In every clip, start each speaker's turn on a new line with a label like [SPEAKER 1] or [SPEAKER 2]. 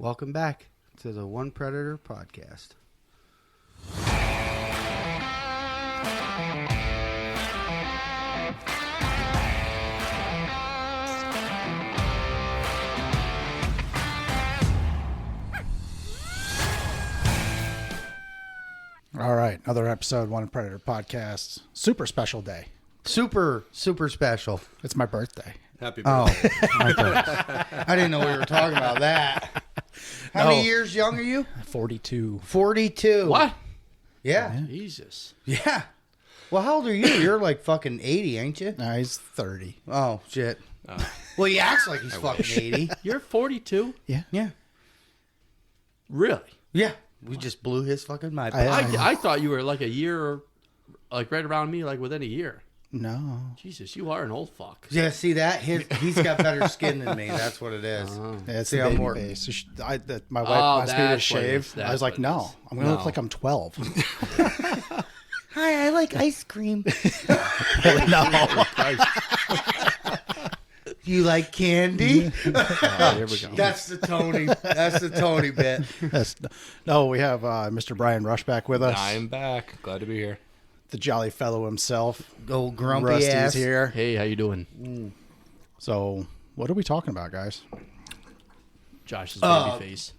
[SPEAKER 1] Welcome back to the One Predator podcast.
[SPEAKER 2] All right, another episode, One Predator podcast. Super special day.
[SPEAKER 1] Super special.
[SPEAKER 2] It's my birthday.
[SPEAKER 3] Happy birthday.
[SPEAKER 1] Oh, okay. I didn't know we were talking about that. How many years young are you?
[SPEAKER 2] 42.
[SPEAKER 1] 42.
[SPEAKER 3] What?
[SPEAKER 1] Yeah.
[SPEAKER 3] Jesus.
[SPEAKER 1] Yeah. Well, how old are you? You're like fucking 80, ain't you?
[SPEAKER 2] No, he's 30.
[SPEAKER 1] Oh, shit. Well, he acts like he's fucking 80.
[SPEAKER 3] You're 42?
[SPEAKER 2] Yeah.
[SPEAKER 1] Yeah.
[SPEAKER 3] Really?
[SPEAKER 1] Yeah. We just blew his fucking mind.
[SPEAKER 3] I thought you were like a year, like right around me, like within a year.
[SPEAKER 2] No.
[SPEAKER 3] Jesus, you are an old fuck.
[SPEAKER 1] Yeah, see that? He's got better skin than me. That's what it is.
[SPEAKER 2] Yeah, it's
[SPEAKER 1] See,
[SPEAKER 2] the
[SPEAKER 1] I'm
[SPEAKER 2] baby
[SPEAKER 1] more-
[SPEAKER 2] face. So my wife wants me to
[SPEAKER 3] that's what it
[SPEAKER 2] shave.
[SPEAKER 3] is.
[SPEAKER 2] I was like, no. I'm going to look like I'm 12.
[SPEAKER 1] Hi, I like ice cream.
[SPEAKER 2] No.
[SPEAKER 1] You like candy?
[SPEAKER 3] Oh, here we go.
[SPEAKER 1] That's the Tony. That's the Tony bit.
[SPEAKER 2] No, we have Mr. Brian Rush back with us.
[SPEAKER 4] I'm back. Glad to be here.
[SPEAKER 2] The jolly fellow himself.
[SPEAKER 1] Old grumpy
[SPEAKER 2] Rusty's
[SPEAKER 1] ass.
[SPEAKER 2] here.
[SPEAKER 3] Hey, how you doing?
[SPEAKER 2] So, what are we talking about, guys?
[SPEAKER 3] Josh's baby face.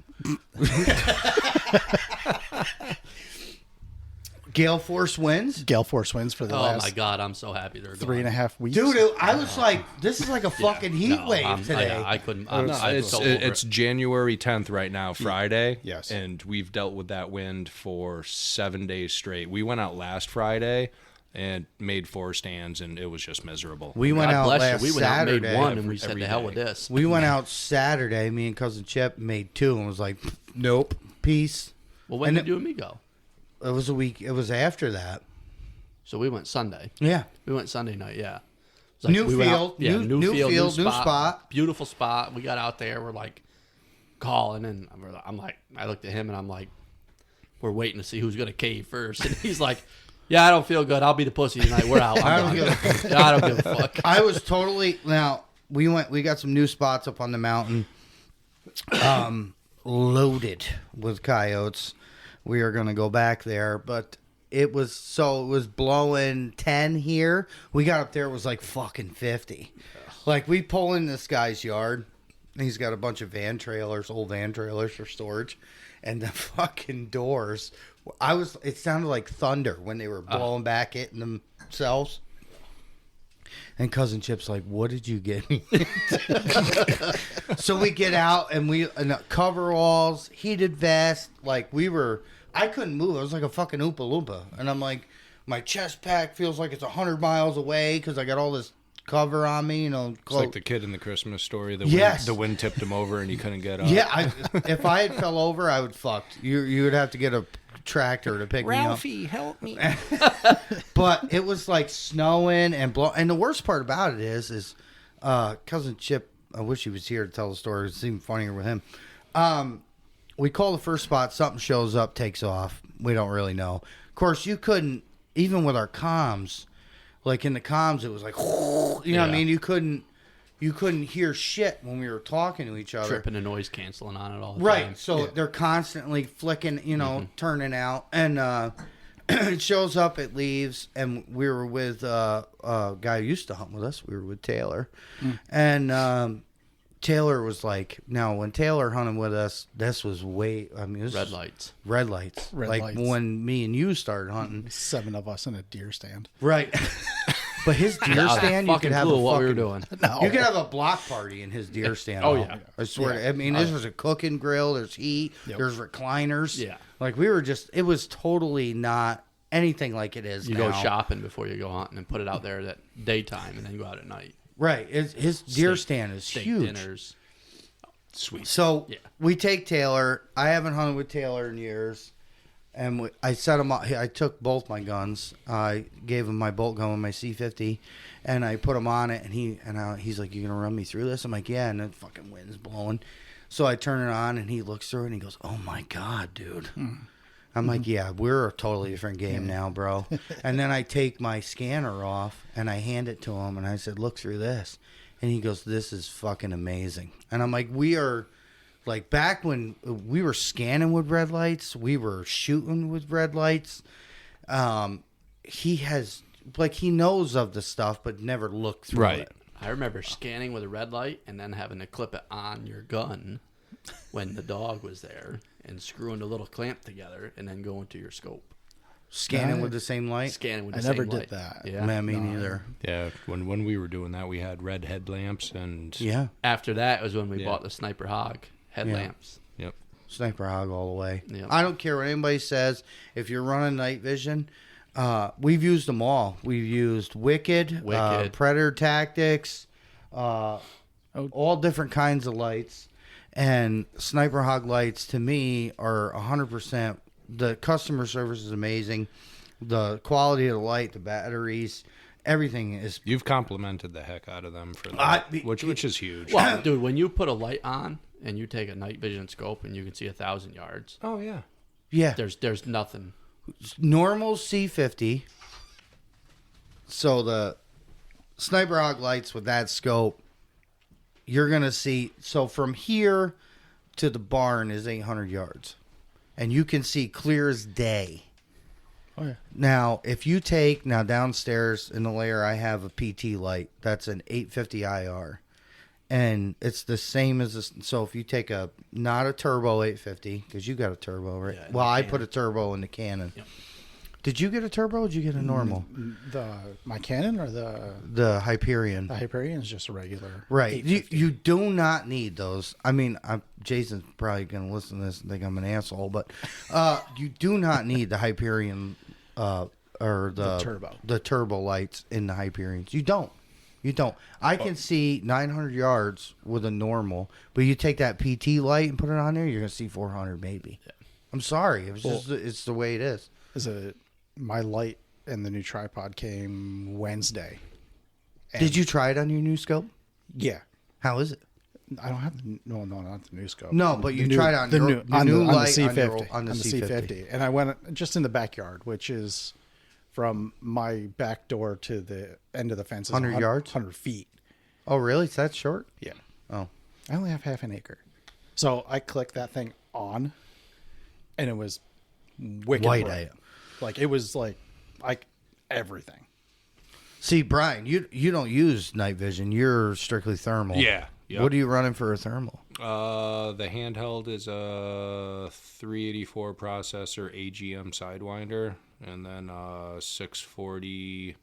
[SPEAKER 1] Gale Force wins.
[SPEAKER 2] Gale Force wins for the
[SPEAKER 3] Oh
[SPEAKER 2] last
[SPEAKER 3] my God, I'm so happy they're
[SPEAKER 2] 3.5 weeks.
[SPEAKER 1] Dude, I was like, this is like a fucking heat wave today.
[SPEAKER 3] I couldn't.
[SPEAKER 4] It's January 10th right now, Friday.
[SPEAKER 2] Yes.
[SPEAKER 4] And we've dealt with that wind for 7 days straight. We went out last Friday and made 4 stands, and it was just miserable.
[SPEAKER 1] We went out
[SPEAKER 3] God bless
[SPEAKER 1] last
[SPEAKER 3] you. We went out and
[SPEAKER 1] Saturday.
[SPEAKER 3] made one, and we said,
[SPEAKER 4] every
[SPEAKER 3] "The hell
[SPEAKER 4] day.
[SPEAKER 3] with this."
[SPEAKER 1] We went out Saturday. Me and cousin Chip made 2, and was like, nope, peace.
[SPEAKER 3] Well, when
[SPEAKER 1] And
[SPEAKER 3] did you and me go?
[SPEAKER 1] It was a week. It was after that.
[SPEAKER 3] So we went Sunday.
[SPEAKER 1] Yeah.
[SPEAKER 3] We went Sunday night. Yeah. It was
[SPEAKER 1] New
[SPEAKER 3] we went
[SPEAKER 1] field, new field, new spot.
[SPEAKER 3] Beautiful spot. We got out there. We're like calling, and I'm like, I looked at him, and I'm like, we're waiting to see who's gonna cave first, and he's like, yeah, I don't feel good. I'll be the pussy tonight. We're out.
[SPEAKER 1] I don't
[SPEAKER 3] I don't give a fuck.
[SPEAKER 1] I was totally now. We got some new spots up on the mountain, loaded with coyotes. We are gonna go back there, but it was blowing 10 here. We got up there, it was like fucking 50. Like we pull in this guy's yard. He's got a bunch of old van trailers for storage, and the fucking doors. It sounded like thunder when they were blowing back, hitting themselves. And cousin Chip's like, "What did you get me?" So we get out and coveralls, heated vest, like I couldn't move. I was like a fucking Oompa Loompa, and I'm like, my chest pack feels like it's 100 miles away because I got all this cover on me.
[SPEAKER 4] It's like the kid in the Christmas story. The wind tipped him over and he couldn't get up.
[SPEAKER 1] Yeah, if I had fell over, I would fucked. You would have to get a tractor to pick
[SPEAKER 2] Ralphie, help me.
[SPEAKER 1] me up. But it was like snowing and blowing. And the worst part about it is cousin Chip. I wish he was here to tell the story. It's even funnier with him. We call the first spot. Something shows up, takes off. We don't really know. Of course, you couldn't even with our comms. Like in the comms, it was like, you know what I mean? You couldn't hear shit when we were talking to each other.
[SPEAKER 3] Tripping and noise canceling on it all the time.
[SPEAKER 1] Right. So they're constantly flicking, turning out. And it shows up, it leaves. And we were with a guy who used to hunt with us. We were with Taylor. And Taylor was like, now when Taylor hunted with us, this was this
[SPEAKER 3] Red lights.
[SPEAKER 1] Red lights.
[SPEAKER 2] Red
[SPEAKER 1] like
[SPEAKER 2] lights.
[SPEAKER 1] when me and you started hunting.
[SPEAKER 2] 7 of us in a deer stand.
[SPEAKER 1] Right. But his deer stand, you could have
[SPEAKER 3] what we were doing.
[SPEAKER 1] You could have a block party in his deer stand.
[SPEAKER 3] Oh, yeah.
[SPEAKER 1] I swear. I mean, this was a cooking grill. There's heat.
[SPEAKER 2] Yep.
[SPEAKER 1] There's recliners.
[SPEAKER 3] Yeah.
[SPEAKER 1] Like it was totally not anything like it is
[SPEAKER 3] You
[SPEAKER 1] now.
[SPEAKER 3] go shopping before you go hunting and put it out there at daytime, and then go out at night.
[SPEAKER 1] Right. His deer stand is
[SPEAKER 3] Steak
[SPEAKER 1] huge.
[SPEAKER 3] dinners.
[SPEAKER 4] Sweet.
[SPEAKER 1] So
[SPEAKER 3] Yeah.
[SPEAKER 1] we take Taylor. I haven't hunted with Taylor in years. And I set him up. I took both my guns. I gave him my bolt gun with my C50, and I put him on it. And he's like, "You gonna run me through this?" I'm like, "Yeah." And the fucking wind's blowing, so I turn it on, and he looks through it, and he goes, "Oh my God, dude!" I'm like, "Yeah, we're a totally different game now, bro." And then I take my scanner off, and I hand it to him, and I said, "Look through this," and he goes, "This is fucking amazing." And I'm like, Like back when we were scanning with red lights, we were shooting with red lights. He has, like, he knows of the stuff, but never looked through it.
[SPEAKER 3] I remember scanning with a red light and then having to clip it on your gun when the dog was there and screwing the little clamp together and then going to your scope.
[SPEAKER 1] Scanning with the same light?
[SPEAKER 3] Scanning with the
[SPEAKER 2] I
[SPEAKER 3] same
[SPEAKER 2] never
[SPEAKER 3] light.
[SPEAKER 2] did that.
[SPEAKER 3] Yeah.
[SPEAKER 1] Man, me neither.
[SPEAKER 4] Yeah, when we were doing that, we had red headlamps and
[SPEAKER 1] Yeah.
[SPEAKER 3] After that was when we
[SPEAKER 4] Yeah.
[SPEAKER 3] bought the Sniper Hog headlamps.
[SPEAKER 4] Yep.
[SPEAKER 1] Sniper Hog all the way.
[SPEAKER 3] Yeah.
[SPEAKER 1] I don't care what anybody says. If you're running night vision, we've used them all. We've used Wicked. Predator Tactics, all different kinds of lights. And Sniper Hog lights, to me, are 100%. The customer service is amazing. The quality of the light, the batteries, everything is...
[SPEAKER 4] You've complimented the heck out of them for that, which is huge.
[SPEAKER 3] Well, dude, when you put a light on and you take a night vision scope and you can see 1,000 yards,
[SPEAKER 4] Oh, yeah.
[SPEAKER 1] Yeah.
[SPEAKER 3] there's nothing.
[SPEAKER 1] Normal C50. So the Sniper Hog lights with that scope, you're going to see... So from here to the barn is 800 yards. And you can see clear as day.
[SPEAKER 2] Oh, yeah.
[SPEAKER 1] Now, if you take... Now, downstairs in the lair, I have a PT light. That's an 850 IR. And it's the same as this. So if you take not a turbo 850, because you got a turbo, right?
[SPEAKER 3] Yeah,
[SPEAKER 1] Well, I put a turbo in the Canon.
[SPEAKER 3] Yep.
[SPEAKER 1] Did you get a turbo or did you get a normal?
[SPEAKER 2] My Canon or
[SPEAKER 1] The Hyperion.
[SPEAKER 2] the Hyperion is just a regular.
[SPEAKER 1] Right.
[SPEAKER 2] 850.
[SPEAKER 1] You do not need those. I mean, Jason's probably going to listen to this and think I'm an asshole, but you do not need the Hyperion or the turbo lights in the Hyperions. You don't. You don't. I can see 900 yards with a normal, but you take that PT light and put it on there, you're going to see 400 maybe. Yeah. I'm sorry. It's the way it is.
[SPEAKER 2] My light and the new tripod came Wednesday.
[SPEAKER 1] Did you try it on your new scope?
[SPEAKER 2] Yeah.
[SPEAKER 1] How is it?
[SPEAKER 2] I don't have not the new scope.
[SPEAKER 1] No, but you
[SPEAKER 2] The
[SPEAKER 1] tried it on your new light
[SPEAKER 2] on the C50.
[SPEAKER 1] on the C50.
[SPEAKER 2] And I went just in the backyard, which is from my back door to the end of the fence.
[SPEAKER 1] 100 yards?
[SPEAKER 2] 100 feet.
[SPEAKER 1] Oh, really? Is that short?
[SPEAKER 2] Yeah.
[SPEAKER 1] Oh.
[SPEAKER 2] I only have half an acre. So I clicked that thing on, and it was wicked
[SPEAKER 1] White
[SPEAKER 2] bright.
[SPEAKER 1] eye.
[SPEAKER 2] Like, it was like everything.
[SPEAKER 1] See, Brian, you don't use night vision. You're strictly thermal.
[SPEAKER 4] Yeah. Yep.
[SPEAKER 1] What are you running for a thermal?
[SPEAKER 4] The handheld is a 384 processor AGM Sidewinder, and then 640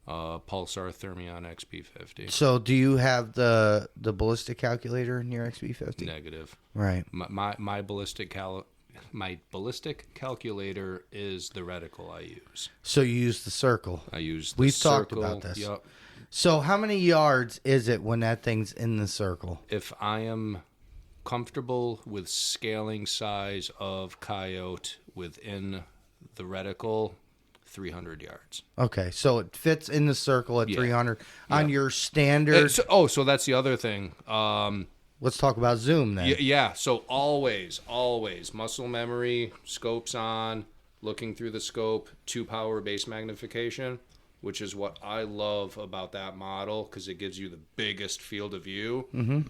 [SPEAKER 4] Pulsar Thermion XP50.
[SPEAKER 1] So, do you have the ballistic calculator in your XP50?
[SPEAKER 4] Negative.
[SPEAKER 1] Right.
[SPEAKER 4] My ballistic calculator is the reticle I use.
[SPEAKER 1] So you use the circle.
[SPEAKER 4] I use.
[SPEAKER 1] We've talked about this.
[SPEAKER 4] Yep.
[SPEAKER 1] So how many yards is it when that thing's in the circle?
[SPEAKER 4] If I am comfortable with scaling size of coyote within the reticle, 300 yards.
[SPEAKER 1] Okay, so it fits in the circle at 300 on
[SPEAKER 4] Yeah.
[SPEAKER 1] your standard.
[SPEAKER 4] So that's the other thing.
[SPEAKER 1] Let's talk about zoom then.
[SPEAKER 4] Yeah. So always muscle memory, scopes on, looking through the scope, 2-power base magnification, which is what I love about that model because it gives you the biggest field of view. Mm-hmm.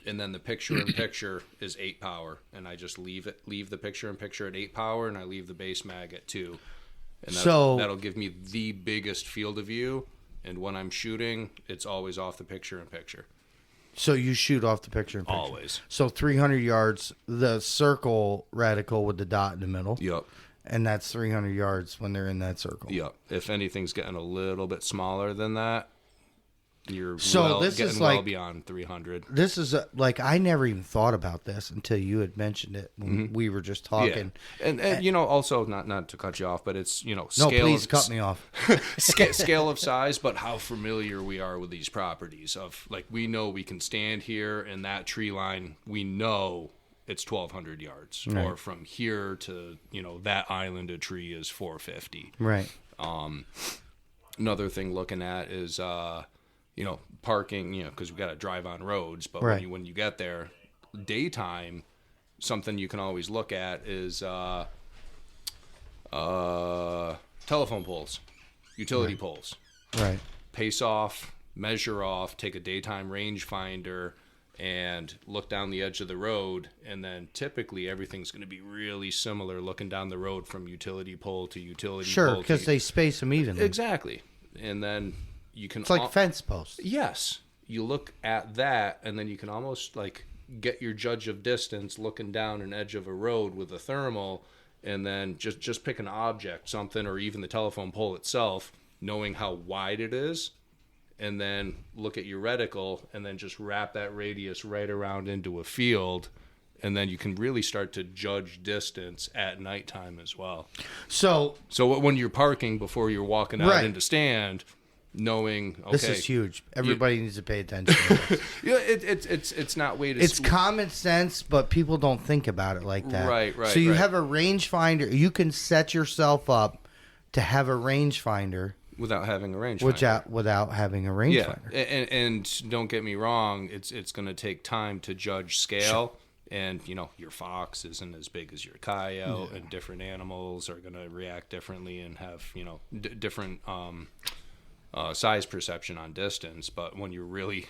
[SPEAKER 4] And then the picture-in-picture is 8-power, and I just leave the picture-in-picture at 8-power, and I leave the base mag at 2. And that'll give me the biggest field of view. And when I'm shooting, it's always off the picture-in-picture.
[SPEAKER 1] So you shoot off the picture-in-picture.
[SPEAKER 4] Always.
[SPEAKER 1] So 300 yards, the circle reticle with the dot in the middle.
[SPEAKER 4] Yep.
[SPEAKER 1] And that's 300 yards when they're in that circle.
[SPEAKER 4] Yep. If anything's getting a little bit smaller than that, you're
[SPEAKER 1] this
[SPEAKER 4] getting
[SPEAKER 1] is
[SPEAKER 4] well
[SPEAKER 1] like,
[SPEAKER 4] beyond 300.
[SPEAKER 1] This is like I never even thought about this until you had mentioned it when we were just talking.
[SPEAKER 4] Yeah. And you know, also not to cut you off, but it's
[SPEAKER 1] No,
[SPEAKER 4] scale
[SPEAKER 1] please
[SPEAKER 4] of,
[SPEAKER 1] cut me off.
[SPEAKER 4] scale of size, but how familiar we are with these properties. Of like we know we can stand here in that tree line. We know it's 1,200 yards,
[SPEAKER 1] Right.
[SPEAKER 4] or from here to that island of tree is 450.
[SPEAKER 1] Right.
[SPEAKER 4] Another thing looking at is parking, because we got to drive on roads, but
[SPEAKER 1] Right.
[SPEAKER 4] when you get there, daytime, something you can always look at is telephone poles, utility poles.
[SPEAKER 1] Right.
[SPEAKER 4] Pace off, measure off, take a daytime rangefinder, and look down the edge of the road, and then typically everything's going to be really similar looking down the road from utility pole to utility pole.
[SPEAKER 1] Sure, because they space them evenly.
[SPEAKER 4] Exactly. And then you can...
[SPEAKER 1] It's like fence posts.
[SPEAKER 4] Yes. You look at that, and then you can almost like get your judge of distance looking down an edge of a road with a thermal, and then just pick an object, something, or even the telephone pole itself, knowing how wide it is, and then look at your reticle, and then just wrap that radius right around into a field, and then you can really start to judge distance at nighttime as well. So when you're parking before you're walking out into stand, knowing, okay,
[SPEAKER 1] this is huge. Everybody needs to pay attention to this.
[SPEAKER 4] Yeah, it's not way to...
[SPEAKER 1] It's common sense, but people don't think about it like that.
[SPEAKER 4] Right.
[SPEAKER 1] So you have a rangefinder. You can set yourself up to have a rangefinder
[SPEAKER 4] without having a rangefinder.
[SPEAKER 1] Without having a rangefinder.
[SPEAKER 4] Yeah, and don't get me wrong, it's going to take time to judge scale. Sure. And, your fox isn't as big as your coyote, and different animals are going to react differently and have, different size perception on distance. But when you're really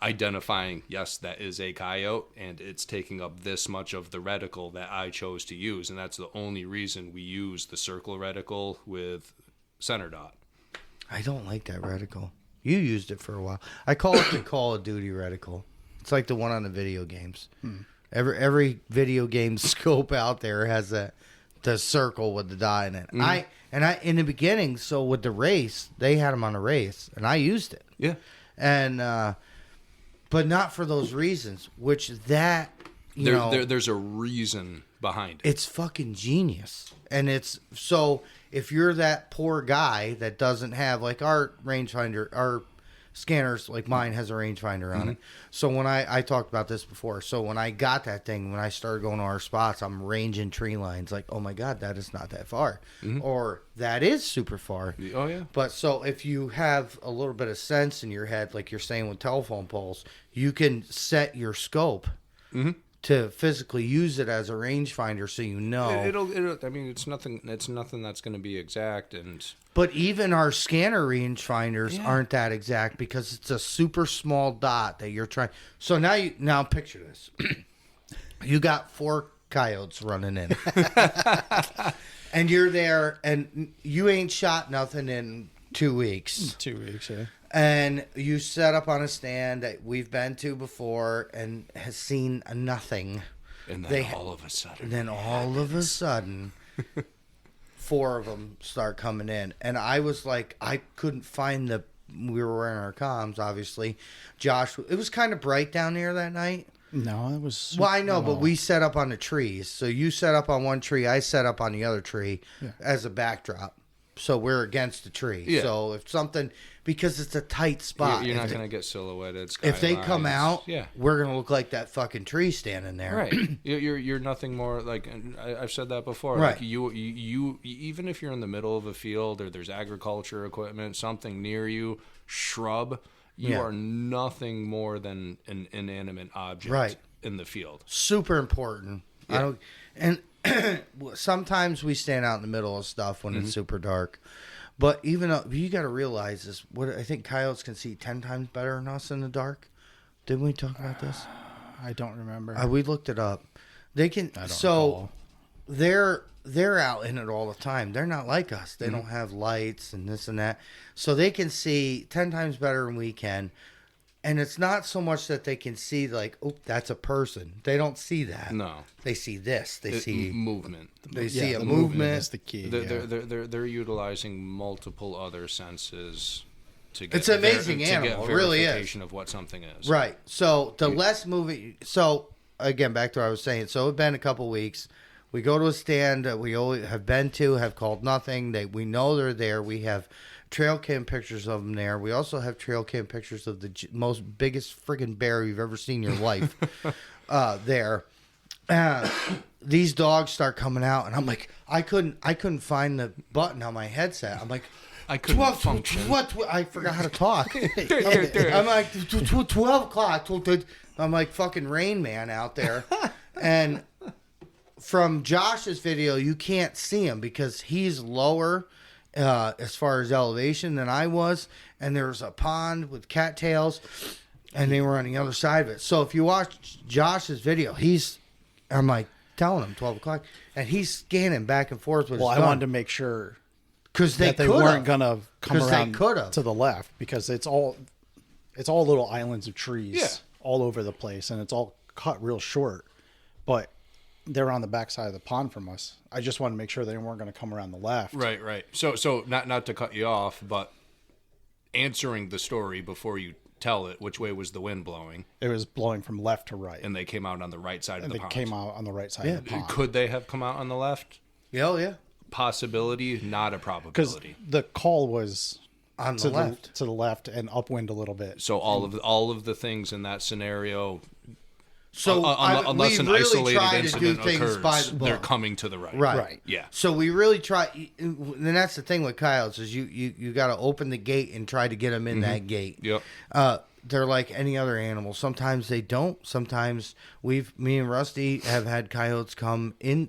[SPEAKER 4] identifying, yes, that is a coyote, and it's taking up this much of the reticle that I chose to use, and that's the only reason we use the circle reticle with center dot.
[SPEAKER 1] I don't like that reticle. You used it for a while. I call it the Call of Duty reticle. It's like the one on the video games. Every video game scope out there has the circle with the dot in it. I in the beginning, so with the race, they had them on a race, and I used it.
[SPEAKER 4] Yeah.
[SPEAKER 1] And but not for those reasons. Which there's a reason behind it. It's fucking genius, and it's so. If you're that poor guy that doesn't have, like, our rangefinder, our scanners, like mine has a rangefinder on it. So when I talked about this before, so when I got that thing, when I started going to our spots, I'm ranging tree lines like, oh my God, that is not that far. Or that is super far.
[SPEAKER 4] Oh, yeah.
[SPEAKER 1] But so if you have a little bit of sense in your head, like you're saying with telephone poles, you can set your scope to physically use it as a rangefinder, so you know.
[SPEAKER 4] It'll. I mean, it's nothing. It's nothing that's going to be exact, and.
[SPEAKER 1] But even our scanner rangefinders aren't that exact because it's a super small dot that you're trying. So now picture this: you got 4 coyotes running in, and you're there, and you ain't shot nothing in 2 weeks.
[SPEAKER 2] 2 weeks, yeah.
[SPEAKER 1] And you set up on a stand that we've been to before and has seen nothing.
[SPEAKER 4] And then all of a sudden,
[SPEAKER 1] 4 of them start coming in. And I was like, I couldn't find we were wearing our comms, obviously. Josh, it was kind of bright down there that night.
[SPEAKER 2] No, it was...
[SPEAKER 1] Well, I know, but we set up on the trees. So you set up on one tree, I set up on the other tree as a backdrop. So we're against the tree. Yeah. So if something... Because it's a tight spot.
[SPEAKER 4] You're not going to get silhouetted.
[SPEAKER 1] If they come out, we're going to look like that fucking tree standing there.
[SPEAKER 4] Right. You're nothing more like... I've said that before.
[SPEAKER 1] Right.
[SPEAKER 4] Like you even if you're in the middle of a field or there's agriculture equipment, something near you, shrub, you are nothing more than an inanimate object in the field.
[SPEAKER 1] Super important. Yeah. Sometimes we stand out in the middle of stuff when it's super dark. But even you got to realize is what I think coyotes can see 10 times better than us in the dark. Didn't we talk about this?
[SPEAKER 2] I don't remember.
[SPEAKER 1] We looked it up. They can. So recall. They're out in it all the time. They're not like us. They don't have lights and this and that. So they can see 10 times better than we can. And it's not so much that they can see like, oh, that's a person. They don't see that.
[SPEAKER 4] No,
[SPEAKER 1] they see this. They see
[SPEAKER 4] movement.
[SPEAKER 1] They see a movement.
[SPEAKER 2] Is the key.
[SPEAKER 4] They're utilizing multiple other senses to get.
[SPEAKER 1] It's an amazing animal. It really is.
[SPEAKER 4] Of what something is.
[SPEAKER 1] Right. So the less moving. So again, back to what I was saying. So it's been a couple weeks. We go to a stand that we always have been to, have called nothing. We know they're there. We have trail cam pictures of them there. We also have trail cam pictures of the biggest friggin' bear you've ever seen in your life there. These dogs start coming out, and I'm like, I couldn't find the button on my headset. I'm like,
[SPEAKER 4] I couldn't function.
[SPEAKER 1] What? I forgot how to talk. I'm like, 12 o'clock. I'm like fucking Rain Man out there. And from Josh's video, you can't see him because he's lower as far as elevation than I was, and there's a pond with cattails, and they were on the other side of it. So if you watch Josh's video, I'm like telling him 12 o'clock, and he's scanning back and forth with
[SPEAKER 2] Well,
[SPEAKER 1] his
[SPEAKER 2] I
[SPEAKER 1] gun.
[SPEAKER 2] wanted to make sure
[SPEAKER 1] Because
[SPEAKER 2] that they weren't gonna come around to the left, because it's all little islands of trees all over the place, and it's all cut real short. But they're on the backside of the pond from us. I just wanted to make sure they weren't going to come around the left.
[SPEAKER 4] Right. So not to cut you off, but answering the story before you tell it, which way was the wind blowing?
[SPEAKER 2] It was blowing from left to right,
[SPEAKER 4] And they came out on the right side of the
[SPEAKER 2] they
[SPEAKER 4] pond.
[SPEAKER 2] came out on the right side of the pond.
[SPEAKER 4] Could they have come out on the left?
[SPEAKER 1] Yeah.
[SPEAKER 4] Possibility, not a
[SPEAKER 2] Because
[SPEAKER 4] probability.
[SPEAKER 2] the call was
[SPEAKER 1] On
[SPEAKER 2] to
[SPEAKER 1] the left.
[SPEAKER 2] to the left and upwind a little bit.
[SPEAKER 4] So all of the things in that scenario,
[SPEAKER 1] So
[SPEAKER 4] unless
[SPEAKER 1] we
[SPEAKER 4] an
[SPEAKER 1] really
[SPEAKER 4] isolated
[SPEAKER 1] try to do
[SPEAKER 4] incident
[SPEAKER 1] things
[SPEAKER 4] occurs,
[SPEAKER 1] by the book.
[SPEAKER 4] they're coming to the right.
[SPEAKER 1] Right.
[SPEAKER 4] Yeah.
[SPEAKER 1] So we really try, and that's the thing with coyotes is you got to open the gate and try to get them in that gate.
[SPEAKER 4] Yep.
[SPEAKER 1] They're like any other animal. Sometimes they don't. Sometimes me and Rusty have had coyotes come in,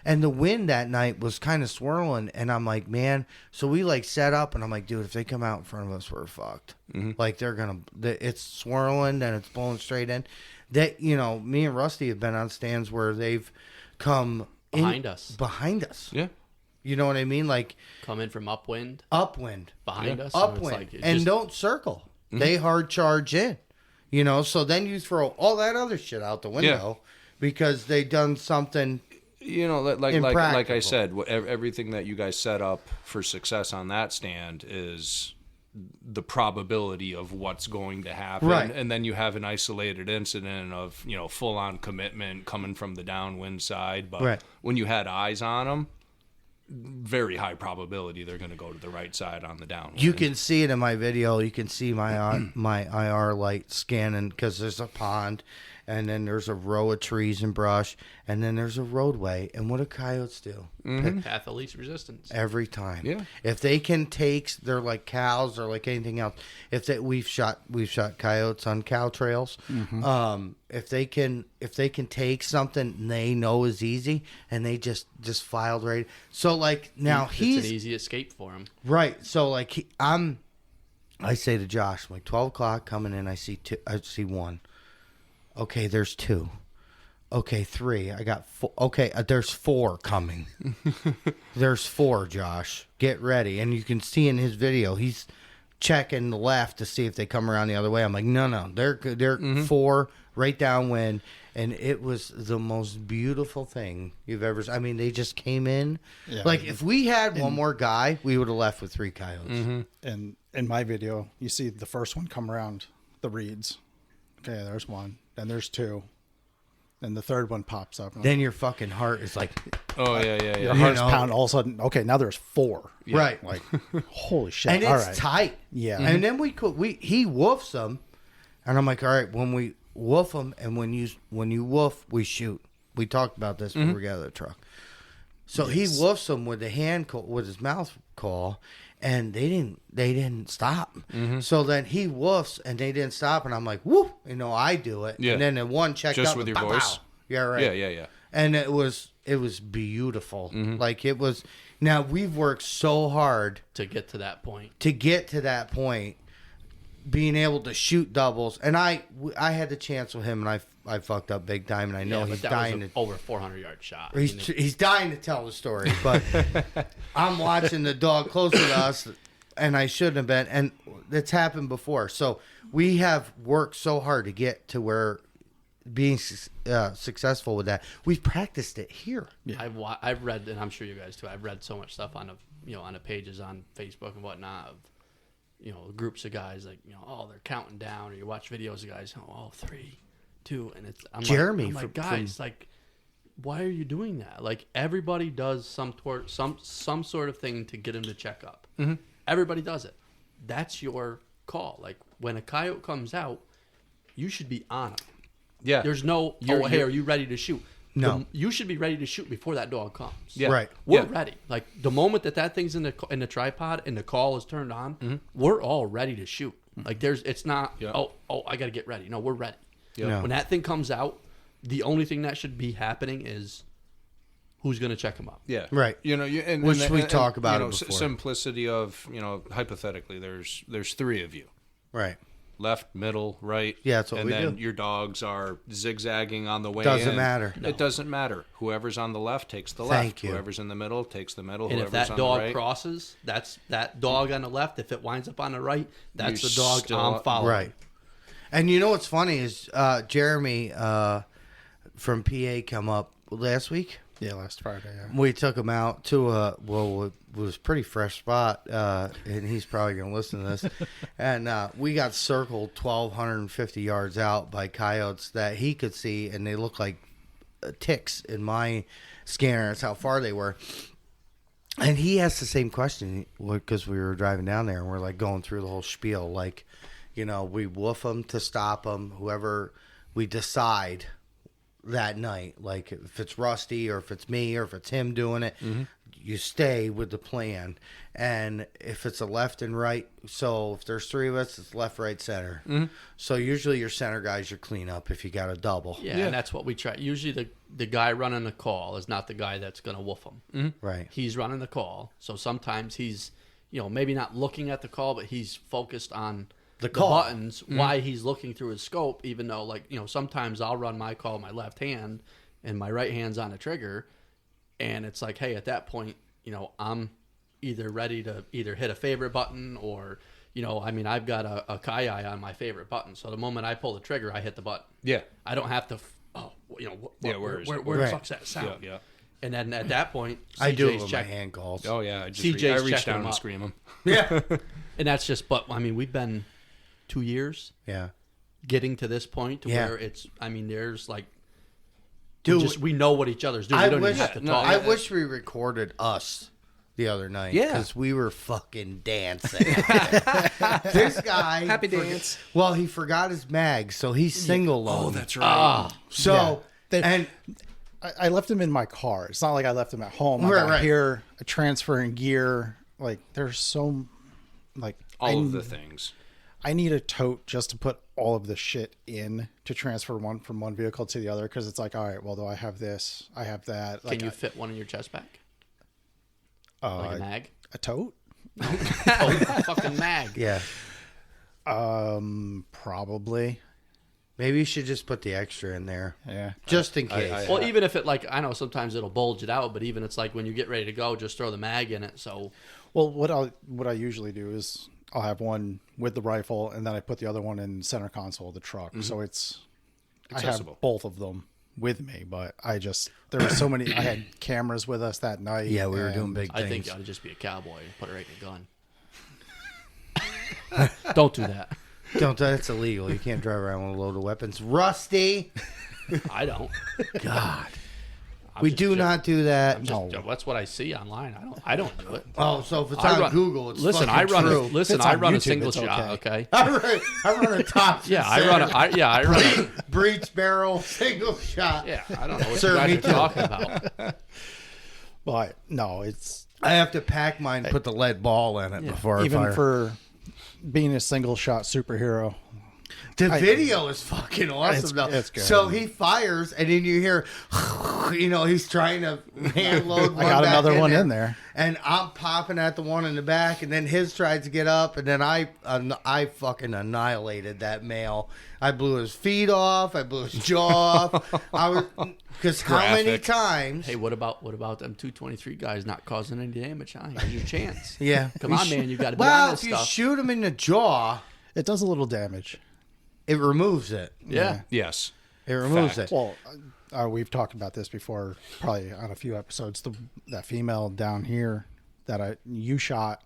[SPEAKER 1] and the wind that night was kind of swirling, and I'm like, man. So we like set up, and I'm like, dude, if they come out in front of us, we're fucked. Like it's swirling and it's blowing straight in. That me and Rusty have been on stands where they've come
[SPEAKER 3] Behind us.
[SPEAKER 1] Behind us.
[SPEAKER 4] Yeah.
[SPEAKER 1] You know what I mean? Like
[SPEAKER 3] Come in from upwind
[SPEAKER 1] upwind.
[SPEAKER 3] behind us.
[SPEAKER 1] Upwind.
[SPEAKER 3] It's
[SPEAKER 1] And
[SPEAKER 3] just-
[SPEAKER 1] don't circle. They hard charge in. So then you throw all that other shit out the window because they done something.
[SPEAKER 4] Like I
[SPEAKER 1] Impractical.
[SPEAKER 4] said, everything that you guys set up for success on that stand is the probability of what's going to happen.
[SPEAKER 1] Right.
[SPEAKER 4] And then you have an isolated incident of, full on commitment coming from the downwind side. But
[SPEAKER 1] Right.
[SPEAKER 4] when you had eyes on them, very high probability they're going to go to the right side on the downwind.
[SPEAKER 1] You can see it in my video. You can see my my IR light scanning because there's a pond, and then there's a row of trees and brush, and then there's a roadway. And what do coyotes do?
[SPEAKER 3] path of least resistance.
[SPEAKER 1] Every time.
[SPEAKER 4] Yeah.
[SPEAKER 1] If they can take, they're like cows or like anything else. We've shot coyotes on cow trails. If they can take something they know is easy and they just filed right. So like now
[SPEAKER 3] It's
[SPEAKER 1] he's
[SPEAKER 3] an easy escape for him.
[SPEAKER 1] right. So like I say to Josh, like 12 o'clock coming in, I see one. Okay, there's two. Okay, three. I got four. Okay, there's four coming. There's four, Josh. Get ready. And you can see in his video, he's checking the left to see if they come around the other way. I'm like, no. They're four right downwind. And it was the most beautiful thing you've ever seen. I mean, they just came in.
[SPEAKER 2] Yeah.
[SPEAKER 1] Like, if we had one more guy, we would have left with 3 coyotes.
[SPEAKER 2] And in my video, you see the first one come around the reeds. Okay, there's one. Then there's 2. Then the third one pops up.
[SPEAKER 1] Then your fucking heart is like,
[SPEAKER 4] Oh, yeah.
[SPEAKER 2] Your heart's pounding. All of a sudden, okay, now there's 4.
[SPEAKER 1] right.
[SPEAKER 2] Like, holy shit.
[SPEAKER 1] And
[SPEAKER 2] all
[SPEAKER 1] it's
[SPEAKER 2] right.
[SPEAKER 1] tight.
[SPEAKER 2] Yeah.
[SPEAKER 1] And then he woofs them, and I'm like, all right, when we woof them, and when you woof, we shoot. We talked about this before we got out of the truck. So he woofs them with the hand call, with his mouth call, and they didn't stop. So then he woofs, and they didn't stop, and I'm like, whoop, I do it.
[SPEAKER 4] Yeah.
[SPEAKER 1] And then the one checked
[SPEAKER 4] Just
[SPEAKER 1] out
[SPEAKER 4] with
[SPEAKER 1] and
[SPEAKER 4] your
[SPEAKER 1] pow,
[SPEAKER 4] voice?
[SPEAKER 1] pow. Yeah, right.
[SPEAKER 4] Yeah.
[SPEAKER 1] And it was beautiful. Like it was. Now we've worked so hard
[SPEAKER 3] To get to that point.
[SPEAKER 1] Being able to shoot doubles, and I had the chance with him, and I fucked up big time, and I know
[SPEAKER 3] Yeah,
[SPEAKER 1] he's
[SPEAKER 3] but that
[SPEAKER 1] dying
[SPEAKER 3] was
[SPEAKER 1] to
[SPEAKER 3] over 400-yard shot.
[SPEAKER 1] he's dying to tell the story, but I'm watching the dog closer to us, and I shouldn't have been, and it's happened before. So we have worked so hard to get to where being successful with that. We've practiced it here.
[SPEAKER 2] Yeah.
[SPEAKER 3] I've read, and I'm sure you guys too. I've read so much stuff on the pages on Facebook and whatnot of groups of guys like they're counting down, or you watch videos of guys 3, 2, and it's
[SPEAKER 1] Jeremy
[SPEAKER 3] I'm like guys, like why are you doing that? Like everybody does some sort of thing to get him to check up. Everybody does it. That's your call. Like when a coyote comes out, you should be on him.
[SPEAKER 4] Yeah.
[SPEAKER 3] There's no, hey, are you ready to shoot?
[SPEAKER 1] No.
[SPEAKER 3] You should be ready to shoot before that dog comes.
[SPEAKER 4] Yeah.
[SPEAKER 1] Right.
[SPEAKER 3] We're ready. Like the moment that thing's in the tripod and the call is turned on, we're all ready to shoot. Like it's not, I got to get ready. No, we're ready.
[SPEAKER 1] No.
[SPEAKER 3] When that thing comes out, the only thing that should be happening is who's going to check him up.
[SPEAKER 4] Yeah.
[SPEAKER 1] Right. Which we talk about it before.
[SPEAKER 4] Simplicity of, hypothetically, there's 3 of you.
[SPEAKER 1] Right.
[SPEAKER 4] left, middle, right.
[SPEAKER 1] Yeah, that's what
[SPEAKER 4] and
[SPEAKER 1] we
[SPEAKER 4] then
[SPEAKER 1] do.
[SPEAKER 4] your dogs are zigzagging on the way
[SPEAKER 1] Doesn't
[SPEAKER 4] in.
[SPEAKER 1] matter.
[SPEAKER 4] It doesn't matter. Whoever's on the left takes the
[SPEAKER 1] Thank
[SPEAKER 4] left.
[SPEAKER 1] you.
[SPEAKER 4] Whoever's in the middle takes the middle.
[SPEAKER 3] And if
[SPEAKER 4] Whoever's
[SPEAKER 3] that
[SPEAKER 4] on
[SPEAKER 3] dog
[SPEAKER 4] the right,
[SPEAKER 3] crosses, that's that dog on the left. If it winds up on the right, that's
[SPEAKER 4] You're
[SPEAKER 3] the dog
[SPEAKER 4] still-
[SPEAKER 3] I'm following.
[SPEAKER 1] Right. And you know what's funny is Jeremy from PA come up last week.
[SPEAKER 2] Yeah, last Friday. Yeah.
[SPEAKER 1] We took him out to it was a pretty fresh spot, and he's probably going to listen to this. And we got circled 1,250 yards out by coyotes that he could see, and they look like ticks in my scanner. That's how far they were. And he asked the same question because we were driving down there, and we're like going through the whole spiel. Like, you know, we woof them to stop them, whoever we decide that night. Like, if it's Rusty or if it's me or if it's him doing it, you stay with the plan. And if it's a left and right, so if there's three of us, it's left, right, center. So usually your center guy's your cleanup if you got a double.
[SPEAKER 3] Yeah, and that's what we try. Usually the guy running the call is not the guy that's going to woof them.
[SPEAKER 1] Right.
[SPEAKER 3] He's running the call. So sometimes he's, you know, maybe not looking at the call, but he's focused on the
[SPEAKER 1] call.
[SPEAKER 3] buttons, why he's looking through his scope, even though, like, you know, sometimes I'll run my call with my left hand and my right hand's on the trigger. And it's like, hey, at that point, you know, I'm either ready to either hit a favorite button or, you know, I mean, I've got a Kai on my favorite button. So the moment I pull the trigger, I hit the button.
[SPEAKER 4] Yeah.
[SPEAKER 3] I don't have to, you know, where
[SPEAKER 4] Right.
[SPEAKER 3] the fuck's that sound?
[SPEAKER 4] Yeah.
[SPEAKER 3] And then at that point,
[SPEAKER 1] I do it
[SPEAKER 3] CJ's
[SPEAKER 1] with
[SPEAKER 3] check,
[SPEAKER 1] my hand calls.
[SPEAKER 4] Oh yeah. I
[SPEAKER 3] CJ's
[SPEAKER 4] reach
[SPEAKER 3] checking
[SPEAKER 4] down
[SPEAKER 3] them
[SPEAKER 4] and
[SPEAKER 3] up.
[SPEAKER 4] scream them.
[SPEAKER 1] Yeah.
[SPEAKER 3] and that's just. But I mean, we've been 2 years
[SPEAKER 1] Yeah.
[SPEAKER 3] getting to this point to
[SPEAKER 1] Yeah.
[SPEAKER 3] where it's. I mean, there's like,
[SPEAKER 1] Dude,
[SPEAKER 3] we know what each other's doing.
[SPEAKER 1] I
[SPEAKER 3] We don't
[SPEAKER 1] wish,
[SPEAKER 3] even have to
[SPEAKER 4] no,
[SPEAKER 3] talk.
[SPEAKER 1] I wish we recorded us the other night.
[SPEAKER 4] Yeah.
[SPEAKER 1] Because we were fucking dancing. This guy.
[SPEAKER 4] Happy dance.
[SPEAKER 1] Well, he forgot his mag, so he's single load.
[SPEAKER 4] Oh, that's right.
[SPEAKER 1] So,
[SPEAKER 2] They-
[SPEAKER 1] and
[SPEAKER 2] I left him in my car. It's not like I left him at home.
[SPEAKER 1] Right,
[SPEAKER 2] I'm
[SPEAKER 1] right.
[SPEAKER 2] here transferring gear. Like, there's so, like,
[SPEAKER 4] All of the things.
[SPEAKER 2] I need a tote just to put all of the shit in to transfer one from one vehicle to the other, because it's like, all right, well, do I have this? I have that.
[SPEAKER 3] Can
[SPEAKER 2] Like,
[SPEAKER 3] you fit one in your chest back? Like a mag?
[SPEAKER 2] a tote?
[SPEAKER 3] Oh, fucking mag.
[SPEAKER 1] yeah,
[SPEAKER 2] Probably.
[SPEAKER 1] maybe you should just put the extra in there,
[SPEAKER 2] Yeah.
[SPEAKER 1] just in case.
[SPEAKER 4] I-
[SPEAKER 3] Well, even if it, like, I know sometimes it'll bulge it out, but even it's like when you get ready to go, just throw the mag in it. So
[SPEAKER 2] Well, what I usually do is I'll have one with the rifle, and then I put the other one in center console of the truck. So it's I
[SPEAKER 4] Accessible.
[SPEAKER 2] have both of them with me, but there were so many. I had cameras with us that night.
[SPEAKER 1] Yeah, we were
[SPEAKER 2] and
[SPEAKER 1] doing big
[SPEAKER 3] I think
[SPEAKER 1] things.
[SPEAKER 3] you ought to just be a cowboy and put it right in a gun. Don't do that.
[SPEAKER 1] Don't. That's illegal. You can't drive around with a load of weapons. Rusty.
[SPEAKER 3] I don't.
[SPEAKER 1] God.
[SPEAKER 3] I'm
[SPEAKER 1] We
[SPEAKER 3] just
[SPEAKER 1] do
[SPEAKER 3] joking.
[SPEAKER 1] not do that.
[SPEAKER 3] That's what I see online. I don't do it.
[SPEAKER 1] Oh, so if it's
[SPEAKER 3] I
[SPEAKER 1] on
[SPEAKER 3] run-
[SPEAKER 1] Google, it's
[SPEAKER 3] listen.
[SPEAKER 1] fucking true.
[SPEAKER 2] It's
[SPEAKER 3] I
[SPEAKER 2] on
[SPEAKER 3] run a
[SPEAKER 2] YouTube,
[SPEAKER 3] single
[SPEAKER 2] it's
[SPEAKER 3] shot. Okay.
[SPEAKER 1] I run a top.
[SPEAKER 3] Yeah, I run a
[SPEAKER 1] breech barrel single shot.
[SPEAKER 3] Yeah, I don't know what
[SPEAKER 1] Sir,
[SPEAKER 3] you
[SPEAKER 1] me
[SPEAKER 3] guys
[SPEAKER 1] too.
[SPEAKER 3] are talking about.
[SPEAKER 2] But no, it's
[SPEAKER 1] I have to pack mine, put the lead ball in it before I
[SPEAKER 2] even
[SPEAKER 1] fire.
[SPEAKER 2] for being a single shot superhero.
[SPEAKER 1] The video is fucking awesome, though.
[SPEAKER 2] it's good.
[SPEAKER 1] So he fires, and then you hear, you know, he's trying to hand load one
[SPEAKER 2] I got
[SPEAKER 1] back
[SPEAKER 2] another one in there.
[SPEAKER 1] And I'm popping at the one in the back, and then his tries to get up, and then I fucking annihilated that male. I blew his feet off. I blew his jaw off. I was, because how many
[SPEAKER 4] Graphic.
[SPEAKER 1] times?
[SPEAKER 3] Hey, what about them 223 guys not causing any damage? Huh? Here's your chance.
[SPEAKER 1] Yeah.
[SPEAKER 3] Come on, man. You got to be
[SPEAKER 1] Well,
[SPEAKER 3] on
[SPEAKER 1] if
[SPEAKER 3] this
[SPEAKER 1] you
[SPEAKER 3] stuff.
[SPEAKER 1] shoot him in the jaw,
[SPEAKER 2] It does a little damage.
[SPEAKER 1] it removes it.
[SPEAKER 3] Yeah.
[SPEAKER 4] Yes.
[SPEAKER 1] It removes
[SPEAKER 4] Fact.
[SPEAKER 1] it.
[SPEAKER 2] Well, we've talked about this before, probably on a few episodes. That female down here that you shot,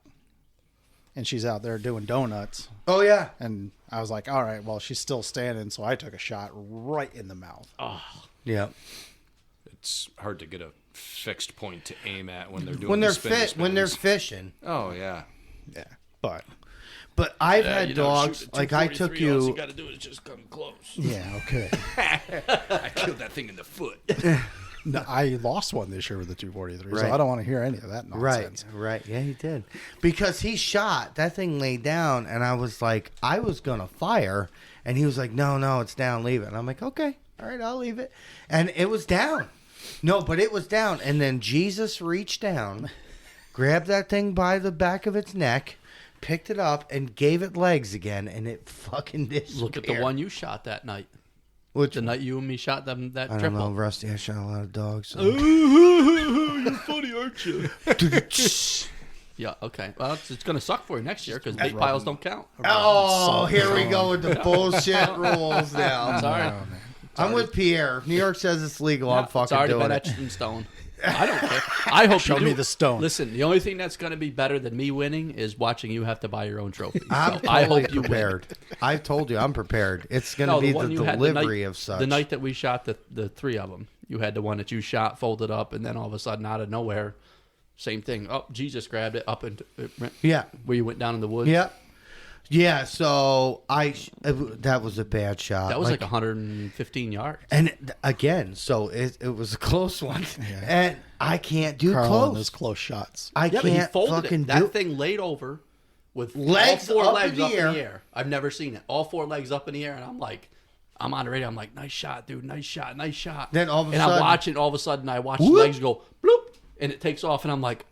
[SPEAKER 2] and she's out there doing donuts.
[SPEAKER 1] Oh, yeah.
[SPEAKER 2] And I was like, all right, well, she's still standing, so I took a shot right in the mouth.
[SPEAKER 1] Yeah.
[SPEAKER 4] It's hard to get a fixed point to aim at when they're doing
[SPEAKER 1] When they're
[SPEAKER 4] the spinny
[SPEAKER 1] when they're
[SPEAKER 4] spins.
[SPEAKER 1] fishing.
[SPEAKER 4] Oh yeah.
[SPEAKER 2] Yeah, but
[SPEAKER 1] But I've had dogs, like I took you.
[SPEAKER 3] got to do is just come close.
[SPEAKER 2] yeah, okay.
[SPEAKER 4] I killed that thing in the foot.
[SPEAKER 2] No, I lost one this year with the 243,
[SPEAKER 1] Right.
[SPEAKER 2] so I don't want to hear any of that nonsense.
[SPEAKER 1] Right. Yeah, he did. Because he shot, that thing laid down, and I was like, I was going to fire. And he was like, no, it's down, leave it. And I'm like, okay, all right, I'll leave it. And it was down. No, but it was down. And then Jesus reached down, grabbed that thing by the back of its neck, picked it up and gave it legs again, and it fucking disappeared.
[SPEAKER 3] Look at the one you shot that night.
[SPEAKER 1] Which
[SPEAKER 3] the night you and me shot them that
[SPEAKER 1] I don't
[SPEAKER 3] triple.
[SPEAKER 1] know, Rusty. I shot a lot of dogs. So.
[SPEAKER 3] You're funny, aren't you? Yeah, okay. Well, it's going to suck for you next year because big piles don't count.
[SPEAKER 1] Oh, here we go with the bullshit rules now.
[SPEAKER 3] Sorry.
[SPEAKER 2] Oh, man.
[SPEAKER 1] I'm with Pierre. New York says it's legal. I'm fucking
[SPEAKER 3] It's already
[SPEAKER 1] doing
[SPEAKER 3] been
[SPEAKER 1] it.
[SPEAKER 3] etched in stone. I don't care. I hope
[SPEAKER 2] Show
[SPEAKER 3] you do.
[SPEAKER 2] me the stone.
[SPEAKER 3] Listen, the only thing that's going to be better than me winning is watching you have to buy your own trophy.
[SPEAKER 1] I'm
[SPEAKER 3] So I
[SPEAKER 1] totally
[SPEAKER 3] hope you
[SPEAKER 1] prepared. I've told you I'm prepared. It's going to
[SPEAKER 3] No,
[SPEAKER 1] be
[SPEAKER 3] one
[SPEAKER 1] the
[SPEAKER 3] you had
[SPEAKER 1] delivery
[SPEAKER 3] night,
[SPEAKER 1] of such.
[SPEAKER 3] The night that we shot the three of them, you had the one that you shot, folded up, and then all of a sudden, out of nowhere, same thing. Oh, Jesus grabbed it up and
[SPEAKER 1] Yeah.
[SPEAKER 3] where you went down in the woods.
[SPEAKER 1] Yeah. Yeah, so that was a bad shot.
[SPEAKER 3] That was like 115 yards.
[SPEAKER 1] And again, so it was a close one.
[SPEAKER 2] Yeah.
[SPEAKER 1] And I can't do
[SPEAKER 2] Carl
[SPEAKER 1] close.
[SPEAKER 2] and his close shots.
[SPEAKER 1] I
[SPEAKER 3] Yeah, but he
[SPEAKER 1] can't
[SPEAKER 3] folded
[SPEAKER 1] fucking
[SPEAKER 3] it. That
[SPEAKER 1] do
[SPEAKER 3] thing laid over with
[SPEAKER 1] Legs
[SPEAKER 3] all four
[SPEAKER 1] up
[SPEAKER 3] legs
[SPEAKER 1] in the
[SPEAKER 3] up
[SPEAKER 1] air.
[SPEAKER 3] in the air. I've never seen it. All four legs up in the air, and I'm on the radio. I'm like, nice shot, dude. Nice shot. Nice shot.
[SPEAKER 1] Then all of a
[SPEAKER 3] and
[SPEAKER 1] sudden-
[SPEAKER 3] I'm watching. All of a sudden, I watch the
[SPEAKER 1] Whoop.
[SPEAKER 3] legs go bloop, and it takes off, and I'm like,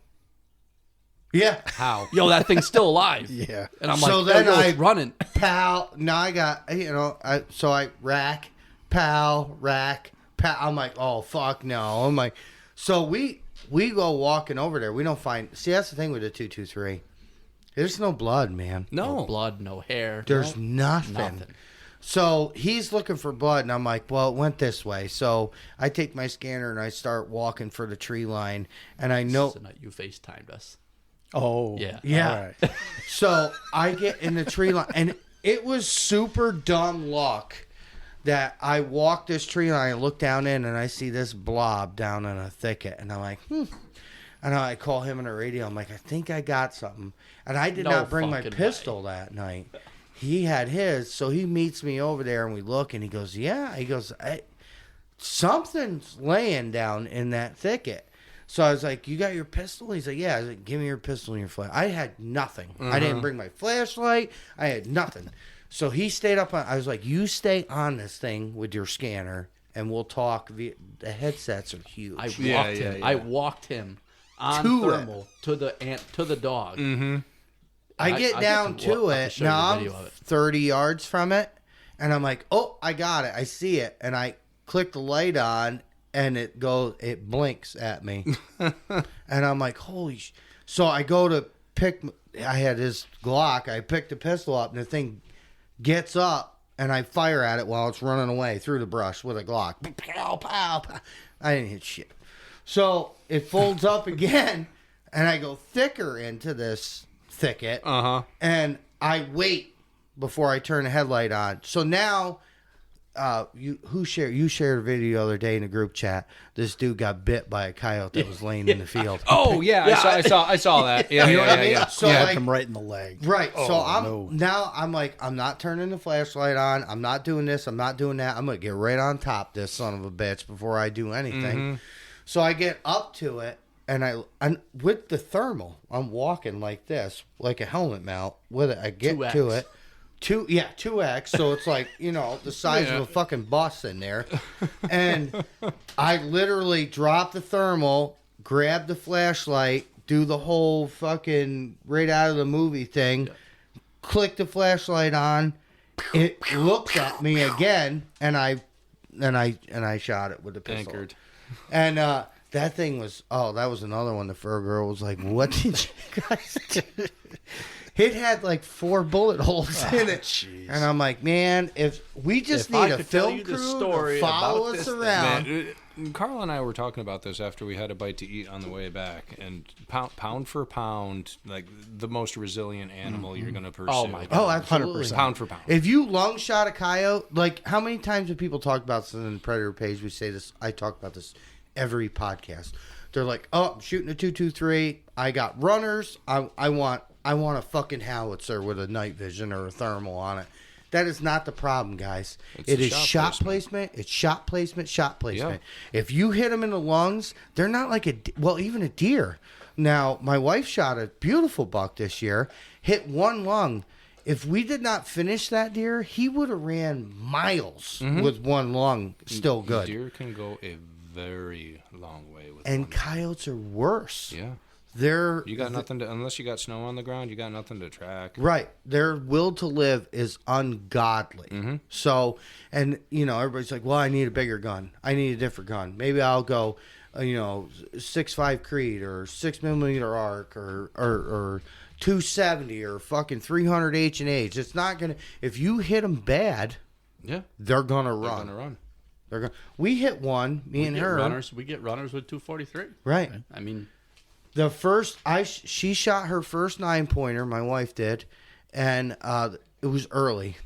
[SPEAKER 1] Yeah.
[SPEAKER 3] how? Yo, that thing's still alive.
[SPEAKER 2] Yeah.
[SPEAKER 3] And I'm
[SPEAKER 1] So
[SPEAKER 3] like,
[SPEAKER 1] then
[SPEAKER 3] yo, it's running.
[SPEAKER 1] Pow. Now I got, so I rack, pow, rack, pow. I'm like, oh, fuck no. I'm like, so we go walking over there. We don't find, see, that's the thing with the 223. There's no blood, man.
[SPEAKER 3] No blood, no hair.
[SPEAKER 1] There's nothing.
[SPEAKER 3] Nothing.
[SPEAKER 1] So he's looking for blood, and I'm like, well, it went this way. So I take my scanner and I start walking for the tree line, and I know.
[SPEAKER 3] This is the night you FaceTimed us.
[SPEAKER 2] Oh.
[SPEAKER 3] Yeah.
[SPEAKER 1] Yeah.
[SPEAKER 2] All right.
[SPEAKER 1] So I get in the tree line, and it was super dumb luck that I walk this tree line and look down in, and I see this blob down in a thicket, and I'm like, And I call him on the radio. I'm like, I think I got something. And I did
[SPEAKER 3] No
[SPEAKER 1] not bring my
[SPEAKER 3] fucking
[SPEAKER 1] pistol that night. He had his, so he meets me over there, and we look, and he goes, yeah. He goes, something's laying down in that thicket. So I was like, you got your pistol? He's like, yeah. I was like, give me your pistol and your flashlight. I had nothing. I didn't bring my flashlight. I had nothing. So he stayed up on, I was like, you stay on this thing with your scanner, and we'll talk. The headsets are huge.
[SPEAKER 3] I walked him on
[SPEAKER 1] To
[SPEAKER 3] thermal to the dog.
[SPEAKER 4] Mm-hmm.
[SPEAKER 1] I get down to it. Now I'm 30 yards from it, and I'm like, oh, I got it. I see it. And I click the light on, and it blinks at me. And I'm like, holy sh. So I go to I had his Glock. I picked the pistol up, and the thing gets up, and I fire at it while it's running away through the brush with a Glock. Pow, pow, pow. I didn't hit shit. So it folds up again, and I go thicker into this thicket, and I wait before I turn the headlight on. So now, you shared a video the other day in a group chat. This dude got bit by a coyote that was laying in the field.
[SPEAKER 4] Oh yeah, I saw that. Yeah,
[SPEAKER 1] You know what I mean?
[SPEAKER 4] yeah.
[SPEAKER 1] So
[SPEAKER 2] Hit
[SPEAKER 1] like,
[SPEAKER 2] him right in the leg.
[SPEAKER 1] right.
[SPEAKER 2] Oh,
[SPEAKER 1] So
[SPEAKER 2] no.
[SPEAKER 1] I'm like, I'm not turning the flashlight on. I'm not doing this. I'm not doing that. I'm gonna get right on top of this son of a bitch before I do anything. So I get up to it, and I'm with the thermal. I'm walking like this, like a helmet mount with it. I get
[SPEAKER 3] 2X.
[SPEAKER 1] to it. 2X. So it's like, the size of a fucking bus in there. And I literally drop the thermal, grab the flashlight, do the whole fucking right out of the movie thing, click the flashlight on. It looks at me again, and I shot it with the pistol.
[SPEAKER 4] Anchored.
[SPEAKER 1] And that thing was, that was another one. The fur girl was like, what did you guys do? It had like 4 bullet holes in it.
[SPEAKER 2] Jeez.
[SPEAKER 1] And I'm like, man, if we just need a film crew to follow us around.
[SPEAKER 4] Man, Carl and I were talking about this after we had a bite to eat on the way back, and pound for pound, like the most resilient animal you're going to pursue.
[SPEAKER 3] Oh my God.
[SPEAKER 1] Oh, absolutely.
[SPEAKER 2] 100%.
[SPEAKER 4] Pound for pound.
[SPEAKER 1] If you long shot a coyote, like how many times have people talked about this in the Predator page? We say this. I talk about this every podcast. They're like, oh, I'm shooting a 223. I got runners. I want a fucking howitzer with a night vision or a thermal on it. That is not the problem, guys. It is shot placement. It's shot placement, shot placement.
[SPEAKER 4] Yeah.
[SPEAKER 1] If you hit them in the lungs, they're not like even a deer. Now, my wife shot a beautiful buck this year, hit one lung. If we did not finish that deer, he would have ran miles with one lung still good.
[SPEAKER 4] Deer can go a very long way with
[SPEAKER 1] And
[SPEAKER 4] one.
[SPEAKER 1] coyotes are worse.
[SPEAKER 4] Yeah. You got nothing to, unless you got snow on the ground, you got nothing to track.
[SPEAKER 1] Right. Their will to live is ungodly.
[SPEAKER 4] Mm-hmm.
[SPEAKER 1] So, and, everybody's like, well, I need a bigger gun. I need a different gun. Maybe I'll go, 6.5 Creed or 6mm arc or 270 or fucking 300 H&H. It's not going to, if you hit them bad, they're going to run. We hit one, me and her.
[SPEAKER 3] We get runners with 243.
[SPEAKER 1] Right.
[SPEAKER 3] I mean,
[SPEAKER 1] the first she shot her first 9-pointer, my wife did, and it was early.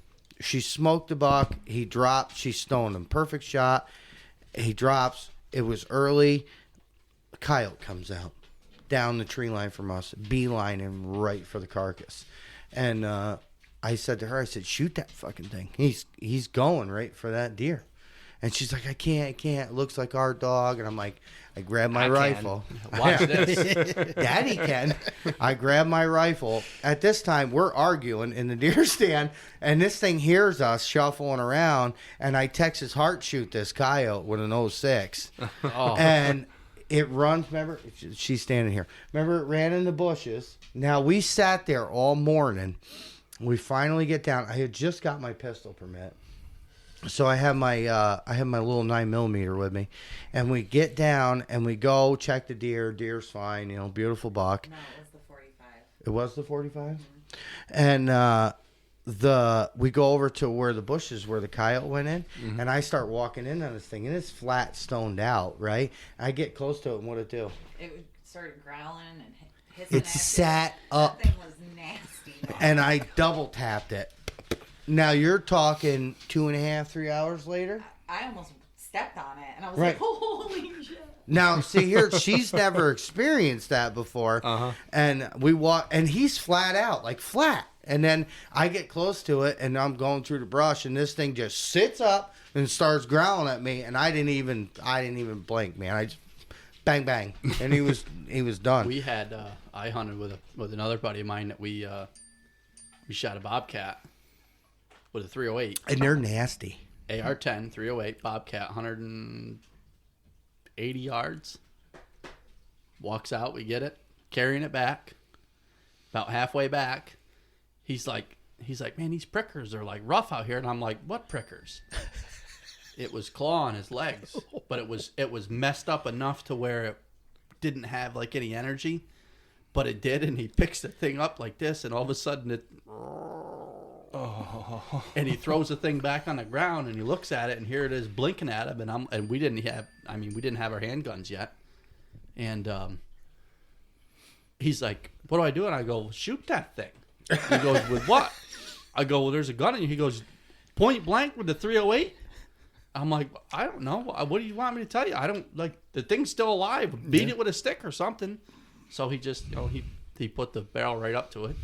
[SPEAKER 1] She smoked the buck. He dropped. She stoned him. Perfect shot. He drops. It was early. A coyote comes out down the tree line from us, beelining right for the carcass. And I said to her, shoot that fucking thing. He's going right for that deer. And she's like, I can't. It looks like our dog. And I'm like, I grab my rifle.
[SPEAKER 3] Watch this.
[SPEAKER 1] Daddy can. I grab my rifle. At this time, we're arguing in the deer stand, and this thing hears us shuffling around, and I Texas heart shoot this coyote with an 06. Oh. And it runs. Remember, she's standing here. Remember, it ran in the bushes. Now, we sat there all morning. We finally get down. I had just got my pistol permit. So I have my little 9mm with me, and we get down and we go check the deer. Deer's fine, beautiful buck.
[SPEAKER 5] No, it was the 45.
[SPEAKER 1] It was the 45, and we go over to where the bushes where the coyote went in, and I start walking in on this thing, and it's flat stoned out. Right, I get close to it, and what'd it do?
[SPEAKER 5] It started growling and hissing.
[SPEAKER 1] It sat up.
[SPEAKER 5] That thing was nasty.
[SPEAKER 1] And I double tapped it. Now you're talking 2.5, 3 hours later.
[SPEAKER 5] I almost stepped on it, and I was
[SPEAKER 1] right.
[SPEAKER 5] like, "Holy shit!"
[SPEAKER 1] Now, see here, she's never experienced that before, and we walk, and he's flat out, like flat. And then I get close to it, and I'm going through the brush, and this thing just sits up and starts growling at me, and I didn't even blink, man. I just bang bang, and he was done.
[SPEAKER 3] We had I hunted with another buddy of mine that we shot a bobcat with a 308.
[SPEAKER 1] And they're nasty.
[SPEAKER 3] AR-10, 308, bobcat, 180 yards. Walks out, we get it, carrying it back. About halfway back, he's like, man, these prickers are like rough out here. And I'm like, what prickers? It was clawing his legs, but it was messed up enough to where it didn't have like any energy, but it did. And he picks the thing up like this, and all of a sudden it. Oh. And he throws the thing back on the ground, and he looks at it, and here it is blinking at him, and we didn't have our handguns yet, and he's like, "What do I do?" And I go, "Shoot that thing." He goes, "With what?" I go, "Well, there's a gun in you." He goes, "Point blank with the 308." I'm like, "I don't know. What do you want me to tell you? I don't like the thing's still alive. Beat it with a stick or something." So he just, he put the barrel right up to it.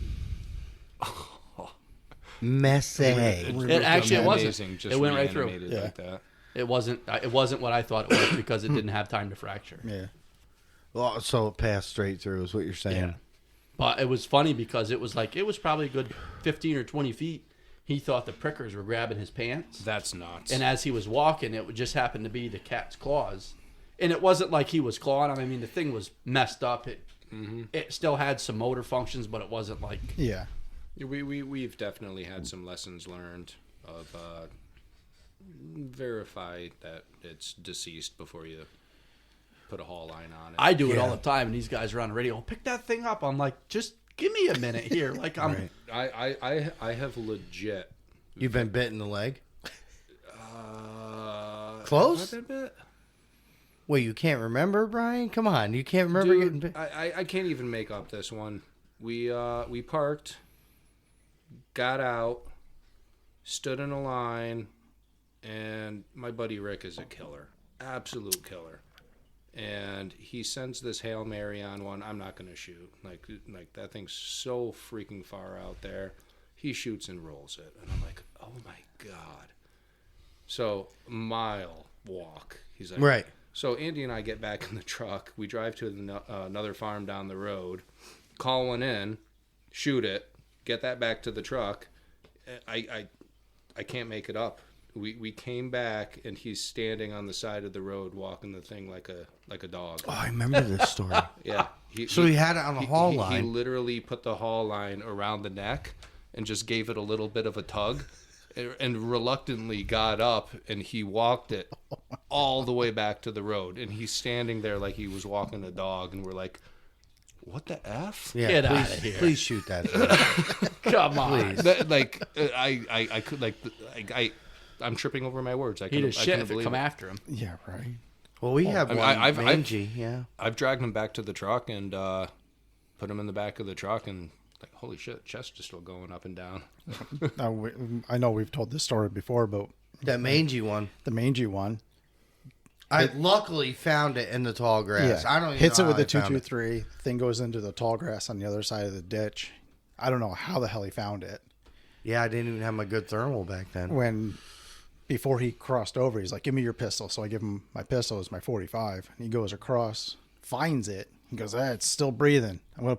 [SPEAKER 1] Messy.
[SPEAKER 3] It actually wasn't.
[SPEAKER 4] Just
[SPEAKER 3] it went right through.
[SPEAKER 4] Like that.
[SPEAKER 3] It wasn't what I thought it was because it didn't have time to fracture.
[SPEAKER 1] Yeah. Well, so it passed straight through is what you're saying.
[SPEAKER 3] Yeah. But it was funny because it was probably a good 15 or 20 feet. He thought the prickers were grabbing his pants.
[SPEAKER 4] That's nuts.
[SPEAKER 3] And as he was walking, it just happened to be the cat's claws. And it wasn't like he was clawing him. I mean, the thing was messed up. It still had some motor functions, but it wasn't like...
[SPEAKER 2] Yeah.
[SPEAKER 4] We've definitely had some lessons learned of verify that it's deceased before you put a haul line on it.
[SPEAKER 3] I do it all the time, and these guys are on the radio. Pick that thing up. I'm like, just give me a minute here. Like I'm.
[SPEAKER 4] Right. I have legit.
[SPEAKER 1] You've been bit in the leg. Close.
[SPEAKER 4] Have I been bit?
[SPEAKER 1] Wait, you can't remember, Brian? Come on, you can't remember getting bit.
[SPEAKER 4] I can't even make up this one. We parked. Got out, stood in a line, and my buddy Rick is a killer, absolute killer. And he sends this Hail Mary on one. I'm not going to shoot. Like that thing's so freaking far out there. He shoots and rolls it. And I'm like, oh my God. So, mile walk. He's like,
[SPEAKER 1] right.
[SPEAKER 4] So Andy and I get back in the truck. We drive to another farm down the road, call one in, shoot it, get that back to the truck. I can't make it up. we came back, and he's standing on the side of the road walking the thing like a dog.
[SPEAKER 1] Oh, I remember this story.
[SPEAKER 4] Yeah.
[SPEAKER 1] So he had it on the haul
[SPEAKER 4] He
[SPEAKER 1] line.
[SPEAKER 4] literally put the haul line around the neck and just gave it a little bit of a tug and reluctantly got up, and he walked it all the way back to the road. And he's standing there like he was walking a dog, and we're like, what the F?
[SPEAKER 1] Yeah,
[SPEAKER 3] Get
[SPEAKER 1] please,
[SPEAKER 3] outta here.
[SPEAKER 1] Please shoot that thing.
[SPEAKER 3] Come on.
[SPEAKER 4] I'm tripping over my words.
[SPEAKER 3] He'd have shit if it come
[SPEAKER 4] it.
[SPEAKER 3] after him.
[SPEAKER 2] Yeah, right.
[SPEAKER 1] Well, we have one mangy, yeah.
[SPEAKER 4] I've dragged him back to the truck and put him in the back of the truck, and like, holy shit, chest is still going up and down.
[SPEAKER 2] I know we've told this story before, but
[SPEAKER 1] That mangy one.
[SPEAKER 2] the mangy one,
[SPEAKER 1] I luckily found it in the tall grass. I don't even
[SPEAKER 2] hits
[SPEAKER 1] know
[SPEAKER 2] it with
[SPEAKER 1] how
[SPEAKER 2] the
[SPEAKER 1] I found it.
[SPEAKER 2] 223. Thing goes into the tall grass on the other side of the ditch. I don't know how the hell he found it.
[SPEAKER 1] Yeah, I didn't even have my good thermal back then.
[SPEAKER 2] When before he crossed over, he's like, "Give me your pistol." So I give him my pistol. It's my 45, and he goes across, finds it. He goes, "It's still breathing. I'm gonna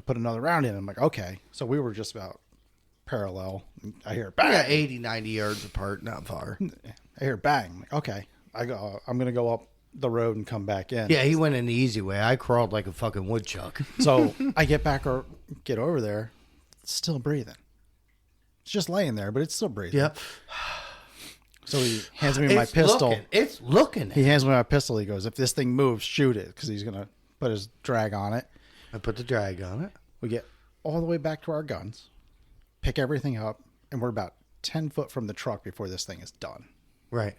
[SPEAKER 2] put another round in." I'm like, "Okay." So we were just about parallel. I hear bang.
[SPEAKER 1] Yeah, 80, 90 yards apart, not far.
[SPEAKER 2] I hear bang. I'm like, okay. I'm gonna go up the road and come back in.
[SPEAKER 1] Yeah, he went in the easy way. I crawled like a fucking woodchuck.
[SPEAKER 2] So I get over there, it's still breathing. It's just laying there, but it's still breathing.
[SPEAKER 1] Yep.
[SPEAKER 2] So he hands me my pistol.
[SPEAKER 1] It's looking at
[SPEAKER 2] He
[SPEAKER 1] it.
[SPEAKER 2] hands me my pistol. He goes, "If this thing moves, shoot it," because he's gonna put his drag on it.
[SPEAKER 1] I put the drag on it.
[SPEAKER 2] We get all the way back to our guns, pick everything up, and we're about 10 foot from the truck before this thing is done.
[SPEAKER 1] Right.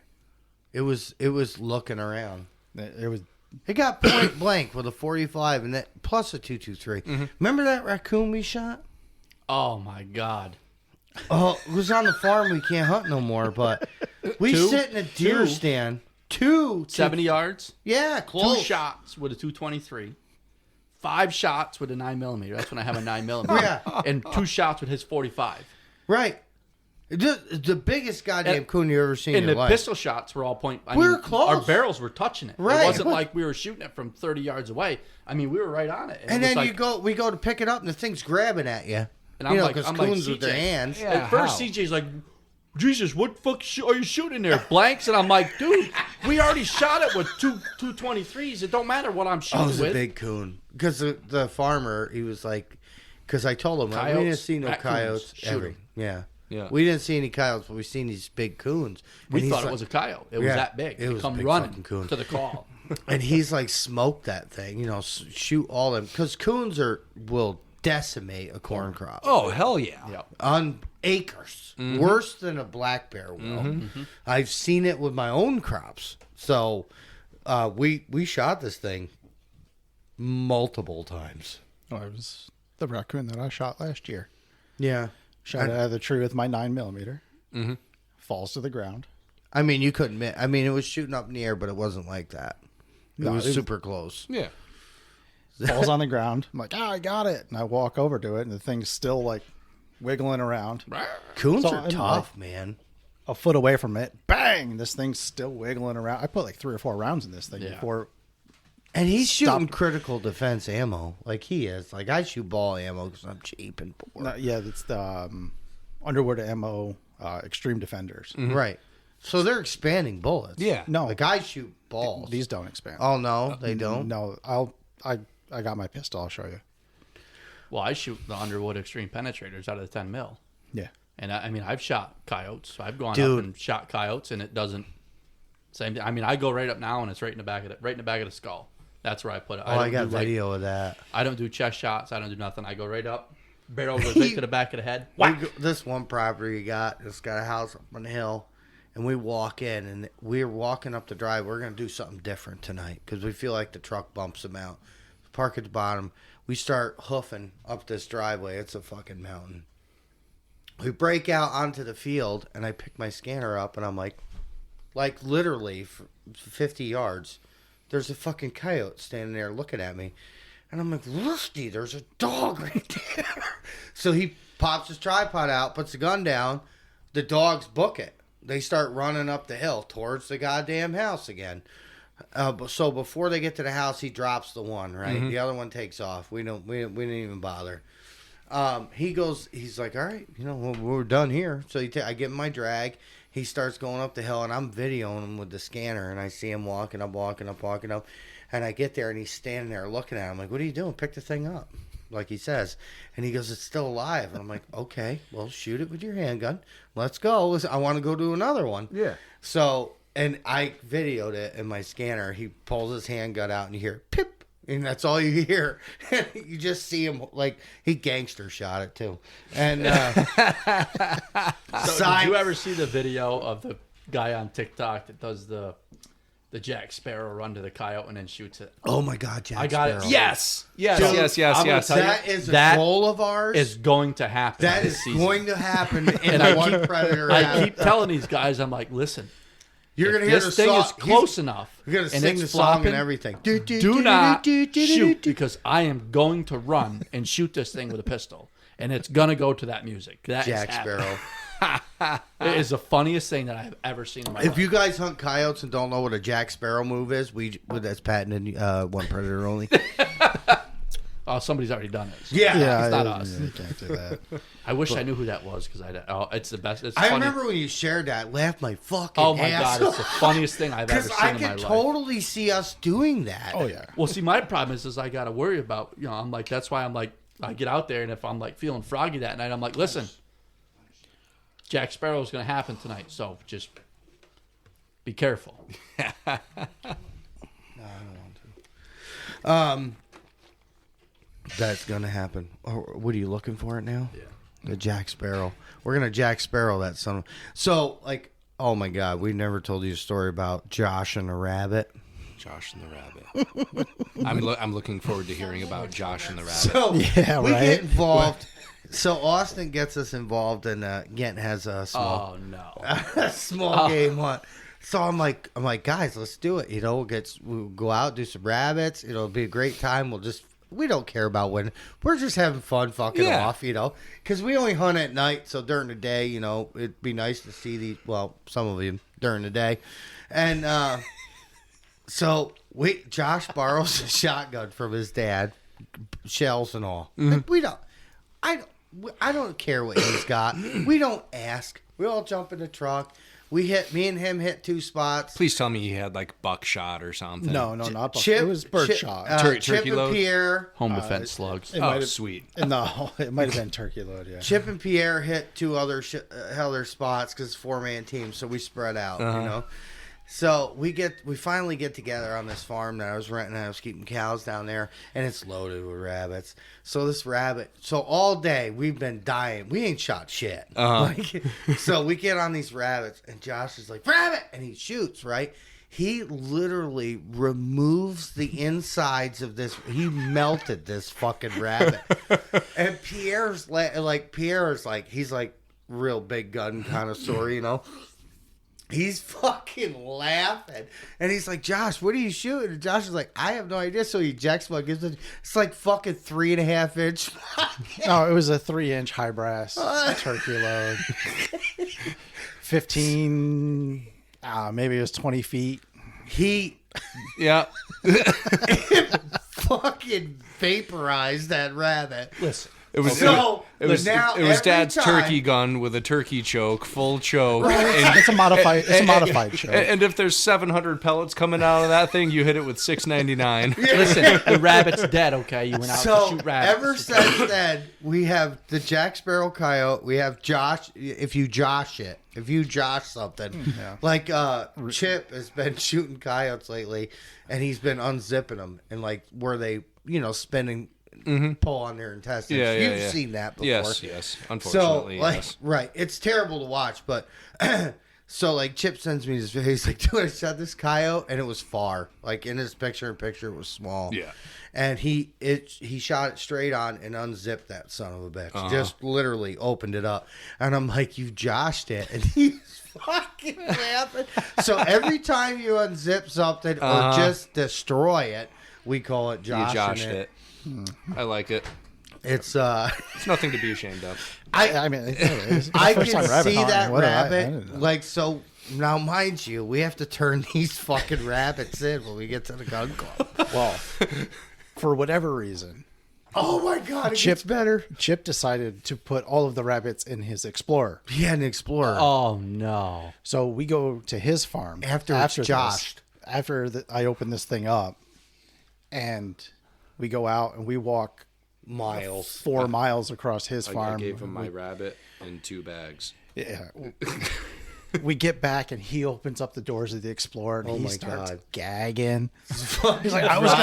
[SPEAKER 1] It was looking around.
[SPEAKER 2] It was
[SPEAKER 1] It got point blank with a 45 and that plus a 223. Remember that raccoon we shot?
[SPEAKER 3] Oh my God.
[SPEAKER 1] Oh, it was on the farm. We can't hunt no more, but we sit in a deer stand.
[SPEAKER 3] 70 yards.
[SPEAKER 1] Yeah, close.
[SPEAKER 3] 2 shots with a 223. 5 shots with a 9mm. That's when I have a 9mm.
[SPEAKER 1] Yeah.
[SPEAKER 3] And 2 shots with his 45.
[SPEAKER 1] Right. The biggest goddamn coon you ever seen in
[SPEAKER 3] And
[SPEAKER 1] your
[SPEAKER 3] the
[SPEAKER 1] life.
[SPEAKER 3] pistol shots were all point.
[SPEAKER 1] We're close.
[SPEAKER 3] Our barrels were touching it.
[SPEAKER 1] Right.
[SPEAKER 3] It wasn't like we were shooting it from 30 yards away. I mean, we were right on it.
[SPEAKER 1] And
[SPEAKER 3] it was
[SPEAKER 1] then
[SPEAKER 3] like,
[SPEAKER 1] we go to pick it up, and the thing's grabbing at you.
[SPEAKER 3] And I'm like,
[SPEAKER 1] because
[SPEAKER 3] I'm like,
[SPEAKER 1] coons with their
[SPEAKER 3] CJ.
[SPEAKER 1] hands.
[SPEAKER 2] Yeah.
[SPEAKER 3] At first,
[SPEAKER 2] how?
[SPEAKER 3] CJ's like, Jesus, what the fuck are you shooting there? Blanks? And I'm like, dude, we already shot it with 223s. It don't matter what I'm shooting
[SPEAKER 1] Oh, it was
[SPEAKER 3] with.
[SPEAKER 1] a big coon. Because the farmer, he was like, because I told him, like, we
[SPEAKER 3] Coyotes,
[SPEAKER 1] didn't see no
[SPEAKER 3] raccoons,
[SPEAKER 1] coyotes
[SPEAKER 3] shoot
[SPEAKER 1] ever.
[SPEAKER 3] 'em.
[SPEAKER 4] Yeah.
[SPEAKER 1] We didn't see any coyotes, but we seen these big coons.
[SPEAKER 3] We
[SPEAKER 1] And
[SPEAKER 3] thought
[SPEAKER 1] he's
[SPEAKER 3] it
[SPEAKER 1] like-
[SPEAKER 3] was a coyote. It was
[SPEAKER 1] Yeah,
[SPEAKER 3] that big.
[SPEAKER 1] it was a
[SPEAKER 3] come
[SPEAKER 1] big
[SPEAKER 3] running
[SPEAKER 1] fucking coon.
[SPEAKER 3] to the call.
[SPEAKER 1] And he's like, smoke that thing, shoot all them. Because coons will decimate a corn crop.
[SPEAKER 4] Oh, hell yeah.
[SPEAKER 3] Yep.
[SPEAKER 1] On acres. Worse than a black bear will. I've seen it with my own crops. So we shot this thing multiple times.
[SPEAKER 2] it was the raccoon that I shot last year.
[SPEAKER 1] Yeah.
[SPEAKER 2] Shot it out of the tree with my 9mm. Falls to the ground.
[SPEAKER 1] I mean, you couldn't. I mean, it was shooting up in the air, but it wasn't like that. It
[SPEAKER 2] No,
[SPEAKER 1] was
[SPEAKER 2] it was-
[SPEAKER 1] super close.
[SPEAKER 4] Yeah.
[SPEAKER 2] Falls on the ground. I'm like, I got it. And I walk over to it, and the thing's still like wiggling around.
[SPEAKER 1] Coons
[SPEAKER 2] So
[SPEAKER 1] are
[SPEAKER 2] I'm
[SPEAKER 1] tough, man.
[SPEAKER 2] A foot away from it, bang! This thing's still wiggling around. I put like 3 or 4 rounds in this thing before.
[SPEAKER 1] And he's shooting
[SPEAKER 2] Stop.
[SPEAKER 1] critical defense ammo, like he is. Like I shoot ball ammo because I'm cheap and poor.
[SPEAKER 2] No, yeah, it's the Underwood Ammo Extreme Defenders.
[SPEAKER 1] Right. So they're expanding bullets.
[SPEAKER 4] Yeah.
[SPEAKER 2] No,
[SPEAKER 1] Like I shoot balls.
[SPEAKER 2] these don't expand.
[SPEAKER 1] Oh no, they don't.
[SPEAKER 2] No, I got my pistol. I'll show you.
[SPEAKER 3] Well, I shoot the Underwood Extreme Penetrators out of the 10 mil.
[SPEAKER 2] Yeah.
[SPEAKER 3] And I mean, I've shot coyotes. I've gone
[SPEAKER 1] Dude.
[SPEAKER 3] up and shot coyotes, and it doesn't. Same thing. I mean, I go right up now, and it's right in the back of the skull. That's where I put it.
[SPEAKER 1] Oh, I
[SPEAKER 3] don't
[SPEAKER 1] got
[SPEAKER 3] do, like,
[SPEAKER 1] video of that.
[SPEAKER 3] I don't do chest shots. I don't do nothing. I go right up. Barrel goes right to the back of the head.
[SPEAKER 1] This one property you got, it's got a house up on the hill, and we walk in, and we're walking up the drive. We're gonna do something different tonight because we feel like the truck bumps them out. Park at the bottom. We start hoofing up this driveway. It's a fucking mountain. We break out onto the field, and I pick my scanner up, and I'm like literally for 50 yards, there's a fucking coyote standing there looking at me. And I'm like, Rusty, there's a dog right there. So he pops his tripod out, puts the gun down. The dogs book it. They start running up the hill towards the goddamn house again. So before they get to the house, he drops the one, right? The other one takes off. We didn't even bother. He's like, all right, we're done here. So I get in my drag. He starts going up the hill, and I'm videoing him with the scanner, and I see him walking up. And I get there, and he's standing there looking at him. I'm like, what are you doing? Pick the thing up, like he says. And he goes, it's still alive. And I'm like, okay, well, shoot it with your handgun. Let's go. I want to go do another one.
[SPEAKER 4] Yeah.
[SPEAKER 1] So, and I videoed it in my scanner. He pulls his handgun out, and you hear, pip. And that's all you hear. You just see him, like, he gangster shot it, too. And,
[SPEAKER 3] So did you ever see the video of the guy on TikTok that does the Jack Sparrow run to the coyote and then shoots it?
[SPEAKER 1] oh, my God, Jack
[SPEAKER 3] I got
[SPEAKER 1] Sparrow.
[SPEAKER 3] it.
[SPEAKER 4] Yes. Yes.
[SPEAKER 3] So,
[SPEAKER 4] yes.
[SPEAKER 3] I'm gonna tell you,
[SPEAKER 1] That is a
[SPEAKER 3] that
[SPEAKER 1] goal of ours.
[SPEAKER 3] Is going to happen.
[SPEAKER 1] That
[SPEAKER 3] this
[SPEAKER 1] is
[SPEAKER 3] season.
[SPEAKER 1] going to happen in
[SPEAKER 3] And
[SPEAKER 1] the
[SPEAKER 3] I
[SPEAKER 1] One
[SPEAKER 3] keep-
[SPEAKER 1] Predator.
[SPEAKER 3] I keep telling these guys, I'm like, listen,
[SPEAKER 1] You're
[SPEAKER 3] if
[SPEAKER 1] going to hear
[SPEAKER 3] this
[SPEAKER 1] the
[SPEAKER 3] thing
[SPEAKER 1] song.
[SPEAKER 3] is close enough,
[SPEAKER 1] You're going to
[SPEAKER 3] and
[SPEAKER 1] sing
[SPEAKER 3] it's
[SPEAKER 1] the song
[SPEAKER 3] flopping,
[SPEAKER 1] and everything.
[SPEAKER 3] do not shoot, because I am going to run and shoot this thing with a pistol, and it's gonna go to that music. That
[SPEAKER 1] Jack
[SPEAKER 3] is happening.
[SPEAKER 1] Sparrow.
[SPEAKER 3] It is the funniest thing that I've ever seen in my life.
[SPEAKER 1] If you guys hunt coyotes and don't know what a Jack Sparrow move is, that's patented. One Predator only.
[SPEAKER 3] Oh, somebody's already done it. So
[SPEAKER 1] Yeah.
[SPEAKER 3] it's not us.
[SPEAKER 2] You can't do that.
[SPEAKER 3] I wish I knew who that was because it's the best. It's
[SPEAKER 1] I
[SPEAKER 3] funny.
[SPEAKER 1] remember when you shared that. Laughed my fucking
[SPEAKER 3] Oh my
[SPEAKER 1] ass
[SPEAKER 3] god, it's the funniest thing I've ever
[SPEAKER 1] Because
[SPEAKER 3] seen
[SPEAKER 1] I
[SPEAKER 3] in my
[SPEAKER 1] could
[SPEAKER 3] life.
[SPEAKER 1] totally see us doing that.
[SPEAKER 2] Oh yeah.
[SPEAKER 3] Well, see, my problem is I got to worry about, I'm like, that's why I'm like, I get out there, and if I'm like feeling froggy that night, I'm like, listen, Jack Sparrow's going to happen tonight, so just be careful.
[SPEAKER 1] That's gonna happen. Oh, what are you looking for it now?
[SPEAKER 3] Yeah.
[SPEAKER 1] The Jack Sparrow. We're gonna Jack Sparrow that son. So like, oh my God, we never told you a story about Josh and the rabbit.
[SPEAKER 4] Josh and the rabbit. I'm looking forward to hearing about Josh and the rabbit.
[SPEAKER 1] So
[SPEAKER 2] Yeah,
[SPEAKER 1] we
[SPEAKER 2] right.
[SPEAKER 1] get involved. So Austin gets us involved, and Gent has a small,
[SPEAKER 3] Oh, no.
[SPEAKER 1] a small game hunt. So I'm like, guys, let's do it. We'll go out, do some rabbits. It'll be a great time. We don't care about when. We're just having fun fucking
[SPEAKER 4] Yeah.
[SPEAKER 1] off, because we only hunt at night. So during the day, it'd be nice to see some of you during the day. And so Josh borrows a shotgun from his dad, shells and all. Like, I don't care what he's got. We don't ask. We all jump in the truck. Me and him hit 2 spots.
[SPEAKER 4] Please tell me he had like buckshot or something.
[SPEAKER 2] No, not buck.
[SPEAKER 1] Chip,
[SPEAKER 2] It was bird
[SPEAKER 1] Chip,
[SPEAKER 2] shot.
[SPEAKER 1] Chip
[SPEAKER 4] turkey
[SPEAKER 1] and
[SPEAKER 4] load?
[SPEAKER 1] Pierre.
[SPEAKER 3] Home defense slugs.
[SPEAKER 2] It
[SPEAKER 4] Oh,
[SPEAKER 2] might have-
[SPEAKER 4] sweet.
[SPEAKER 2] No, it might have been turkey load. Yeah.
[SPEAKER 1] Chip and Pierre hit 2 other spots because it's 4-man team, so we spread out, So we finally get together on this farm that I was renting. I was keeping cows down there, and it's loaded with rabbits. So all day we've been dying. We ain't shot shit. So we get on these rabbits, and Josh is like, rabbit, and he shoots, right? He literally removes the insides of this. He melted this fucking rabbit. And Pierre's like, he's like real big gun connoisseur, He's fucking laughing. And he's like, Josh, what are you shooting? And Josh is like, I have no idea. So he ejects one. It's like fucking 3.5 inch.
[SPEAKER 2] No, it was a 3-inch high brass turkey load. 15, maybe it was 20 feet.
[SPEAKER 1] He
[SPEAKER 4] Yeah.
[SPEAKER 1] fucking vaporized that rabbit.
[SPEAKER 3] Listen,
[SPEAKER 4] It was
[SPEAKER 1] So,
[SPEAKER 4] it was
[SPEAKER 1] now
[SPEAKER 4] it was
[SPEAKER 1] every
[SPEAKER 4] Dad's
[SPEAKER 1] time-
[SPEAKER 4] turkey gun with a turkey choke, full choke.
[SPEAKER 2] It's a modified. It's a modified show.
[SPEAKER 4] And if there's 700 pellets coming out of that thing, you hit it with 699.
[SPEAKER 3] listen, the rabbit's dead, okay? You went out to
[SPEAKER 1] So
[SPEAKER 3] shoot rabbits.
[SPEAKER 1] ever since then, we have the Jack Sparrow coyote. We have Josh. If you Josh something, like Chip has been shooting coyotes lately, and he's been unzipping them and like where they spinning. Pull on their intestines.
[SPEAKER 4] Yeah, yeah,
[SPEAKER 1] You've
[SPEAKER 4] yeah.
[SPEAKER 1] seen that before.
[SPEAKER 4] Yes. Unfortunately,
[SPEAKER 1] So,
[SPEAKER 4] yes.
[SPEAKER 1] right. It's terrible to watch, but so, like, Chip sends me this video. He's like, dude, I shot this coyote, and it was far. Like, in his picture, it was small.
[SPEAKER 4] Yeah.
[SPEAKER 1] And he shot it straight on and unzipped that son of a bitch. Just literally opened it up. And I'm like, you joshed it. And he's fucking laughing. So every time you unzip something or just destroy it, we call it joshing.
[SPEAKER 4] You joshed it. I like it.
[SPEAKER 1] It's
[SPEAKER 4] It's nothing to be ashamed of.
[SPEAKER 2] I mean, it's
[SPEAKER 1] I
[SPEAKER 2] first
[SPEAKER 1] can
[SPEAKER 2] time rabbit
[SPEAKER 1] see
[SPEAKER 2] hunting.
[SPEAKER 1] that
[SPEAKER 2] What did I
[SPEAKER 1] rabbit.
[SPEAKER 2] didn't know.
[SPEAKER 1] Like, so now, mind you, we have to turn these fucking rabbits in when we get to the gun club.
[SPEAKER 2] Well, for whatever reason,
[SPEAKER 1] Oh my god, it
[SPEAKER 2] Chip
[SPEAKER 1] gets better.
[SPEAKER 2] Chip decided to put all of the rabbits in his Explorer.
[SPEAKER 1] He had an Explorer.
[SPEAKER 3] Oh no!
[SPEAKER 2] So we go to his farm
[SPEAKER 1] After it's
[SPEAKER 2] this,
[SPEAKER 1] joshed.
[SPEAKER 2] I open this thing up, and we go out and we walk
[SPEAKER 1] Miles.
[SPEAKER 2] 4 miles across his farm.
[SPEAKER 4] I gave him my rabbit in 2 bags.
[SPEAKER 2] Yeah. We get back and he opens up the doors of the Explorer and he starts gagging. He's like, I was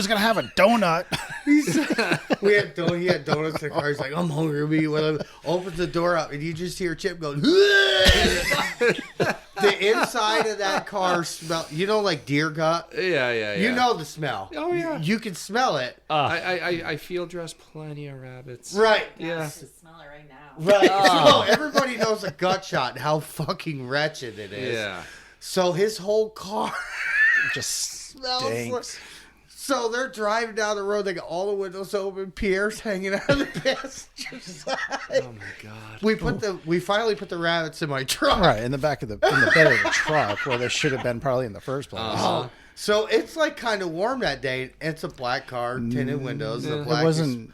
[SPEAKER 2] gonna have a donut.
[SPEAKER 1] He had donuts in the car. He's like, I'm hungry. We opens the door up and you just hear Chip go. The inside of that car smell. You know, like deer gut.
[SPEAKER 4] Yeah.
[SPEAKER 1] You know the smell.
[SPEAKER 4] Oh, yeah.
[SPEAKER 1] You can smell it.
[SPEAKER 4] I field dress plenty of rabbits.
[SPEAKER 1] Right.
[SPEAKER 4] Yeah.
[SPEAKER 5] I can smell it right now.
[SPEAKER 1] Right. So everybody knows a gut shot and how fucking wretched it is.
[SPEAKER 4] Yeah.
[SPEAKER 1] So his whole car
[SPEAKER 2] Just
[SPEAKER 1] smells
[SPEAKER 2] stinks.
[SPEAKER 1] like. So they're driving down the road. They got all the windows open. Pierre's hanging out of the passenger side.
[SPEAKER 4] Oh my god.
[SPEAKER 1] We finally put the rabbits in my truck.
[SPEAKER 2] Right, in the bed of the truck where they should have been probably in the first place.
[SPEAKER 1] Oh, so it's like kind of warm that day. It's a black car, tinted windows. The
[SPEAKER 2] It
[SPEAKER 1] black
[SPEAKER 2] wasn't.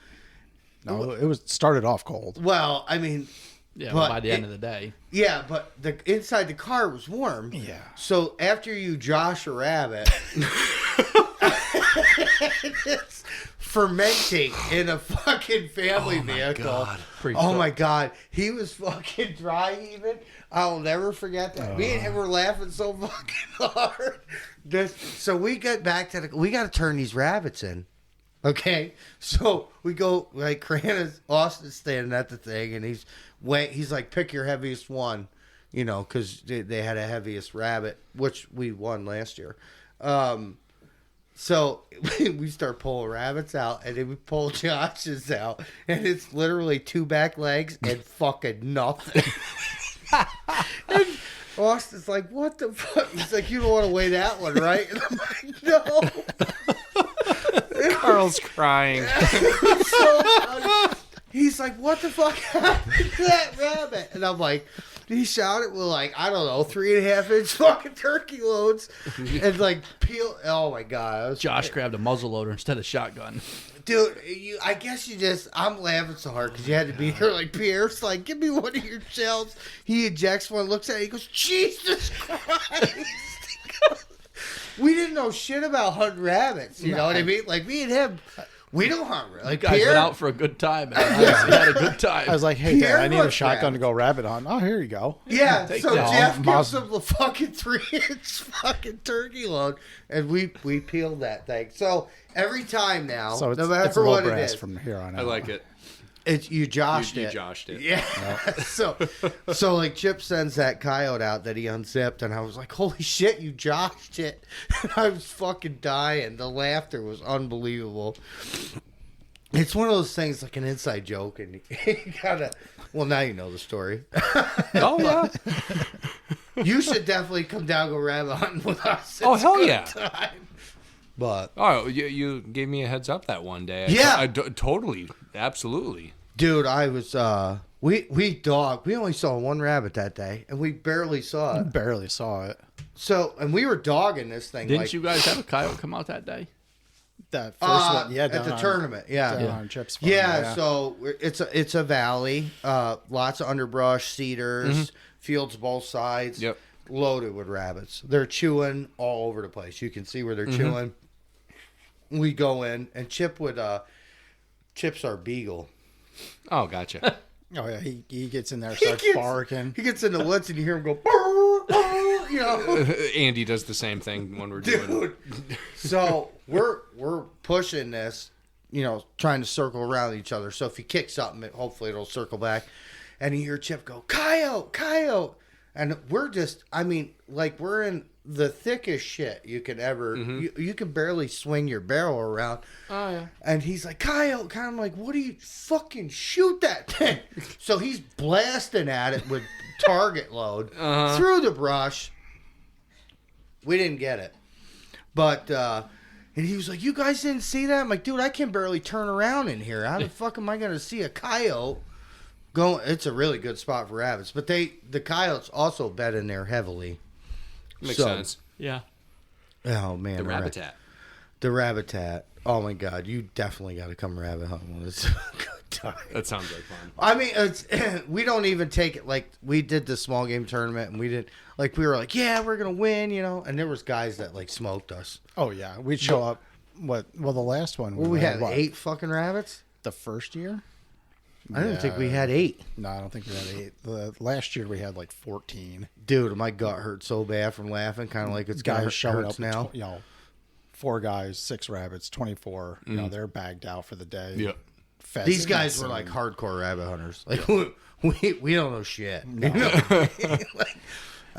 [SPEAKER 2] No, it was started off cold.
[SPEAKER 1] Well, I mean,
[SPEAKER 3] Yeah,
[SPEAKER 1] But
[SPEAKER 3] by the end of the day,
[SPEAKER 1] yeah, but the inside the car was warm.
[SPEAKER 2] Yeah.
[SPEAKER 1] So after you josh a rabbit, it's fermenting in a fucking family vehicle.
[SPEAKER 3] Pretty
[SPEAKER 1] Oh
[SPEAKER 3] cool.
[SPEAKER 1] my god, he was fucking dry heaving. I'll never forget that. Me and him were laughing so fucking hard. So we get back to we got to turn these rabbits in. Okay, so we go like Austin's standing at the thing, and he's like, pick your heaviest one, you know, because they had a heaviest rabbit, which we won last year. So we start pulling rabbits out, and then we pull Josh's out, and it's literally 2 back legs and fucking nothing. And Austin's like, what the fuck? He's like, you don't want to weigh that one, right? And I'm like, no.
[SPEAKER 4] Carl's crying.
[SPEAKER 1] So funny. He's like, what the fuck happened to that rabbit? And I'm like, he shot it with like, I don't know, 3.5-inch fucking turkey loads. And like peel. Oh my God.
[SPEAKER 3] Josh grabbed a muzzleloader instead of shotgun.
[SPEAKER 1] Dude, I guess I'm laughing so hard because you had to be here like Pierre's like, give me one of your shells. He ejects one, looks at it, he goes, Jesus Christ. We didn't know shit about hunting rabbits. You know what I mean? Like me and him, we don't hunt. Like
[SPEAKER 3] Guys
[SPEAKER 1] Pierre,
[SPEAKER 3] went out for a good time. And honestly, had a good time.
[SPEAKER 2] I was like, hey,
[SPEAKER 1] Pierre
[SPEAKER 2] Dad, I need a
[SPEAKER 1] loves
[SPEAKER 2] shotgun
[SPEAKER 1] rabbits.
[SPEAKER 2] to go rabbit on. Oh, here you go.
[SPEAKER 1] yeah.
[SPEAKER 3] Take
[SPEAKER 1] So
[SPEAKER 3] that.
[SPEAKER 1] Jeff
[SPEAKER 2] No,
[SPEAKER 1] gives him the fucking 3-inch fucking turkey load, and we peeled that thing. So every time now,
[SPEAKER 2] So it's,
[SPEAKER 1] no
[SPEAKER 2] it's
[SPEAKER 1] matter
[SPEAKER 2] low
[SPEAKER 1] what it
[SPEAKER 2] brass
[SPEAKER 1] is,
[SPEAKER 2] from here on out.
[SPEAKER 4] I like it.
[SPEAKER 1] it's you joshed
[SPEAKER 4] You
[SPEAKER 1] it.
[SPEAKER 4] joshed it.
[SPEAKER 1] Yeah. So like Chip sends that coyote out that he unzipped, and I was like, holy shit, you joshed it. I was fucking dying. The laughter was unbelievable. It's one of those things like an inside joke, and you gotta. Well, now you know the story.
[SPEAKER 4] Oh yeah.
[SPEAKER 1] You should definitely come down and go rabbit hunting with us.
[SPEAKER 4] Oh,
[SPEAKER 1] It's
[SPEAKER 4] hell
[SPEAKER 1] a good
[SPEAKER 4] yeah.
[SPEAKER 1] time. But
[SPEAKER 4] Oh, you gave me a heads up that one day.
[SPEAKER 1] Yeah.
[SPEAKER 4] Totally, absolutely.
[SPEAKER 1] dude, I was we only saw one rabbit that day, and we barely saw it.
[SPEAKER 2] Barely saw it.
[SPEAKER 1] So, and we were dogging this thing.
[SPEAKER 3] Didn't
[SPEAKER 1] like,
[SPEAKER 3] you guys have a coyote come out that day?
[SPEAKER 2] That first one, yeah,
[SPEAKER 1] at
[SPEAKER 2] down
[SPEAKER 1] the
[SPEAKER 2] on-
[SPEAKER 1] tournament, yeah.
[SPEAKER 2] down on Chip's farm,
[SPEAKER 1] Yeah, so it's a valley, lots of underbrush, cedars, fields both sides,
[SPEAKER 4] Yep.
[SPEAKER 1] loaded with rabbits. They're chewing all over the place. You can see where they're chewing. We go in, and Chip's our beagle.
[SPEAKER 4] Oh, gotcha.
[SPEAKER 2] Oh yeah, he gets in there, starts barking.
[SPEAKER 1] He gets in the woods, and you hear him go, "Brr, brr," you know.
[SPEAKER 4] Andy does the same thing when we're doing.
[SPEAKER 1] Dude. So we're pushing this, you know, trying to circle around each other. So if you kick something, hopefully it'll circle back. And you hear Chip go, coyote, coyote. And we're just, I mean, like we're in the thickest shit you could ever, you can barely swing your barrel around.
[SPEAKER 4] Oh yeah.
[SPEAKER 1] And he's like, coyote, kind of like, what do you fucking shoot that thing? So he's blasting at it with target load through the brush. We didn't get it. But, and he was like, you guys didn't see that? I'm like, dude, I can barely turn around in here. How the fuck am I going to see a coyote going? It's a really good spot for rabbits. But the coyotes also bed in there heavily.
[SPEAKER 4] Makes
[SPEAKER 1] So-
[SPEAKER 4] sense.
[SPEAKER 3] Yeah.
[SPEAKER 1] Oh, man.
[SPEAKER 4] The
[SPEAKER 1] right.
[SPEAKER 4] rabbitat.
[SPEAKER 1] The Rabbitat. Oh my God, you definitely got to come rabbit hunting with us. Good time.
[SPEAKER 4] That sounds like fun.
[SPEAKER 1] I mean, it's, we don't even take it like we did the small game tournament, and we did like we were like, yeah, we're gonna win, you know. And there was guys that like smoked us.
[SPEAKER 2] Oh yeah, we'd show up. Well, the last one
[SPEAKER 1] We had
[SPEAKER 2] what?
[SPEAKER 1] 8 fucking rabbits.
[SPEAKER 2] The first year.
[SPEAKER 1] I didn't think we had 8.
[SPEAKER 2] No, I don't think we had 8. The last year we had like 14.
[SPEAKER 1] Dude, my gut hurt so bad from laughing, kind of like it's gonna
[SPEAKER 2] Guys showing
[SPEAKER 1] hurts
[SPEAKER 2] up
[SPEAKER 1] now.
[SPEAKER 2] You know, 4 guys, 6 rabbits, 24. You know, they're bagged out for the day.
[SPEAKER 4] Yeah.
[SPEAKER 1] These guys were like hardcore rabbit hunters. Like we don't know shit.
[SPEAKER 2] No.
[SPEAKER 1] You know? Like,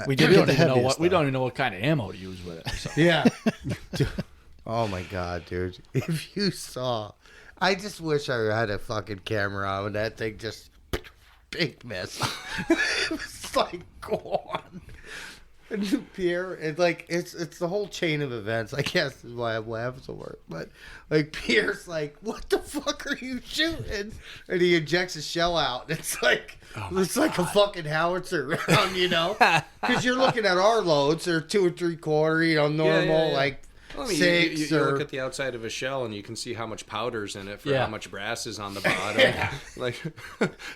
[SPEAKER 2] We
[SPEAKER 3] We
[SPEAKER 2] did
[SPEAKER 3] don't
[SPEAKER 2] the
[SPEAKER 3] even know
[SPEAKER 2] heaviest,
[SPEAKER 3] we
[SPEAKER 2] though.
[SPEAKER 3] don't even know what kind of ammo to use with it. So.
[SPEAKER 1] yeah. Dude, oh my God, dude! If you saw, I just wish I had a fucking camera on and that thing just big miss. It was like gone. And Pierre, it's like it's the whole chain of events. I guess is why I'm laughing so hard. But like Pierre's like, "What the fuck are you shooting?" And he injects a shell out. And it's like like a fucking howitzer round, you know? Because you're looking at our loads, they're 2 3/4, you know, normal
[SPEAKER 4] yeah.
[SPEAKER 1] like.
[SPEAKER 4] Well, I mean,
[SPEAKER 1] 6
[SPEAKER 4] you
[SPEAKER 1] or
[SPEAKER 4] look at the outside of a shell and you can see how much powder's in it for
[SPEAKER 3] Yeah.
[SPEAKER 4] how much brass is on the bottom. Like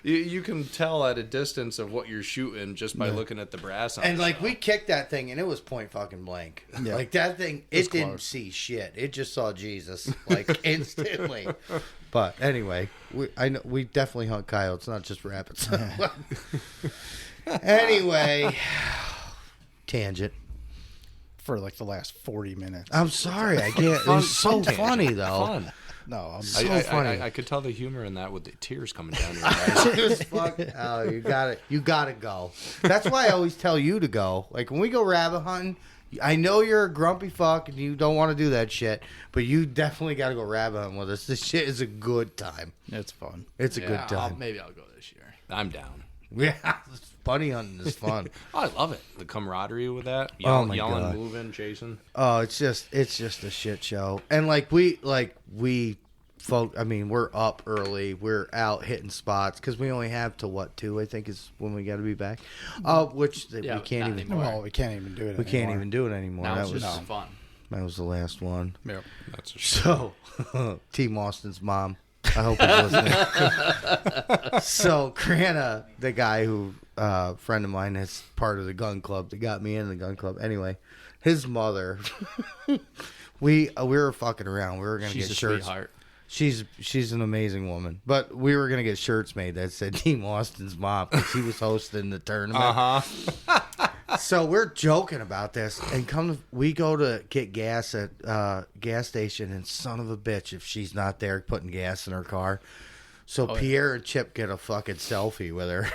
[SPEAKER 4] you can tell at a distance of what you're shooting just by looking at the brass on
[SPEAKER 1] and
[SPEAKER 4] the
[SPEAKER 1] like
[SPEAKER 4] shell.
[SPEAKER 1] we kicked that thing and it was point fucking blank.
[SPEAKER 2] Yeah.
[SPEAKER 1] Like that thing, it didn't
[SPEAKER 2] close.
[SPEAKER 1] see shit. It just saw Jesus like instantly. But anyway, I know we definitely hunt coyotes, not just rabbits. Anyway, tangent.
[SPEAKER 2] For like the last 40 minutes.
[SPEAKER 1] I'm sorry, I can't. It was so funny though.
[SPEAKER 4] Fun.
[SPEAKER 2] No, I'm
[SPEAKER 1] So funny.
[SPEAKER 4] I could tell the humor in that with the tears coming down your eyes.
[SPEAKER 1] Just fuck, oh, you gotta go. That's why I always tell you to go. Like when we go rabbit hunting, I know you're a grumpy fuck and you don't want to do that shit, but you definitely gotta go rabbit hunting with us. This shit is a good time.
[SPEAKER 2] It's fun.
[SPEAKER 1] It's a good time.
[SPEAKER 3] Maybe I'll go this year.
[SPEAKER 4] I'm down.
[SPEAKER 1] Yeah, bunny hunting is fun.
[SPEAKER 4] Oh, I love it. The camaraderie with that.
[SPEAKER 1] Oh, my
[SPEAKER 4] Yelling,
[SPEAKER 1] God.
[SPEAKER 4] moving, chasing.
[SPEAKER 1] Oh, it's just a shit show. And I mean, we're up early. We're out hitting spots because we only have to 2, I think, is when we got to be back. Which we
[SPEAKER 3] Yeah,
[SPEAKER 1] can't
[SPEAKER 3] not
[SPEAKER 1] even.
[SPEAKER 3] anymore.
[SPEAKER 2] Well, we can't even do it
[SPEAKER 1] We can't
[SPEAKER 2] anymore.
[SPEAKER 1] even do it anymore.
[SPEAKER 3] Now
[SPEAKER 1] That
[SPEAKER 3] it's
[SPEAKER 1] was
[SPEAKER 3] just fun.
[SPEAKER 1] that was the last one.
[SPEAKER 2] Yep.
[SPEAKER 4] That's a
[SPEAKER 1] So, Team Austin's mom. I hope he's listening. So, Krana, the guy who, friend of mine, is part of the gun club that got me in the gun club. Anyway, his mother, we were fucking around. We were gonna
[SPEAKER 3] She's
[SPEAKER 1] get
[SPEAKER 3] a
[SPEAKER 1] shirts.
[SPEAKER 3] sweetheart.
[SPEAKER 1] She's an amazing woman, but we were gonna get shirts made that said Team Austin's mom because he was hosting the tournament. So we're joking about this, and we go to get gas at gas station, and son of a bitch if she's not there putting gas in her car. So Pierre and Chip get a fucking selfie with her.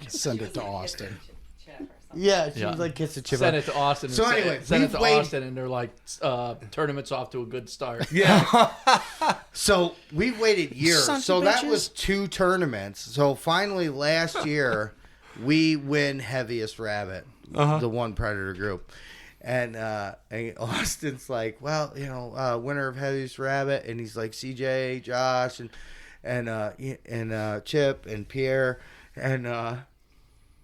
[SPEAKER 2] Send it to Austin.
[SPEAKER 1] Yeah, she
[SPEAKER 3] Yeah.
[SPEAKER 1] was like kiss a chip.
[SPEAKER 3] Send it to Austin.
[SPEAKER 1] So
[SPEAKER 3] and
[SPEAKER 1] anyway,
[SPEAKER 3] send it
[SPEAKER 1] we've
[SPEAKER 3] to
[SPEAKER 1] waited-
[SPEAKER 3] Austin, and they're like, tournament's off to a good start.
[SPEAKER 1] Yeah. So we waited years.
[SPEAKER 2] Sons of
[SPEAKER 1] So that
[SPEAKER 2] bitches.
[SPEAKER 1] was 2 tournaments. So finally last year we win heaviest rabbit, the one predator group. And Austin's like, well, you know, winner of heaviest rabbit, and he's like CJ, Josh, and Chip and Pierre, and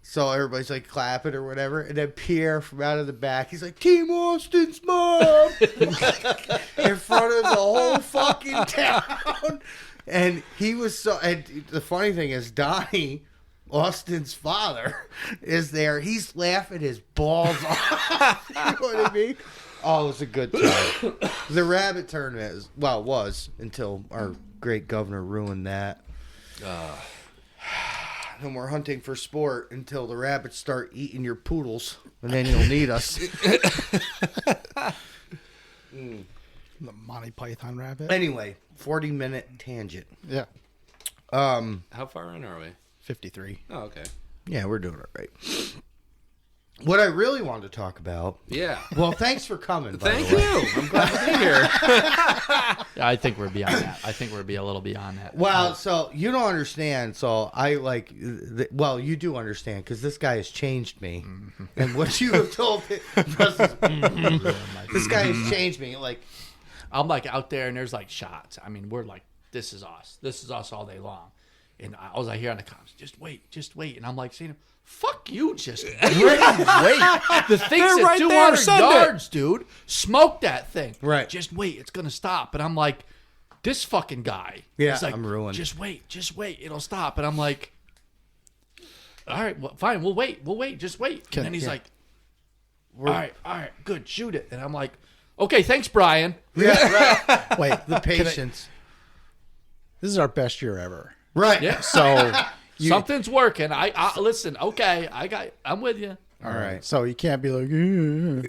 [SPEAKER 1] so everybody's like clapping or whatever, and then Pierre from out of the back, he's like, Team Austin's mom, in front of the whole fucking town. And he was so, and the funny thing is Donnie, Austin's father, is there. He's laughing his balls off. You know what I mean? Oh, it was a good time. The rabbit tournament was until our great governor ruined that. And we're hunting for sport until the rabbits start eating your poodles, and then you'll need us.
[SPEAKER 2] The Monty Python rabbit.
[SPEAKER 1] Anyway, 40-minute tangent.
[SPEAKER 2] Yeah.
[SPEAKER 4] How far in are we?
[SPEAKER 2] 53.
[SPEAKER 4] Oh, okay.
[SPEAKER 1] Yeah, we're doing it right. What I really wanted to talk about.
[SPEAKER 4] Yeah.
[SPEAKER 1] Well, thanks for coming. By
[SPEAKER 4] Thank
[SPEAKER 1] the way.
[SPEAKER 4] you. I'm glad to be here.
[SPEAKER 3] Yeah, I think we're beyond that. I think we're a little beyond that.
[SPEAKER 1] Well, so you don't understand. So I like. Well, you do understand because this guy has changed me, and what you have told me, this guy has changed me. Like,
[SPEAKER 3] I'm like out there, and there's like shots. I mean, we're like, this is us. This is us all day long. And all I hear on the comms, just wait. And I'm like saying, fuck you, just wait. The thing's at
[SPEAKER 4] right
[SPEAKER 3] 200
[SPEAKER 4] there,
[SPEAKER 3] yards, dude. Smoke that thing.
[SPEAKER 1] Right.
[SPEAKER 3] Just wait, it's going to stop. And I'm like, this fucking guy.
[SPEAKER 1] Yeah,
[SPEAKER 3] he's like,
[SPEAKER 1] I'm ruined.
[SPEAKER 3] Just wait, it'll stop. And I'm like, all right, well, fine, we'll wait, just wait. And then he's like, all right, good, shoot it. And I'm like, okay, thanks, Brian.
[SPEAKER 1] Yeah, right.
[SPEAKER 2] Wait,
[SPEAKER 1] The patience.
[SPEAKER 2] this is our best year ever.
[SPEAKER 1] Right.
[SPEAKER 3] Yeah.
[SPEAKER 2] So
[SPEAKER 3] Something's working. I listen, okay, I'm with you.
[SPEAKER 2] all right. So you can't be like,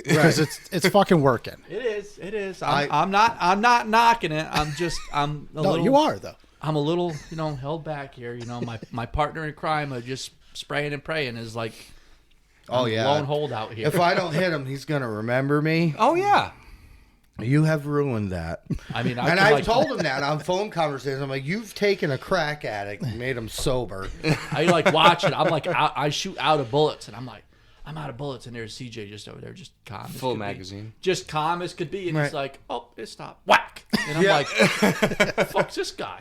[SPEAKER 2] because it's fucking working.
[SPEAKER 3] It is. I'm not knocking it. I'm a little.
[SPEAKER 2] You are though.
[SPEAKER 3] I'm a little, held back here. My partner in crime of just spraying and praying is like,
[SPEAKER 1] Oh,
[SPEAKER 3] I'm
[SPEAKER 1] yeah.
[SPEAKER 3] lone holdout here.
[SPEAKER 1] If I don't hit him, he's going to remember me.
[SPEAKER 4] Oh yeah.
[SPEAKER 1] You have ruined that.
[SPEAKER 3] I mean,
[SPEAKER 1] And I've told him that on phone conversations. I'm like, you've taken a crack addict and made him sober.
[SPEAKER 3] I like watch it. I'm like, I shoot out of bullets, and I'm like, I'm out of bullets, and there's CJ just over there, just calm. as
[SPEAKER 4] Full
[SPEAKER 3] could be.
[SPEAKER 4] magazine.
[SPEAKER 3] Just calm as could be, and
[SPEAKER 1] Right.
[SPEAKER 3] he's like, oh, it stopped. Whack. And I'm like, fuck's this guy?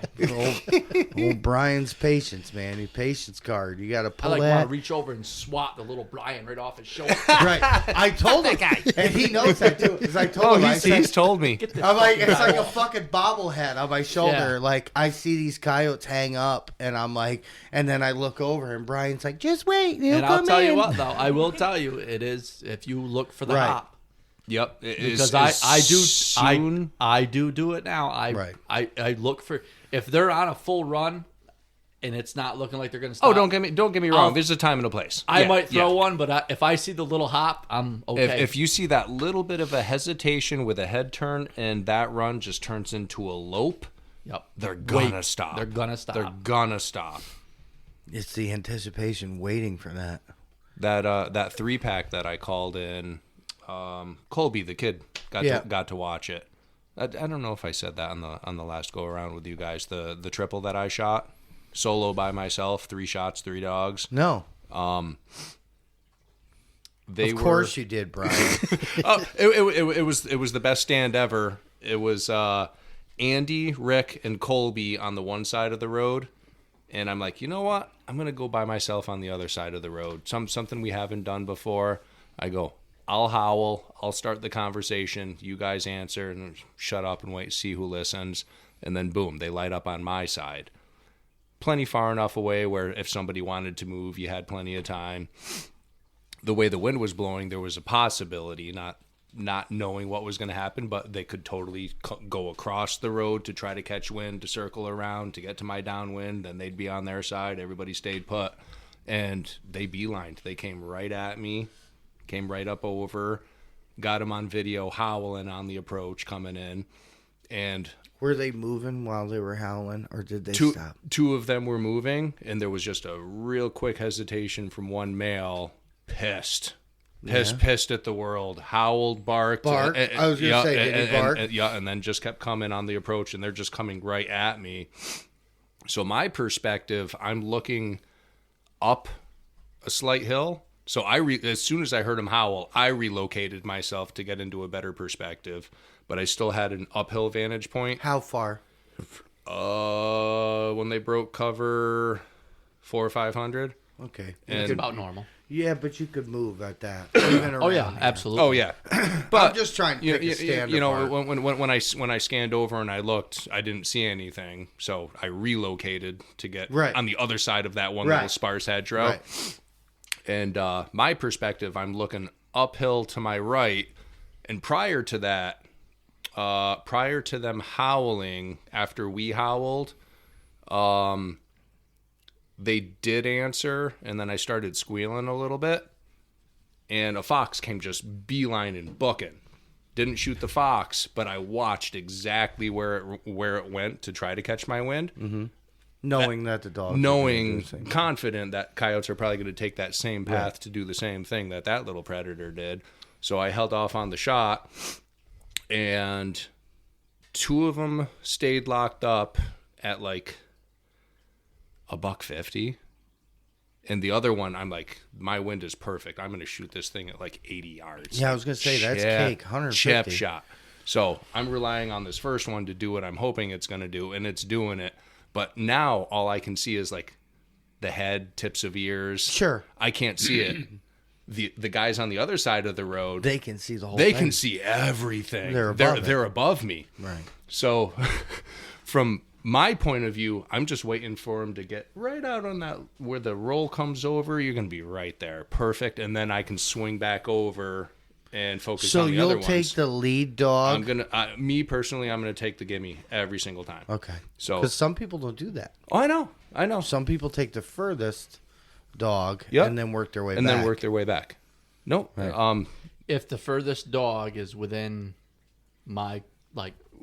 [SPEAKER 1] Old Brian's patience, man. Your patience card. You got to
[SPEAKER 3] I
[SPEAKER 1] pull
[SPEAKER 3] like want
[SPEAKER 1] that.
[SPEAKER 3] to reach over and swat the little Brian right off his shoulder.
[SPEAKER 1] Right. I told him. And he knows that, too. Because I told him. I said,
[SPEAKER 4] he's told me.
[SPEAKER 3] Get this
[SPEAKER 1] I'm like,
[SPEAKER 3] fucking
[SPEAKER 1] it's
[SPEAKER 3] guy
[SPEAKER 1] like a
[SPEAKER 3] off.
[SPEAKER 1] fucking bobblehead on my shoulder.
[SPEAKER 3] Yeah.
[SPEAKER 1] Like, I see these coyotes hang up, and I'm like, and then I look over, and Brian's like, just wait. He'll
[SPEAKER 3] And
[SPEAKER 1] come
[SPEAKER 3] I'll tell
[SPEAKER 1] in.
[SPEAKER 3] you what, though, I will tell you, it is if you look for the
[SPEAKER 1] Right.
[SPEAKER 3] hop.
[SPEAKER 4] Yep.
[SPEAKER 3] Because
[SPEAKER 4] soon.
[SPEAKER 3] I do it now.
[SPEAKER 1] Right.
[SPEAKER 3] I look for if they're on a full run and it's not looking like they're going to stop.
[SPEAKER 4] Oh, don't get me wrong. There's a time and a place.
[SPEAKER 3] I
[SPEAKER 4] Yeah,
[SPEAKER 3] might throw
[SPEAKER 4] yeah.
[SPEAKER 3] one, but if I see the little hop, I'm okay.
[SPEAKER 4] If you see that little bit of a hesitation with a head turn and that run just turns into a lope,
[SPEAKER 3] yep,
[SPEAKER 4] they're gonna stop.
[SPEAKER 3] They're gonna stop.
[SPEAKER 4] They're gonna stop.
[SPEAKER 1] It's the anticipation waiting for that.
[SPEAKER 4] That 3-pack that I called in, Colby the kid got to watch it. I don't know if I said that on the last go around with you guys. The triple that I shot solo by myself, 3 shots, 3 dogs.
[SPEAKER 1] No. Of course you did, Brian.
[SPEAKER 4] It was the best stand ever. It was Andy, Rick, and Colby on the one side of the road, and I'm like, you know what? I'm gonna go by myself on the other side of the road. Something we haven't done before. I go, I'll howl. I'll start the conversation. You guys answer and shut up and wait, see who listens, and then boom, they light up on my side. Plenty far enough away where if somebody wanted to move, you had plenty of time. The way the wind was blowing, there was a possibility, not knowing what was going to happen, but they could totally go across the road to try to catch wind, to circle around, to get to my downwind, then they'd be on their side. Everybody stayed put, and they beelined. They came right at me, came right up over, got them on video howling on the approach coming in, and
[SPEAKER 1] Were they moving while they were howling, or did they stop?
[SPEAKER 4] 2 of them were moving, and there was just a real quick hesitation from one male, pissed at the world, howled, barked.
[SPEAKER 1] Bark? I was going to say, did he bark?
[SPEAKER 4] And then just kept coming on the approach, and they're just coming right at me. So my perspective, I'm looking up a slight hill. So as soon as I heard him howl, I relocated myself to get into a better perspective, but I still had an uphill vantage point.
[SPEAKER 1] How far?
[SPEAKER 4] When they broke cover, 400 or 500.
[SPEAKER 1] Okay.
[SPEAKER 3] It's about normal.
[SPEAKER 1] Yeah, but you could move at that. Even
[SPEAKER 3] Oh yeah,
[SPEAKER 1] around here.
[SPEAKER 3] absolutely.
[SPEAKER 4] Oh yeah, but
[SPEAKER 1] I'm just trying to pick a stand
[SPEAKER 4] you know,
[SPEAKER 1] apart.
[SPEAKER 4] when I scanned over and I looked, I didn't see anything, so I relocated to get
[SPEAKER 1] Right.
[SPEAKER 4] on the other side of that one
[SPEAKER 1] Right.
[SPEAKER 4] little sparse hedgerow.
[SPEAKER 1] Right.
[SPEAKER 4] And my perspective, I'm looking uphill to my right, and prior to that, prior to them howling, after we howled, they did answer, and then I started squealing a little bit, and a fox came just beelining, booking. Didn't shoot the fox, but I watched exactly where it went to try to catch my wind.
[SPEAKER 1] Mm-hmm. Knowing that the dog.
[SPEAKER 4] Confident that coyotes are probably going to take that same path to do the same thing that little predator did. So I held off on the shot, and 2 of them stayed locked up at like $150, and the other one, I'm like, my wind is perfect. I'm going to shoot this thing at like 80 yards.
[SPEAKER 1] Yeah, I was going to say, that's cake, 150.
[SPEAKER 4] Chip shot. So I'm relying on this first one to do what I'm hoping it's going to do, and it's doing it. But now all I can see is like the head, tips of ears.
[SPEAKER 1] Sure.
[SPEAKER 4] I can't see it. The guys on the other side of the road,
[SPEAKER 1] They can see the whole
[SPEAKER 4] they
[SPEAKER 1] thing.
[SPEAKER 4] can see everything.
[SPEAKER 1] They're above
[SPEAKER 4] they're above me.
[SPEAKER 1] Right.
[SPEAKER 4] So from my point of view, I'm just waiting for him to get right out on that where the roll comes over. You're going to be right there. Perfect. And then I can swing back over and focus
[SPEAKER 1] So
[SPEAKER 4] on the other
[SPEAKER 1] you'll
[SPEAKER 4] ones.
[SPEAKER 1] take the lead dog.
[SPEAKER 4] I'm going to, me personally, I'm going to take the gimme every single time.
[SPEAKER 1] Okay.
[SPEAKER 4] So,
[SPEAKER 1] Because some people don't do that.
[SPEAKER 4] oh, I know.
[SPEAKER 1] Some people take the furthest dog
[SPEAKER 4] Yep.
[SPEAKER 1] and then work their way
[SPEAKER 4] And
[SPEAKER 1] back.
[SPEAKER 4] then work their way back. Nope.
[SPEAKER 1] Right.
[SPEAKER 3] If the furthest dog is within my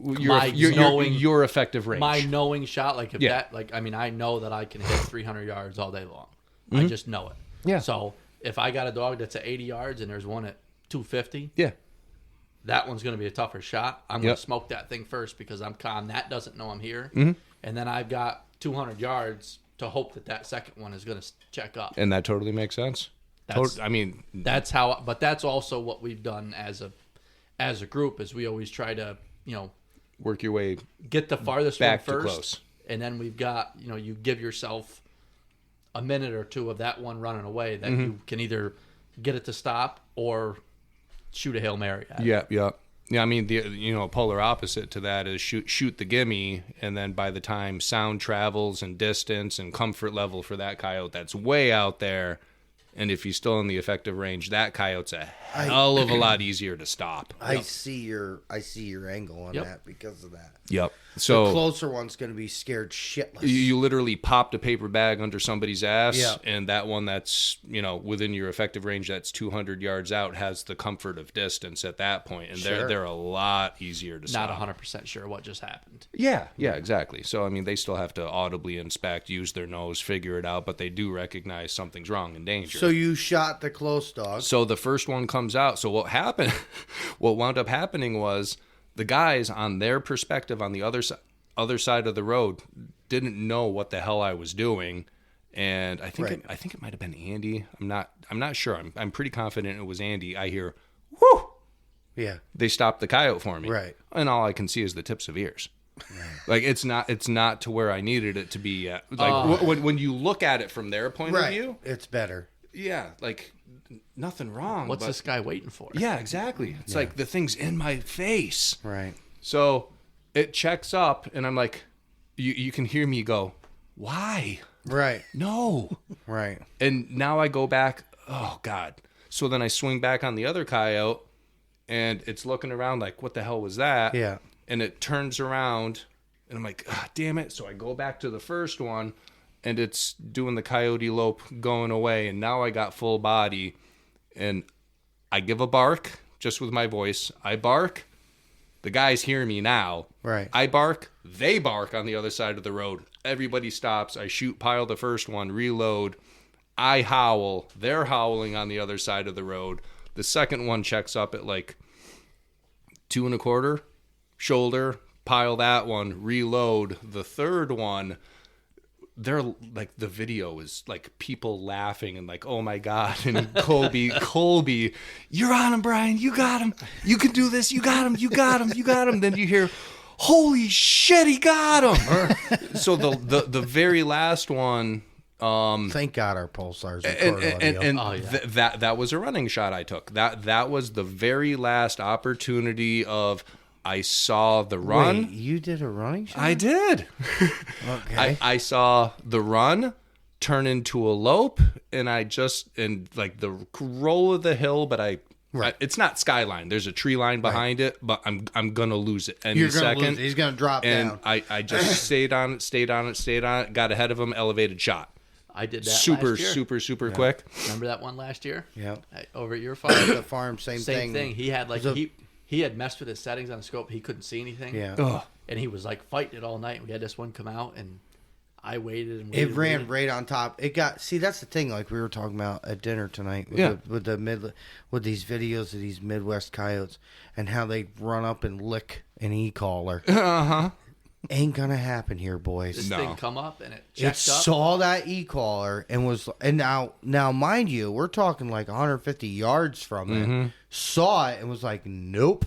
[SPEAKER 4] Your effective range.
[SPEAKER 3] my knowing shot, like if
[SPEAKER 4] Yeah.
[SPEAKER 3] that, like I mean, I know that I can hit 300 yards all day long. I just know it.
[SPEAKER 4] Yeah.
[SPEAKER 3] So if I got a dog that's at 80 yards and there's one at 250,
[SPEAKER 4] Yeah.
[SPEAKER 3] that one's going to be a tougher shot. I'm going
[SPEAKER 4] Yep.
[SPEAKER 3] to smoke that thing first because I'm calm. That doesn't know I'm here,
[SPEAKER 4] Mm-hmm.
[SPEAKER 3] and then I've got 200 yards to hope that second one is going to check up.
[SPEAKER 4] And that totally makes sense.
[SPEAKER 3] That's-
[SPEAKER 4] I mean,
[SPEAKER 3] That's how, but that's also what we've done as a group. Is we always try to
[SPEAKER 4] work your way
[SPEAKER 3] get the farthest
[SPEAKER 4] back
[SPEAKER 3] one
[SPEAKER 4] to
[SPEAKER 3] first,
[SPEAKER 4] close.
[SPEAKER 3] and then we've got you give yourself a minute or two of that one running away that you can either get it to stop or shoot a Hail Mary at.
[SPEAKER 4] Yeah. I mean, the polar opposite to that is shoot the gimme, and then by the time sound travels and distance and comfort level for that coyote, that's way out there. And if he's still in the effective range, that coyote's a hell of a lot easier to stop.
[SPEAKER 1] I see your angle on
[SPEAKER 3] Yep.
[SPEAKER 1] that because of that.
[SPEAKER 4] Yep.
[SPEAKER 1] The
[SPEAKER 4] So
[SPEAKER 1] closer one's going to be scared shitless.
[SPEAKER 4] you literally popped a paper bag under somebody's ass,
[SPEAKER 1] Yeah.
[SPEAKER 4] and that one that's within your effective range, that's 200 yards out, has the comfort of distance at that point, and
[SPEAKER 1] Sure.
[SPEAKER 4] they're a lot easier to
[SPEAKER 3] Not
[SPEAKER 4] stop.
[SPEAKER 3] 100% sure what just happened.
[SPEAKER 4] Yeah, exactly. So I mean, they still have to audibly inspect, use their nose, figure it out, but they do recognize something's wrong and danger.
[SPEAKER 1] So you shot the close dog.
[SPEAKER 4] So the first one comes out. So what happened? What wound up happening was the guys on their perspective on the other side of the road didn't know what the hell I was doing, and I think
[SPEAKER 1] Right.
[SPEAKER 4] I think it might have been Andy. I'm not sure. I'm pretty confident it was Andy. I hear, whoo!
[SPEAKER 1] Yeah.
[SPEAKER 4] They stopped the coyote for me,
[SPEAKER 1] Right.
[SPEAKER 4] And all I can see is the tips of ears. Like it's not to where I needed it to be at. Like when you look at it from their point of
[SPEAKER 1] Right.
[SPEAKER 4] view,
[SPEAKER 1] It's better.
[SPEAKER 4] yeah, like nothing wrong.
[SPEAKER 3] What's
[SPEAKER 4] but-
[SPEAKER 3] this guy waiting for?
[SPEAKER 4] Yeah, exactly. It's like the thing's in my face.
[SPEAKER 1] Right.
[SPEAKER 4] So it checks up, and I'm like, you can hear me go, why?
[SPEAKER 1] Right.
[SPEAKER 4] No.
[SPEAKER 1] Right.
[SPEAKER 4] And now I go back, oh, God. So then I swing back on the other coyote, and it's looking around like, what the hell was that?
[SPEAKER 1] Yeah.
[SPEAKER 4] And it turns around, and I'm like, ah, damn it. So I go back to the first one, and it's doing the coyote lope going away, and now I got full body, and I give a bark just with my voice. I bark. The guys hear me now.
[SPEAKER 1] Right.
[SPEAKER 4] I bark. They bark on the other side of the road. Everybody stops. I shoot pile the first one, reload. I howl. They're howling on the other side of the road. The second one checks up at like 2 1/4 shoulder. Pile that one, reload. The third one, they're like, the video is like people laughing and like, oh my God. And Colby, you're on him, Brian. You got him. You can do this. You got him. Then you hear, holy shit, he got him. So the very last one,
[SPEAKER 1] Thank God our pulsars record audio.
[SPEAKER 4] and that was a running shot I took. That was the very last opportunity of, I saw the run.
[SPEAKER 1] Wait, you did a running shot?
[SPEAKER 4] I did.
[SPEAKER 1] Okay.
[SPEAKER 4] I saw the run turn into a lope, and like the roll of the hill, but it's not skyline. There's a tree line behind it, but I'm gonna lose it any
[SPEAKER 1] You're gonna
[SPEAKER 4] second.
[SPEAKER 1] lose it. He's gonna drop
[SPEAKER 4] and
[SPEAKER 1] down.
[SPEAKER 4] I just stayed on it, got ahead of him, elevated shot.
[SPEAKER 3] I did that
[SPEAKER 4] Super,
[SPEAKER 3] last year.
[SPEAKER 4] super quick.
[SPEAKER 3] Remember that one last year?
[SPEAKER 1] Yeah.
[SPEAKER 3] Over at your farm?
[SPEAKER 1] The farm, same
[SPEAKER 3] Same
[SPEAKER 1] thing.
[SPEAKER 3] thing. He had like
[SPEAKER 1] It was a-
[SPEAKER 3] he had messed with his settings on the scope. He couldn't see anything.
[SPEAKER 1] Yeah.
[SPEAKER 4] Ugh.
[SPEAKER 3] And he was like fighting it all night. We had this one come out, and I waited and
[SPEAKER 1] It
[SPEAKER 3] waited.
[SPEAKER 1] ran right on top. It got that's the thing. Like we were talking about at dinner tonight with with these videos of these Midwest coyotes and how they run up and lick an e-collar. Ain't gonna happen here, boys.
[SPEAKER 3] This
[SPEAKER 4] No.
[SPEAKER 3] thing come up and it
[SPEAKER 1] It
[SPEAKER 3] checked up.
[SPEAKER 1] saw that e-collar and now mind you, we're talking like 150 yards from it. Saw it and was like, nope.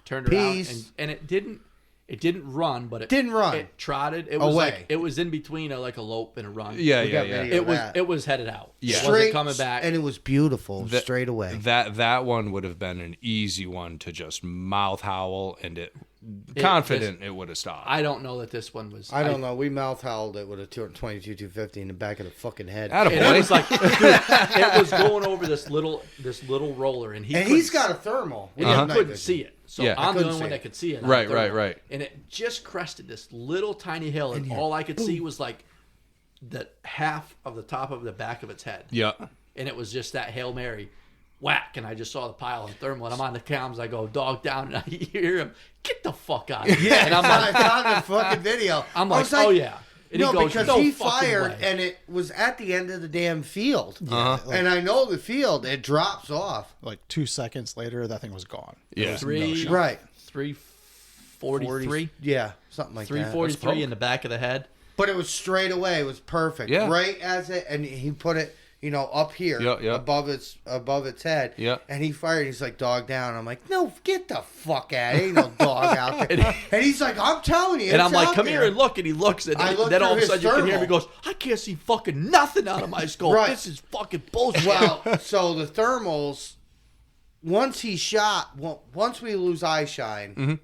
[SPEAKER 3] Turned
[SPEAKER 1] Peace.
[SPEAKER 3] around and it didn't. It didn't run, but it
[SPEAKER 1] Didn't run.
[SPEAKER 3] It trotted. It was
[SPEAKER 1] Away.
[SPEAKER 3] like it was in between like a lope and a run.
[SPEAKER 4] Yeah,
[SPEAKER 1] We
[SPEAKER 4] yeah,
[SPEAKER 1] got
[SPEAKER 4] yeah.
[SPEAKER 1] video.
[SPEAKER 3] It was
[SPEAKER 1] that.
[SPEAKER 3] it was headed out.
[SPEAKER 4] Yeah.
[SPEAKER 3] It wasn't coming back.
[SPEAKER 1] And it was beautiful, straight away.
[SPEAKER 4] That one would have been an easy one to just mouth howl, and it would have stopped.
[SPEAKER 3] I don't know that this one was.
[SPEAKER 1] I don't know. We mouth howled it with a 250 in the back of the fucking head.
[SPEAKER 3] And it was like it was going over this little roller, and
[SPEAKER 1] he's got a thermal.
[SPEAKER 3] And he couldn't see it. So
[SPEAKER 4] Yeah.
[SPEAKER 3] I'm the
[SPEAKER 1] couldn't
[SPEAKER 3] only one
[SPEAKER 1] see
[SPEAKER 3] that
[SPEAKER 1] it.
[SPEAKER 3] could see it.
[SPEAKER 4] Right, right.
[SPEAKER 3] And it just crested this little tiny hill, and all I could see was like the half of the top of the back of its head.
[SPEAKER 4] Yeah.
[SPEAKER 3] And it was just that Hail Mary. Whack, and I just saw the pile of thermal, and I'm on the comms. I go, dog down, and I hear him, get the fuck out of here.
[SPEAKER 1] Yeah,
[SPEAKER 3] and I'm like,
[SPEAKER 1] I found the fucking video.
[SPEAKER 3] I'm
[SPEAKER 1] I
[SPEAKER 3] like,
[SPEAKER 1] was
[SPEAKER 3] oh yeah. And
[SPEAKER 1] no,
[SPEAKER 3] he goes,
[SPEAKER 1] because
[SPEAKER 3] no
[SPEAKER 1] he
[SPEAKER 3] fucking
[SPEAKER 1] fired,
[SPEAKER 3] way.
[SPEAKER 1] and it was at the end of the damn field.
[SPEAKER 4] Uh-huh.
[SPEAKER 1] And I know the field, it drops off.
[SPEAKER 2] Like 2 seconds later, that thing was gone.
[SPEAKER 4] Yeah.
[SPEAKER 2] There was
[SPEAKER 3] Three-
[SPEAKER 2] no shot.
[SPEAKER 1] Right.
[SPEAKER 3] 343,
[SPEAKER 1] Yeah, something like that.
[SPEAKER 3] 343 in the back of the head.
[SPEAKER 1] But it was straight away. It was perfect.
[SPEAKER 4] Yeah.
[SPEAKER 1] Right as it, and he put it, up here, above its head.
[SPEAKER 4] Yeah.
[SPEAKER 1] And he fired. He's like, dog down. I'm like, no, get the fuck out. Ain't no dog out there. And he's like, I'm telling you.
[SPEAKER 3] And I'm
[SPEAKER 1] it's
[SPEAKER 3] like,
[SPEAKER 1] out
[SPEAKER 3] come
[SPEAKER 1] there.
[SPEAKER 3] here and look. And he looks, and
[SPEAKER 1] I looked
[SPEAKER 3] then all of a
[SPEAKER 1] through
[SPEAKER 3] sudden
[SPEAKER 1] his
[SPEAKER 3] you can hear him. He
[SPEAKER 1] thermal.
[SPEAKER 3] goes, I can't see fucking nothing out of my scope.
[SPEAKER 1] Right.
[SPEAKER 3] This is fucking bullshit.
[SPEAKER 1] Well, so the thermals, once he shot, once we lose eye shine,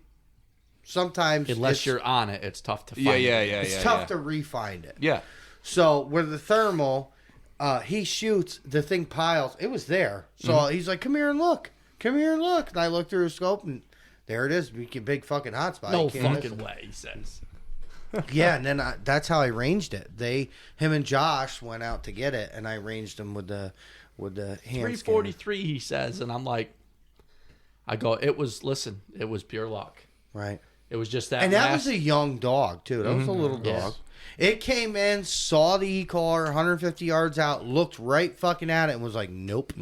[SPEAKER 1] sometimes
[SPEAKER 3] Unless you're on it, it's tough to find.
[SPEAKER 1] it's tough to re-find it.
[SPEAKER 4] Yeah.
[SPEAKER 1] So with the thermal, he shoots, the thing piles. It was there. So he's like, come here and look. Come here and look. And I look through his scope, and there it is. Big fucking hotspot.
[SPEAKER 3] No
[SPEAKER 1] You can't miss
[SPEAKER 3] fucking
[SPEAKER 1] it.
[SPEAKER 3] way, he says.
[SPEAKER 1] Yeah, and then that's how I ranged it. Him and Josh went out to get it, and I ranged him with the hand scanner.
[SPEAKER 3] 343, he says, and I'm like, it was pure luck.
[SPEAKER 1] Right.
[SPEAKER 3] It was just that.
[SPEAKER 1] And that was a young dog, too. That was a little
[SPEAKER 3] Yes.
[SPEAKER 1] dog. It came in, saw the e-caller 150 yards out, looked right fucking at it, and was like, nope.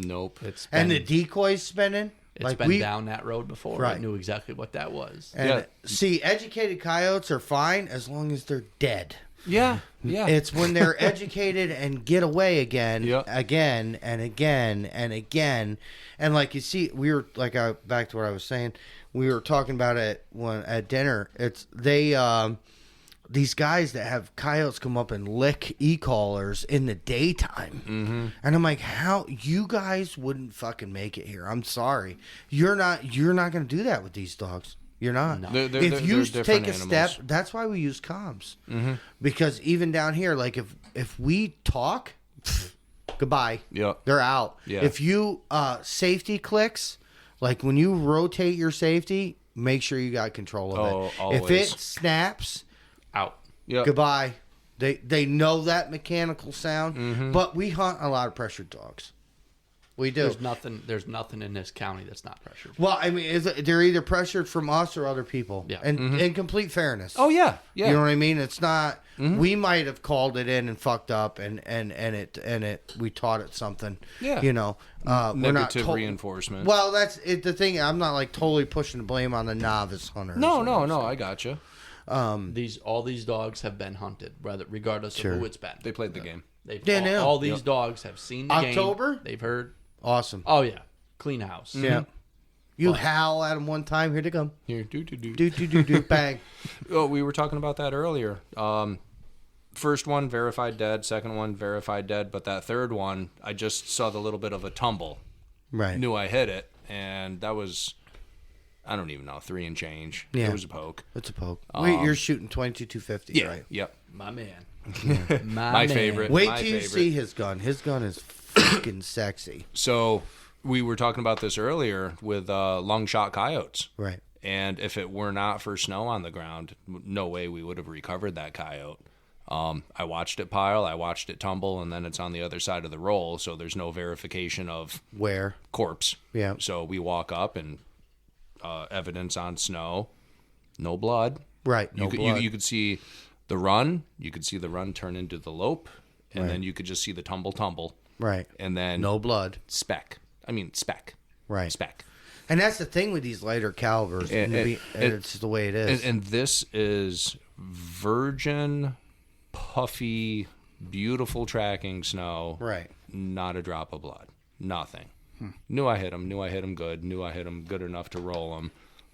[SPEAKER 1] And the decoy's spinning.
[SPEAKER 3] It's been down that road before.
[SPEAKER 1] Right.
[SPEAKER 3] I knew exactly what that was.
[SPEAKER 1] And see, educated coyotes are fine as long as they're dead.
[SPEAKER 4] Yeah.
[SPEAKER 1] It's when they're educated and get away again,
[SPEAKER 4] Yeah.
[SPEAKER 1] again and again and again. And like you see, we were like back to what I was saying. We were talking about it at dinner. It's these guys that have coyotes come up and lick e-collars in the daytime. And I'm like, how you guys wouldn't fucking make it here. I'm sorry. You're not going to do that with these dogs. You're not.
[SPEAKER 3] No.
[SPEAKER 1] If you
[SPEAKER 4] they're
[SPEAKER 1] take a
[SPEAKER 4] different
[SPEAKER 1] step,
[SPEAKER 4] animals.
[SPEAKER 1] that's why we use comms. Because even down here, like if we talk, goodbye.
[SPEAKER 4] Yeah.
[SPEAKER 1] They're out.
[SPEAKER 4] Yeah.
[SPEAKER 1] If you safety clicks, like when you rotate your safety, make sure you got control of it.
[SPEAKER 4] Always.
[SPEAKER 1] If it snaps,
[SPEAKER 3] Out.
[SPEAKER 4] Yeah.
[SPEAKER 1] goodbye. They know that mechanical sound, but we hunt a lot of pressured dogs. We do.
[SPEAKER 3] There's nothing in this county that's not pressured.
[SPEAKER 1] Well, I mean, they're either pressured from us or other people.
[SPEAKER 3] Yeah.
[SPEAKER 1] And in complete fairness.
[SPEAKER 4] Oh yeah. Yeah.
[SPEAKER 1] You know what I mean? It's not. We might have called it in and fucked up, and we taught it something.
[SPEAKER 4] Yeah.
[SPEAKER 1] You know, we're not
[SPEAKER 4] Negative reinforcement.
[SPEAKER 1] Well, that's it. The thing. I'm not like totally pushing the blame on the novice hunter.
[SPEAKER 4] No. I gotcha.
[SPEAKER 3] All these dogs have been hunted, regardless of who it's been.
[SPEAKER 4] They played the game.
[SPEAKER 3] All these dogs have seen the
[SPEAKER 1] October?
[SPEAKER 3] game. They've heard.
[SPEAKER 1] Awesome.
[SPEAKER 3] Oh yeah, clean house.
[SPEAKER 1] Yeah. You howl at them one time. Here they come.
[SPEAKER 4] Here, do.
[SPEAKER 1] Do bang.
[SPEAKER 4] Oh, we were talking about that earlier. First one verified dead. Second one verified dead. But that third one, I just saw the little bit of a tumble.
[SPEAKER 1] Right.
[SPEAKER 4] Knew I hit it, and that was, I don't even know, 3 and change.
[SPEAKER 1] Yeah.
[SPEAKER 4] It was a poke.
[SPEAKER 1] It's a poke. Wait, you're shooting 22-250, right?
[SPEAKER 4] Yep.
[SPEAKER 3] My man.
[SPEAKER 4] My favorite.
[SPEAKER 1] Wait
[SPEAKER 4] My
[SPEAKER 1] till you
[SPEAKER 4] favorite.
[SPEAKER 1] see his gun. His gun is fucking sexy.
[SPEAKER 4] So we were talking about this earlier with long shot coyotes.
[SPEAKER 1] Right.
[SPEAKER 4] And if it were not for snow on the ground, no way we would have recovered that coyote. I watched it pile, I watched it tumble, and then it's on the other side of the roll, so there's no verification of
[SPEAKER 1] Where?
[SPEAKER 4] corpse.
[SPEAKER 1] Yeah.
[SPEAKER 4] So we walk up and evidence on snow, no blood.
[SPEAKER 1] Right. No blood.
[SPEAKER 4] You could see the run. You could see the run turn into the lope, and then you could just see the tumble.
[SPEAKER 1] Right.
[SPEAKER 4] And then
[SPEAKER 1] No blood.
[SPEAKER 4] speck.
[SPEAKER 1] Right.
[SPEAKER 4] Speck.
[SPEAKER 1] And that's the thing with these lighter calibers.
[SPEAKER 4] And
[SPEAKER 1] it's the way it is.
[SPEAKER 4] And this is virgin, puffy, beautiful tracking snow.
[SPEAKER 1] Right.
[SPEAKER 4] Not a drop of blood. Nothing. Knew I hit him good. Knew I hit him good enough to roll him.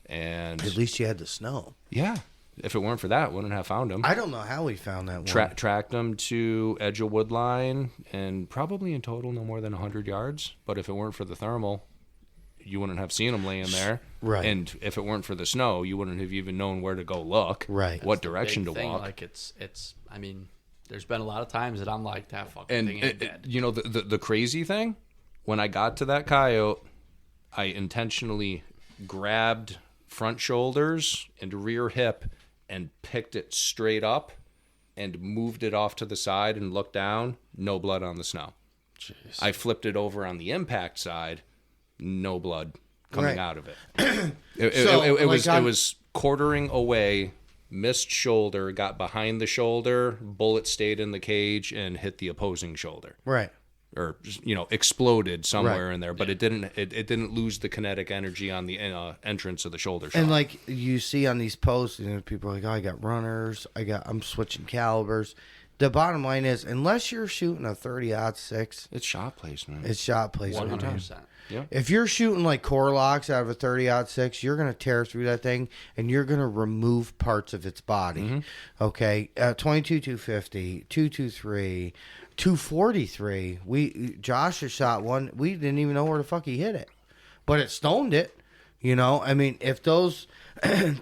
[SPEAKER 4] And
[SPEAKER 1] At least you had the snow.
[SPEAKER 4] yeah. If it weren't for that, wouldn't have found him.
[SPEAKER 1] I don't know how we found that one.
[SPEAKER 4] Tracked him to edge of wood line, and probably in total no more than 100 yards. But if it weren't for the thermal, you wouldn't have seen him laying there.
[SPEAKER 1] Right.
[SPEAKER 4] And if it weren't for the snow, you wouldn't have even known where to go look.
[SPEAKER 1] Right.
[SPEAKER 4] What direction to
[SPEAKER 3] Thing,
[SPEAKER 4] walk.
[SPEAKER 3] like it's. I mean, there's been a lot of times that I'm like, that fucking thing ain't dead.
[SPEAKER 4] You know, the crazy thing, when I got to that coyote, I intentionally grabbed front shoulders and rear hip and picked it straight up and moved it off to the side and looked down. No blood on the snow.
[SPEAKER 2] Jeez.
[SPEAKER 4] I flipped it over on the impact side. No blood coming out of it. It was quartering away, missed shoulder, got behind the shoulder, bullet stayed in the cage and hit the opposing shoulder.
[SPEAKER 1] Right.
[SPEAKER 4] Or, you know, exploded somewhere in there, but it didn't lose the kinetic energy on the entrance of the shoulder shot.
[SPEAKER 1] And like you see on these posts, you know, people are like, oh, I got runners, I'm switching calibers. The bottom line is, unless you're shooting a 30-06,
[SPEAKER 4] it's shot placement.
[SPEAKER 1] it's shot placement.
[SPEAKER 3] 100%.
[SPEAKER 4] Yeah.
[SPEAKER 1] If you're shooting like core locks out of a 30-06, you're going to tear through that thing and you're going to remove parts of its body.
[SPEAKER 4] Mm-hmm.
[SPEAKER 1] Okay. 22, 250, 223, 243. Josh has shot one. We didn't even know where the fuck he hit it, but it stoned it. You know, I mean, if those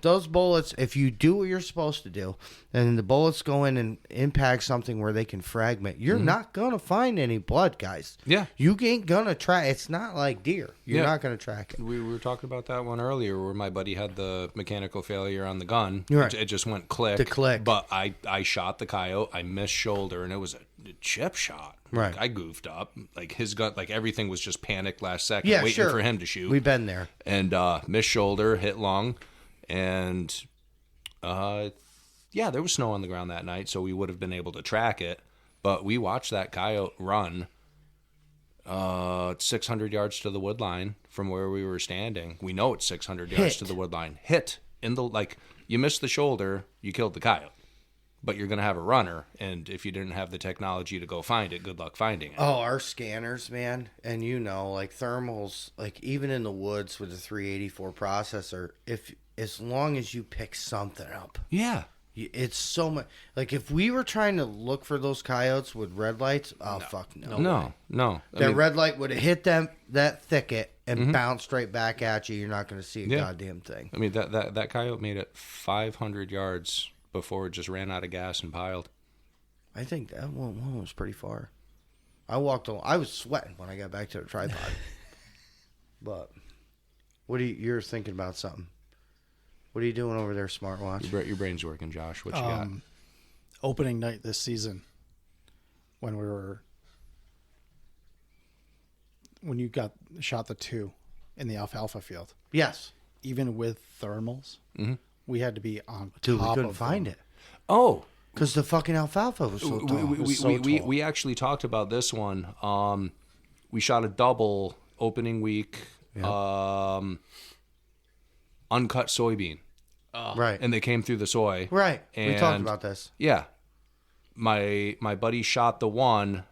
[SPEAKER 1] those bullets, if you do what you're supposed to do, and the bullets go in and impact something where they can fragment, you're not gonna find any blood, guys.
[SPEAKER 4] Yeah.
[SPEAKER 1] You ain't gonna track. It's not like deer. You're not gonna track it.
[SPEAKER 4] We were talking about that one earlier where my buddy had the mechanical failure on the gun.
[SPEAKER 1] Right.
[SPEAKER 4] It just went click.
[SPEAKER 1] The click.
[SPEAKER 4] But I shot the coyote. I missed shoulder, and it was a chip shot.
[SPEAKER 1] Right.
[SPEAKER 4] Like, I goofed up. Like his gun, like everything was just panicked last second,
[SPEAKER 1] Yeah,
[SPEAKER 4] waiting
[SPEAKER 1] sure.
[SPEAKER 4] for him to shoot.
[SPEAKER 1] We've been there.
[SPEAKER 4] And missed shoulder, hit lung, and there was snow on the ground that night, so we would have been able to track it. But we watched that coyote run 600 yards to the wood line from where we were standing. We know it's 600 yards to the wood line. Hit in the, like, you missed the shoulder, you killed the coyote. But you're going to have a runner, and if you didn't have the technology to go find it, good luck finding it.
[SPEAKER 1] Oh, our scanners, man. And you know, like thermals, like even in the woods with the 384 processor, as long as you pick something up.
[SPEAKER 4] Yeah.
[SPEAKER 1] It's so much. Like if we were trying to look for those coyotes with red lights, fuck no.
[SPEAKER 4] No.
[SPEAKER 1] That red light would have hit that thicket and bounced right back at you. You're not going to see a goddamn thing.
[SPEAKER 4] I mean, that coyote made it 500 yards before it just ran out of gas and piled.
[SPEAKER 1] I think that one was pretty far. I walked along. I was sweating when I got back to the tripod. But you're thinking about something. What are you doing over there, smartwatch?
[SPEAKER 4] Your brain's working, Josh. What you got?
[SPEAKER 2] Opening night this season, when you shot the 2 in the alfalfa field.
[SPEAKER 1] Yes.
[SPEAKER 2] Even with thermals, we had to be on
[SPEAKER 1] Dude,
[SPEAKER 2] top
[SPEAKER 1] we couldn't
[SPEAKER 2] of
[SPEAKER 1] find
[SPEAKER 2] them.
[SPEAKER 1] it.
[SPEAKER 4] Oh.
[SPEAKER 1] Because the fucking alfalfa was so tall.
[SPEAKER 4] We actually talked about this one. We shot a double opening week. Uncut soybean.
[SPEAKER 1] Right.
[SPEAKER 4] And they came through the soy.
[SPEAKER 1] Right. We talked
[SPEAKER 4] And,
[SPEAKER 1] about this.
[SPEAKER 4] Yeah. My buddy shot the one.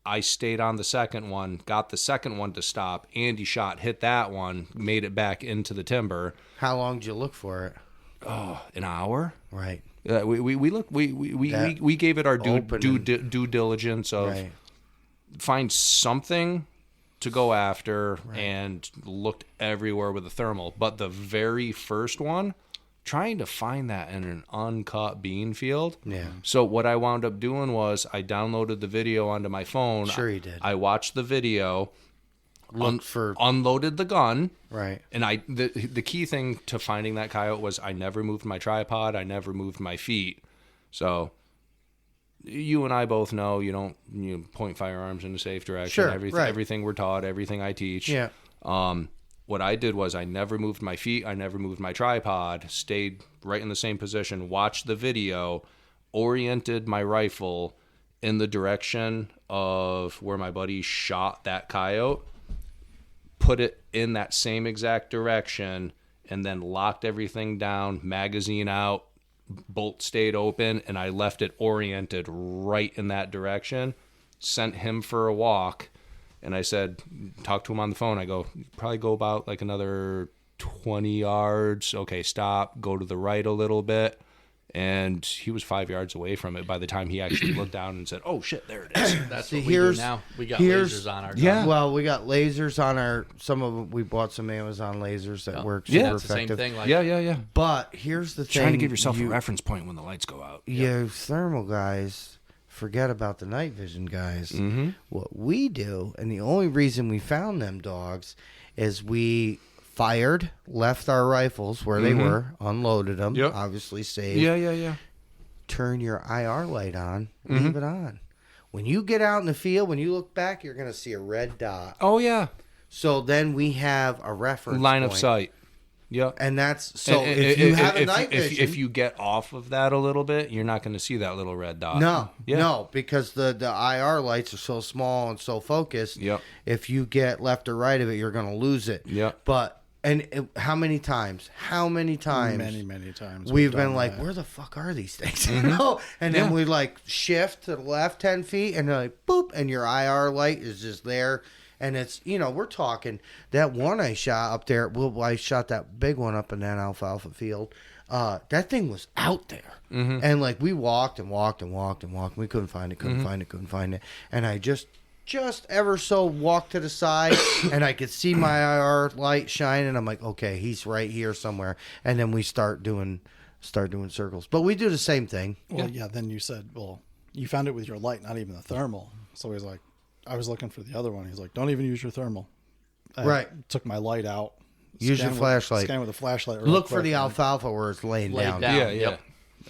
[SPEAKER 4] I stayed on the second one, got the second one to stop. Andy shot, hit that one, made it back into the timber.
[SPEAKER 1] How long did you look for it?
[SPEAKER 4] Oh, an hour.
[SPEAKER 1] Right.
[SPEAKER 4] We gave it our due diligence of find something to go after and looked everywhere with a thermal. But the very first one, trying to find that in an uncut bean field.
[SPEAKER 1] Yeah.
[SPEAKER 4] So what I wound up doing was I downloaded the video onto my phone.
[SPEAKER 1] Sure you did.
[SPEAKER 4] I watched the video,
[SPEAKER 1] unloaded
[SPEAKER 4] the gun.
[SPEAKER 1] Right.
[SPEAKER 4] And the key thing to finding that coyote was I never moved my tripod. I never moved my feet. So you and I both know you point firearms in a safe direction.
[SPEAKER 1] Sure,
[SPEAKER 4] everything we're taught, everything I teach.
[SPEAKER 1] Yeah.
[SPEAKER 4] What I did was I never moved my feet. I never moved my tripod. Stayed right in the same position. Watched the video. Oriented my rifle in the direction of where my buddy shot that coyote. Put it in that same exact direction, and then locked everything down. Magazine out. Bolt stayed open, and I left it oriented right in that direction. Sent him for a walk. And I said, talk to him on the phone. I go, probably go about like another 20 yards. Okay, stop. Go to the right a little bit. And he was 5 yards away from it by the time he actually looked down and said, "Oh shit, there it is."
[SPEAKER 3] That's
[SPEAKER 1] See,
[SPEAKER 3] what we do now. We got lasers on our gun.
[SPEAKER 4] Yeah.
[SPEAKER 1] Well, we got lasers on our. Some of them, we bought some Amazon lasers that work
[SPEAKER 4] Yeah.
[SPEAKER 1] super
[SPEAKER 3] That's the same
[SPEAKER 1] effective.
[SPEAKER 3] thing. Like,
[SPEAKER 4] Yeah.
[SPEAKER 1] But here's the thing:
[SPEAKER 4] Trying to give yourself a reference point when the lights go out.
[SPEAKER 1] You thermal guys forget about the night vision guys.
[SPEAKER 4] Mm-hmm.
[SPEAKER 1] What we do, and the only reason we found them dogs, is we fired, left our rifles where they were, unloaded them,
[SPEAKER 4] Yep.
[SPEAKER 1] obviously saved.
[SPEAKER 4] Yeah.
[SPEAKER 1] Turn your IR light on, leave it on. When you get out in the field, when you look back, you're going to see a red dot.
[SPEAKER 4] Oh yeah.
[SPEAKER 1] So then we have a reference
[SPEAKER 4] Line
[SPEAKER 1] point.
[SPEAKER 4] of sight. Yeah.
[SPEAKER 1] And that's so if you have a night vision.
[SPEAKER 4] If you get off of that a little bit, you're not going to see that little red dot.
[SPEAKER 1] No, because the IR lights are so small and so focused.
[SPEAKER 4] Yep.
[SPEAKER 1] If you get left or right of it, you're going to lose it.
[SPEAKER 4] Yep.
[SPEAKER 1] But how many times? Many
[SPEAKER 2] times.
[SPEAKER 1] We've been like, where the fuck are these things? You know? And then we like shift to the left 10 feet and like boop, and your IR light is just there. And it's, we're talking that one I shot up there. Well, I shot that big one up in that alfalfa field. That thing was out there. And like we walked and walked and walked and walked. We couldn't find it, couldn't find it. And I just ever so walked to the side and I could see my IR light shining. I'm like, okay, he's right here somewhere. And then we start doing circles. But we do the same thing.
[SPEAKER 2] Well, yeah. Then you said, well, you found it with your light, not even the thermal. So he's like, I was looking for the other one. He's like, don't even use your thermal. I took my light out.
[SPEAKER 1] Use your flashlight.
[SPEAKER 2] Scan with a flashlight.
[SPEAKER 1] Look for the alfalfa where it's laying down.
[SPEAKER 4] Yeah.
[SPEAKER 3] Yep.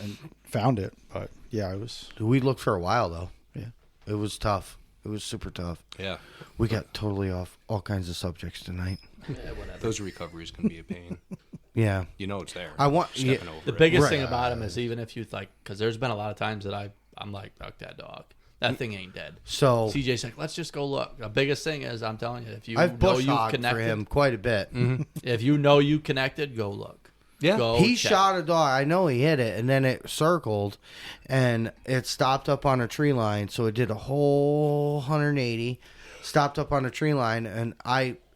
[SPEAKER 2] And found it. But yeah, it was.
[SPEAKER 1] We looked for a while though.
[SPEAKER 2] Yeah.
[SPEAKER 1] It was tough. It was super tough.
[SPEAKER 4] Yeah.
[SPEAKER 1] We got totally off all kinds of subjects tonight.
[SPEAKER 3] Yeah, whatever.
[SPEAKER 4] Those recoveries can be a pain.
[SPEAKER 1] Yeah.
[SPEAKER 4] It's there.
[SPEAKER 1] I want
[SPEAKER 4] Stepping over
[SPEAKER 3] The
[SPEAKER 4] it.
[SPEAKER 3] biggest
[SPEAKER 1] Right.
[SPEAKER 3] thing about him is even if you like, because there's been a lot of times that I'm like, fuck that dog. That thing ain't dead.
[SPEAKER 1] So
[SPEAKER 3] CJ's like, let's just go look. The biggest thing is, I'm telling you, if you
[SPEAKER 1] I've
[SPEAKER 3] know
[SPEAKER 1] bush
[SPEAKER 3] you
[SPEAKER 1] hogged for
[SPEAKER 3] connected,
[SPEAKER 1] him quite a bit.
[SPEAKER 3] if you know you connected, go look.
[SPEAKER 4] Yeah.
[SPEAKER 3] Go
[SPEAKER 1] He
[SPEAKER 3] check.
[SPEAKER 1] shot a dog. I know he hit it, and then it circled, and it stopped up on a tree line. So it did a whole 180, stopped up on a tree line, and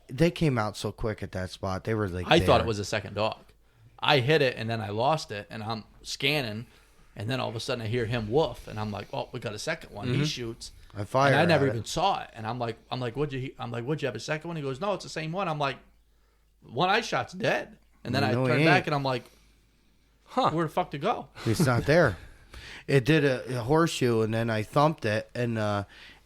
[SPEAKER 1] they came out so quick at that spot. They were like,
[SPEAKER 3] I thought it was a second dog. I hit it and then I lost it, and I'm scanning, and then all of a sudden I hear him woof, and I'm like, oh, we got a second one. He shoots.
[SPEAKER 1] I fired.
[SPEAKER 3] And I never
[SPEAKER 1] at
[SPEAKER 3] even
[SPEAKER 1] it.
[SPEAKER 3] saw it, and I'm like, would you have a second one? He goes, no, it's the same one. I'm like, one I shot's dead, and then
[SPEAKER 1] No,
[SPEAKER 3] I
[SPEAKER 1] he
[SPEAKER 3] turn
[SPEAKER 1] ain't.
[SPEAKER 3] back and I'm like, where the fuck to go?
[SPEAKER 1] It's not there. It did a horseshoe, and then I thumped it, and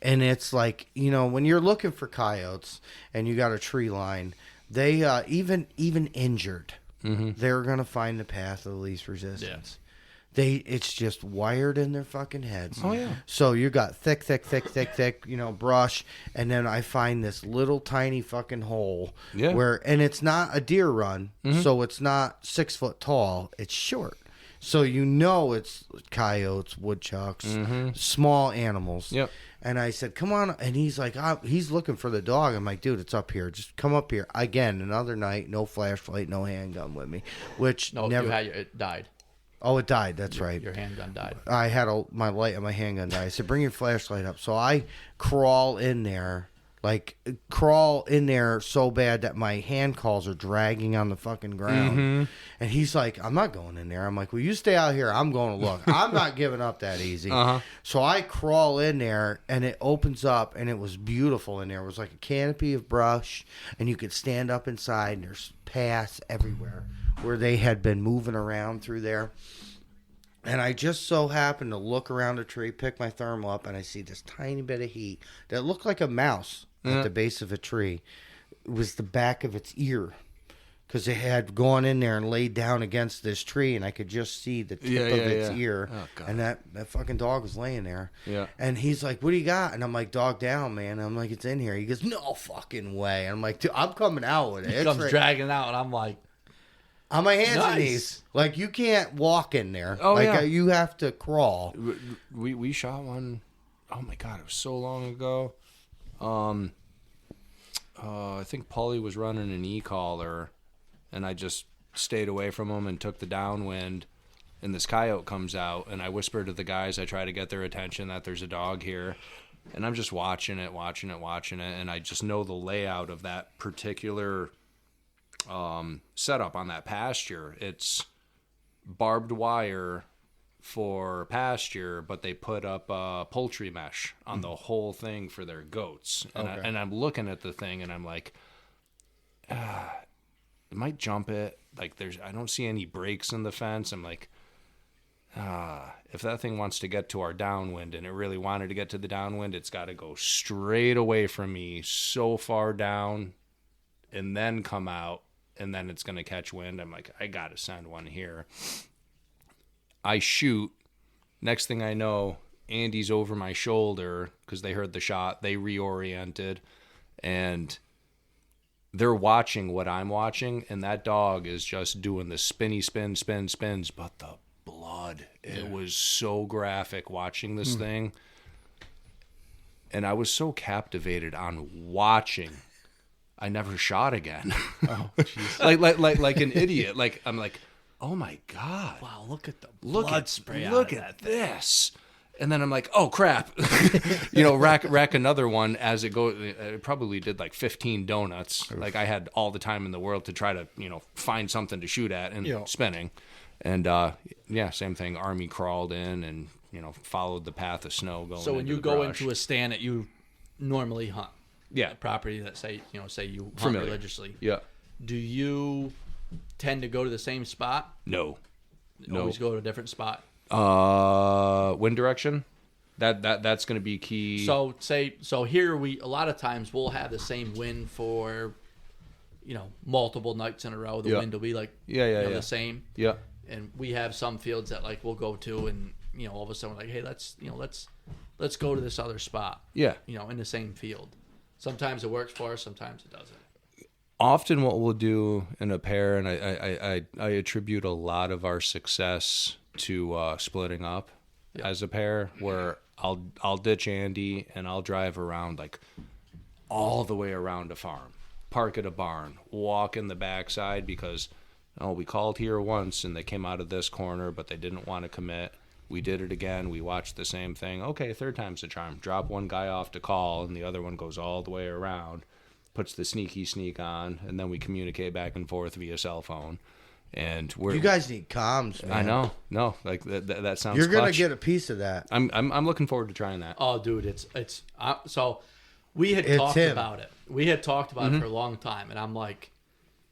[SPEAKER 1] it's like, when you're looking for coyotes and you got a tree line, they even injured, they're gonna find the path of least resistance. It's just wired in their fucking heads.
[SPEAKER 4] Oh, yeah.
[SPEAKER 1] So you got thick, brush, and then I find this little tiny fucking hole and it's not a deer run, so it's not 6 foot tall. It's short. So it's coyotes, woodchucks, small animals.
[SPEAKER 4] Yep.
[SPEAKER 1] And I said, come on. And he's like, he's looking for the dog. I'm like, dude, it's up here. Just come up here. Again, another night, no flashlight, no handgun with me. Which
[SPEAKER 3] No,
[SPEAKER 1] never.
[SPEAKER 3] it died.
[SPEAKER 1] Oh, it died. That's right.
[SPEAKER 3] Your handgun died.
[SPEAKER 1] I had my light and my handgun died. I said, bring your flashlight up. So I crawl in there so bad that my hand calls are dragging on the fucking ground. And he's like, I'm not going in there. I'm like, well, you stay out here. I'm going to look. I'm not giving up that easy. So I crawl in there, and it opens up, and it was beautiful in there. It was like a canopy of brush, and you could stand up inside, and there's paths everywhere where they had been moving around through there. And I just so happened to look around a tree, pick my thermal up, and I see this tiny bit of heat that looked like a mouse at the base of a tree. It was the back of its ear, because it had gone in there and laid down against this tree, and I could just see the tip of its ear.
[SPEAKER 4] Oh, God.
[SPEAKER 1] And that fucking dog was laying there.
[SPEAKER 4] Yeah.
[SPEAKER 1] And he's like, what do you got? And I'm like, dog down, man. I'm like, it's in here. He goes, no fucking way. And I'm like, dude, I'm coming out with it.
[SPEAKER 3] He
[SPEAKER 1] It's
[SPEAKER 3] comes
[SPEAKER 1] right-
[SPEAKER 3] dragging out, and I'm like,
[SPEAKER 1] on my hands and
[SPEAKER 3] Nice.
[SPEAKER 1] knees. Like, you can't walk in there.
[SPEAKER 4] Oh,
[SPEAKER 1] like,
[SPEAKER 4] yeah.
[SPEAKER 1] You have to crawl.
[SPEAKER 4] We shot one. Oh my god, it was so long ago. I think Paulie was running an e-collar, and I just stayed away from him and took the downwind. And this coyote comes out, and I whisper to the guys. I try to get their attention that there's a dog here, and I'm just watching it, and I just know the layout of that particular setup on that pasture. It's barbed wire for pasture, but they put up poultry mesh on the whole thing for their goats. And I'm looking at the thing and I'm like, it might jump it. Like I don't see any breaks in the fence. I'm like, if that thing wants to get to our downwind and it really wanted to get to the downwind, it's got to go straight away from me so far down and then come out, and then it's going to catch wind. I'm like, I got to send one here. I shoot. Next thing I know, Andy's over my shoulder because they heard the shot. They reoriented, and they're watching what I'm watching, and that dog is just doing the spins. But the blood, it was so graphic watching this thing, and I was so captivated on watching. I never shot again. Oh, like an idiot. Like I'm like, oh my God.
[SPEAKER 3] Wow, look at the blood spray.
[SPEAKER 4] Look at this. And then I'm like, oh crap. Rack another one as it goes. It probably did like 15 donuts. Oof. Like I had all the time in the world to try to, find something to shoot at and spinning. And same thing. Army crawled in and, followed the path of snow going.
[SPEAKER 3] So when you go into a stand that you normally hunt.
[SPEAKER 4] Yeah.
[SPEAKER 3] Property that say you hunt
[SPEAKER 4] Familiar.
[SPEAKER 3] Religiously.
[SPEAKER 4] Yeah.
[SPEAKER 3] Do you tend to go to the same spot?
[SPEAKER 4] No.
[SPEAKER 3] Always go to a different spot?
[SPEAKER 4] Wind direction? That's going to be key.
[SPEAKER 3] So here a lot of times we'll have the same wind for, multiple nights in a row. The wind will be like the same.
[SPEAKER 4] Yeah.
[SPEAKER 3] And we have some fields that like we'll go to and, all of a sudden we're like, hey, let's go to this other spot.
[SPEAKER 4] Yeah.
[SPEAKER 3] In the same field. Sometimes it works for us, sometimes it doesn't.
[SPEAKER 4] Often what we'll do in a pair, and I attribute a lot of our success to splitting up as a pair, where I'll ditch Andy and I'll drive around like all the way around a farm, park at a barn, walk in the backside because we called here once and they came out of this corner, but they didn't want to commit. We did it again. We watched the same thing. Okay, third time's the charm. Drop one guy off to call, and the other one goes all the way around, puts the sneak on, and then we communicate back and forth via cell phone. And you
[SPEAKER 1] guys need comms, man.
[SPEAKER 4] I know. No, like that sounds.
[SPEAKER 1] You're gonna
[SPEAKER 4] clutch.
[SPEAKER 1] get a piece of that.
[SPEAKER 4] I'm looking forward to trying that.
[SPEAKER 3] Oh, dude, it's so we had talked about it. We had talked about it for a long time, and I'm like,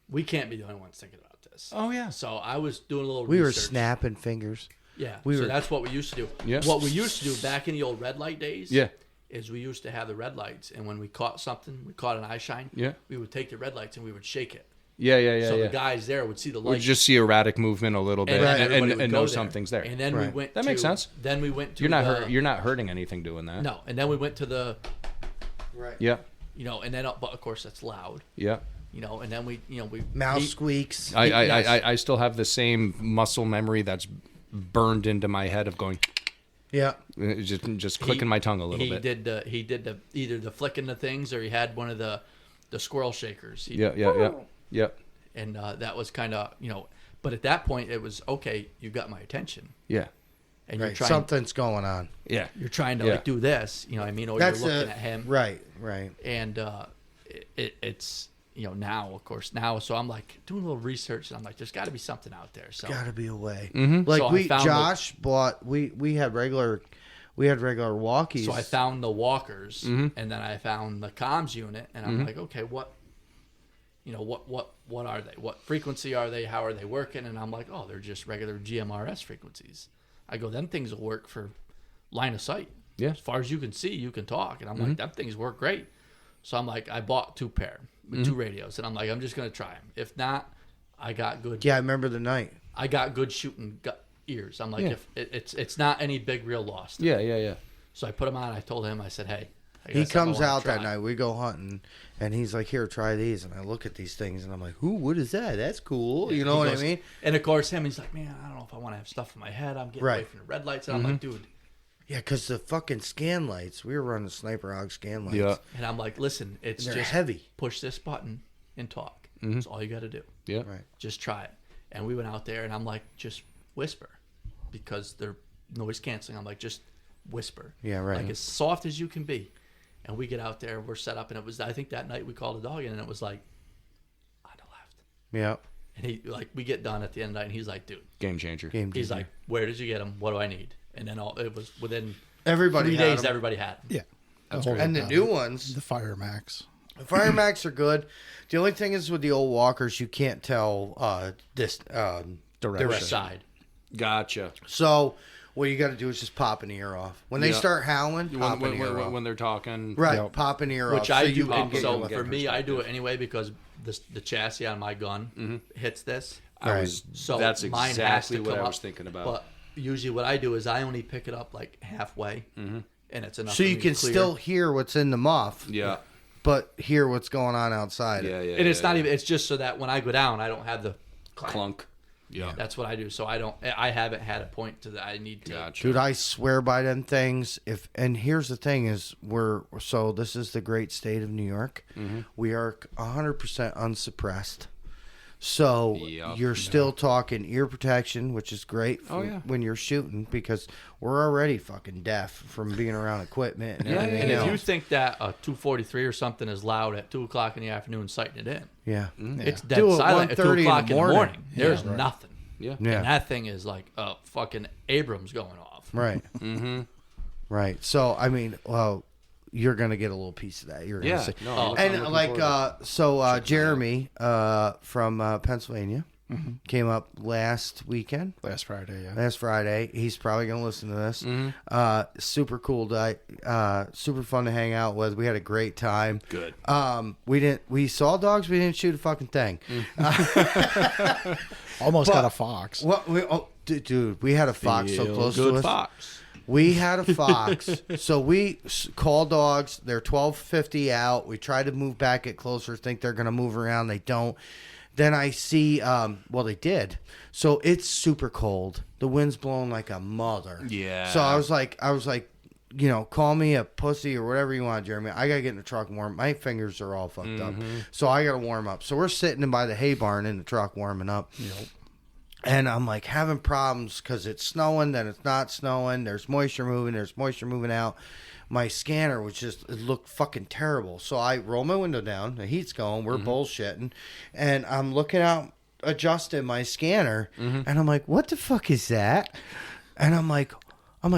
[SPEAKER 3] we can't be the only ones thinking about this.
[SPEAKER 4] Oh yeah.
[SPEAKER 3] So I was doing a little.
[SPEAKER 1] We
[SPEAKER 3] research.
[SPEAKER 1] were snapping fingers.
[SPEAKER 3] Yeah, that's what we used to do.
[SPEAKER 4] Yes.
[SPEAKER 3] What we used to do back in the old red light days.
[SPEAKER 4] Yeah.
[SPEAKER 3] Is we used to have the red lights, and when we caught something, we caught an eye shine.
[SPEAKER 4] Yeah.
[SPEAKER 3] We would take the red lights and we would shake it.
[SPEAKER 4] Yeah.
[SPEAKER 3] So the guys there would see the light.
[SPEAKER 4] We just see erratic movement a little bit and know
[SPEAKER 3] there.
[SPEAKER 4] something's there.
[SPEAKER 3] And then we went.
[SPEAKER 4] That makes sense.
[SPEAKER 3] Then we went to.
[SPEAKER 4] You're not hurting anything doing that.
[SPEAKER 3] No, and then we went to the.
[SPEAKER 1] Right.
[SPEAKER 4] Yeah.
[SPEAKER 3] And then but of course that's loud.
[SPEAKER 4] Yeah.
[SPEAKER 3] And then we
[SPEAKER 1] mouse squeaks.
[SPEAKER 4] I still have the same muscle memory that's burned into my head of going.
[SPEAKER 1] Yeah.
[SPEAKER 4] Just clicking my tongue a little bit.
[SPEAKER 3] He did the either the flicking the things or he had one of the squirrel shakers.
[SPEAKER 4] Yeah.
[SPEAKER 3] And that was kind of but at that point it was okay. You got my attention.
[SPEAKER 4] Yeah.
[SPEAKER 3] And
[SPEAKER 1] you're trying, something's going on.
[SPEAKER 4] Yeah.
[SPEAKER 3] You're trying to like do this. Or you're looking at him.
[SPEAKER 1] Right.
[SPEAKER 3] And it's. Now, so I'm like doing a little research, and I'm like, there's got to be something out there. So
[SPEAKER 1] got to be a way.
[SPEAKER 4] Mm-hmm.
[SPEAKER 1] Like Josh bought. We had regular walkies.
[SPEAKER 3] So I found the walkers, and then I found the comms unit, and I'm like, okay, what are they? What frequency are they? How are they working? And I'm like, oh, they're just regular GMRS frequencies. I go, them things will work for line of sight.
[SPEAKER 4] Yeah,
[SPEAKER 3] as far as you can see, you can talk, and I'm like, them things work great. So I'm like, I bought 2 pair with 2 radios, and I'm like, I'm just gonna try them. If not, I got good.
[SPEAKER 1] Yeah, I remember the night.
[SPEAKER 3] I got good shooting ears. I'm like, if it's not any big real loss.
[SPEAKER 4] Yeah.
[SPEAKER 3] So I put them on. I told him, I said, hey.
[SPEAKER 1] He comes out that night. We go hunting, and he's like, here, try these. And I look at these things, and I'm like, ooh, what is that? That's cool. You know what I mean?
[SPEAKER 3] And of course, he's like, man, I don't know if I want to have stuff in my head. I'm getting away from the red lights. And I'm like, dude.
[SPEAKER 1] Yeah, because the fucking scan lights, we were running Sniper Hog scan lights.
[SPEAKER 4] Yeah.
[SPEAKER 3] And I'm like, listen, it's just
[SPEAKER 1] heavy.
[SPEAKER 3] Push this button and talk. That's all you got to do.
[SPEAKER 4] Yeah.
[SPEAKER 1] Right.
[SPEAKER 3] Just try it. And we went out there, and I'm like, just whisper, because they're noise canceling. I'm like, just whisper.
[SPEAKER 1] Yeah, right.
[SPEAKER 3] Like as soft as you can be. And we get out there, we're set up, and it was, I think that night we called a dog in, and it was like, on the left.
[SPEAKER 1] Yeah.
[SPEAKER 3] And he we get done at the end of the night, and he's like, dude,
[SPEAKER 4] Game changer.
[SPEAKER 3] he's like, where did you get them? What do I need? And then it was within
[SPEAKER 1] Everybody
[SPEAKER 3] 3
[SPEAKER 1] had
[SPEAKER 3] days,
[SPEAKER 1] 'em.
[SPEAKER 3] everybody had them.
[SPEAKER 2] Yeah.
[SPEAKER 1] And the new ones,
[SPEAKER 2] The Fire Max.
[SPEAKER 1] the Fire Max are good. The only thing is with the old walkers, you can't tell this
[SPEAKER 3] Direct side.
[SPEAKER 4] Gotcha.
[SPEAKER 1] So what you got to do is just pop an ear off. When they start howling, pop an ear off.
[SPEAKER 4] When they're talking.
[SPEAKER 1] Right, pop an ear off.
[SPEAKER 3] Which I
[SPEAKER 1] so you
[SPEAKER 3] do.
[SPEAKER 1] can get
[SPEAKER 3] So
[SPEAKER 1] your
[SPEAKER 3] for me, I do it anyway because the chassis on my gun hits this. So
[SPEAKER 4] That's
[SPEAKER 3] mine has
[SPEAKER 4] exactly
[SPEAKER 3] to
[SPEAKER 4] what
[SPEAKER 3] come
[SPEAKER 4] I was
[SPEAKER 3] up,
[SPEAKER 4] thinking about.
[SPEAKER 3] But usually what I do is I only pick it up like halfway, and it's enough.
[SPEAKER 1] So
[SPEAKER 3] for
[SPEAKER 1] you
[SPEAKER 3] me
[SPEAKER 1] can
[SPEAKER 3] to clear.
[SPEAKER 1] still hear what's in the muff.
[SPEAKER 4] Yeah.
[SPEAKER 1] But hear what's going on outside.
[SPEAKER 4] Yeah.
[SPEAKER 3] And it's not even. It's just so that when I go down, I don't have the
[SPEAKER 4] Clunk. Yeah.
[SPEAKER 3] That's what I do. So I haven't had a point to that. I need to.
[SPEAKER 4] Gotcha.
[SPEAKER 1] Dude, I swear by them things. And here's the thing is this is the great state of New York. We are 100% unsuppressed. So you're still talking ear protection, which is great when you're shooting because we're already fucking deaf from being around equipment. And everything
[SPEAKER 3] And if you
[SPEAKER 1] else.
[SPEAKER 3] think that a 243 or something is loud at 2 o'clock in the afternoon, sighting it in, it's dead
[SPEAKER 1] Do it
[SPEAKER 3] silent at 2
[SPEAKER 1] 1:30
[SPEAKER 3] o'clock in the morning. There's
[SPEAKER 2] right.
[SPEAKER 3] nothing.
[SPEAKER 4] Yeah.
[SPEAKER 3] And that thing is like a fucking Abrams going off.
[SPEAKER 1] Right. Right. So, I mean, well, you're going to get a little piece of that. You're going to see.
[SPEAKER 4] No,
[SPEAKER 1] And like, Jeremy from Pennsylvania came up last weekend.
[SPEAKER 2] Last Friday, yeah.
[SPEAKER 1] Last Friday. He's probably going to listen to this. Super cool guy. Super fun to hang out with. We had a great time.
[SPEAKER 4] Good.
[SPEAKER 1] We saw dogs. We didn't shoot a fucking thing.
[SPEAKER 2] Almost got a fox.
[SPEAKER 1] Dude, we had a fox so close to
[SPEAKER 3] Good
[SPEAKER 1] us.
[SPEAKER 3] fox.
[SPEAKER 1] We had a fox, so we call dogs. They're 12:50 out. We try to move back, get closer. Think they're gonna move around. They don't. Then I see. Well, they did. So it's super cold. The wind's blowing like a mother.
[SPEAKER 4] Yeah.
[SPEAKER 1] So I was like, call me a pussy or whatever you want, Jeremy. I gotta get in the truck and warm. My fingers are all fucked up, so I gotta warm up. So we're sitting by the hay barn in the truck warming up.
[SPEAKER 2] Yep.
[SPEAKER 1] And I'm like having problems because it's snowing, then it's not snowing. There's moisture moving out. My scanner it looked fucking terrible. So I roll my window down. The heat's going. We're bullshitting. And I'm looking out, adjusting my scanner. And I'm like, what the fuck is that? And I'm like,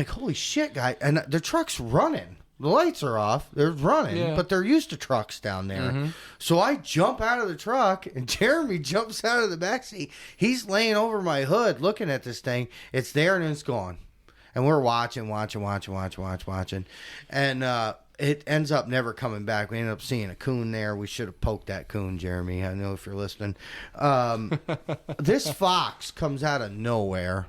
[SPEAKER 1] holy shit, guy. And the truck's running. The lights are off. They're running, but they're used to trucks down there. So I jump out of the truck, and Jeremy jumps out of the backseat. He's laying over my hood looking at this thing. It's there, and it's gone. And we're watching. And it ends up never coming back. We ended up seeing a coon there. We should have poked that coon, Jeremy. I know if you're listening. This fox comes out of nowhere.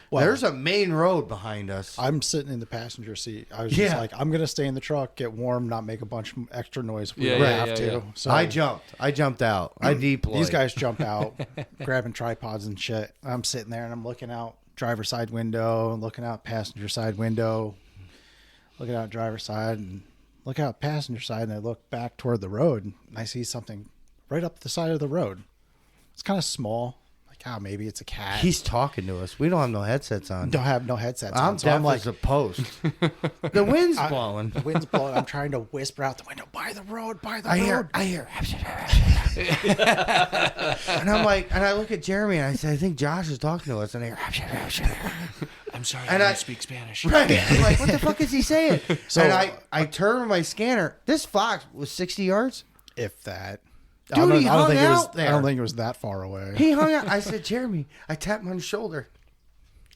[SPEAKER 2] Well,
[SPEAKER 1] there's a main road behind us.
[SPEAKER 2] I'm sitting in the passenger seat. I was just like, I'm going to stay in the truck, get warm, not make a bunch of extra noise if we don't have to.
[SPEAKER 4] Yeah.
[SPEAKER 2] So
[SPEAKER 1] I jumped out. I deployed.
[SPEAKER 2] These guys jump out, grabbing tripods and shit. I'm sitting there and I'm looking out driver's side window, looking out passenger side window, looking out driver's side and look out passenger side, and I look back toward the road and I see something right up the side of the road. It's kind of small. Maybe it's a cat.
[SPEAKER 1] He's talking to us. We don't have no headsets on.
[SPEAKER 2] Don't have no headsets on.
[SPEAKER 1] I'm
[SPEAKER 2] So
[SPEAKER 1] deaf
[SPEAKER 2] I'm like,
[SPEAKER 1] as a post. The wind's blowing.
[SPEAKER 2] the wind's blowing. I'm trying to whisper out the window, by the road.
[SPEAKER 1] I hear. And I'm like, and I look at Jeremy and I say, I think Josh is talking to us. And I hear,
[SPEAKER 4] I'm sorry,
[SPEAKER 1] And
[SPEAKER 4] I
[SPEAKER 1] I-
[SPEAKER 4] don't speak Spanish.
[SPEAKER 1] right. I'm like, what the fuck is he saying?
[SPEAKER 2] So-
[SPEAKER 1] and I turn my scanner. This fox was 60 yards.
[SPEAKER 2] If that.
[SPEAKER 1] Dude, he hung
[SPEAKER 2] think it was,
[SPEAKER 1] out there.
[SPEAKER 2] I don't think it was that far away.
[SPEAKER 1] He hung out. I said, Jeremy, I tapped him on the shoulder.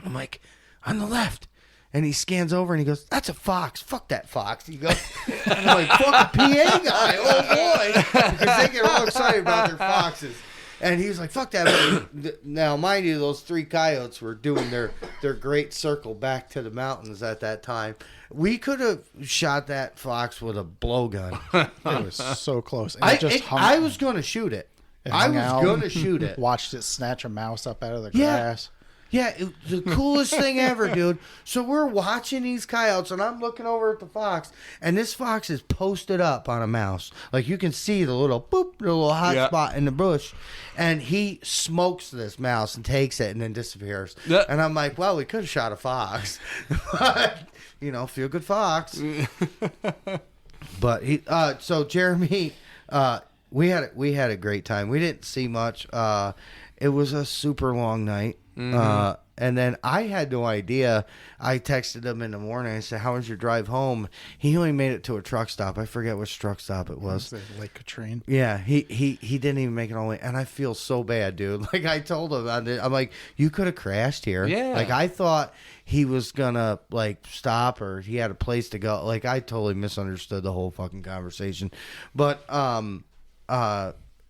[SPEAKER 1] I'm like, on the left. And he scans over and he goes, that's a fox. Fuck that fox. He goes, I'm like, fuck a PA guy. Oh, boy. Because they get all excited about their foxes. And he was like, fuck that. Now, mind you, those 3 coyotes were doing their great circle back to the mountains at that time. We could have shot that fox with a blowgun.
[SPEAKER 2] It was so close. And
[SPEAKER 1] I was going to shoot it. I was going to shoot it.
[SPEAKER 2] Watched it snatch a mouse up out of the grass.
[SPEAKER 1] Yeah, the coolest thing ever, dude. So we're watching these coyotes, and I'm looking over at the fox, and this fox is posted up on a mouse. Like, you can see the little boop, the little hot spot in the bush, and he smokes this mouse and takes it and then disappears.
[SPEAKER 4] Yeah.
[SPEAKER 1] And I'm like, well, we could have shot a fox. But, feel good fox. But so Jeremy, we had a great time. We didn't see much. It was a super long night. And then I had no idea. I texted him in the morning. I said, how was your drive home? He only made it to a truck stop. I forget which truck stop it was.
[SPEAKER 2] Lake Katrine.
[SPEAKER 1] Yeah, he didn't even make it all the way. And I feel so bad, dude. Like, I told him, I'm like, you could have crashed here.
[SPEAKER 4] Yeah.
[SPEAKER 1] Like, I thought he was going to, like, stop or he had a place to go. Like, I totally misunderstood the whole fucking conversation. But,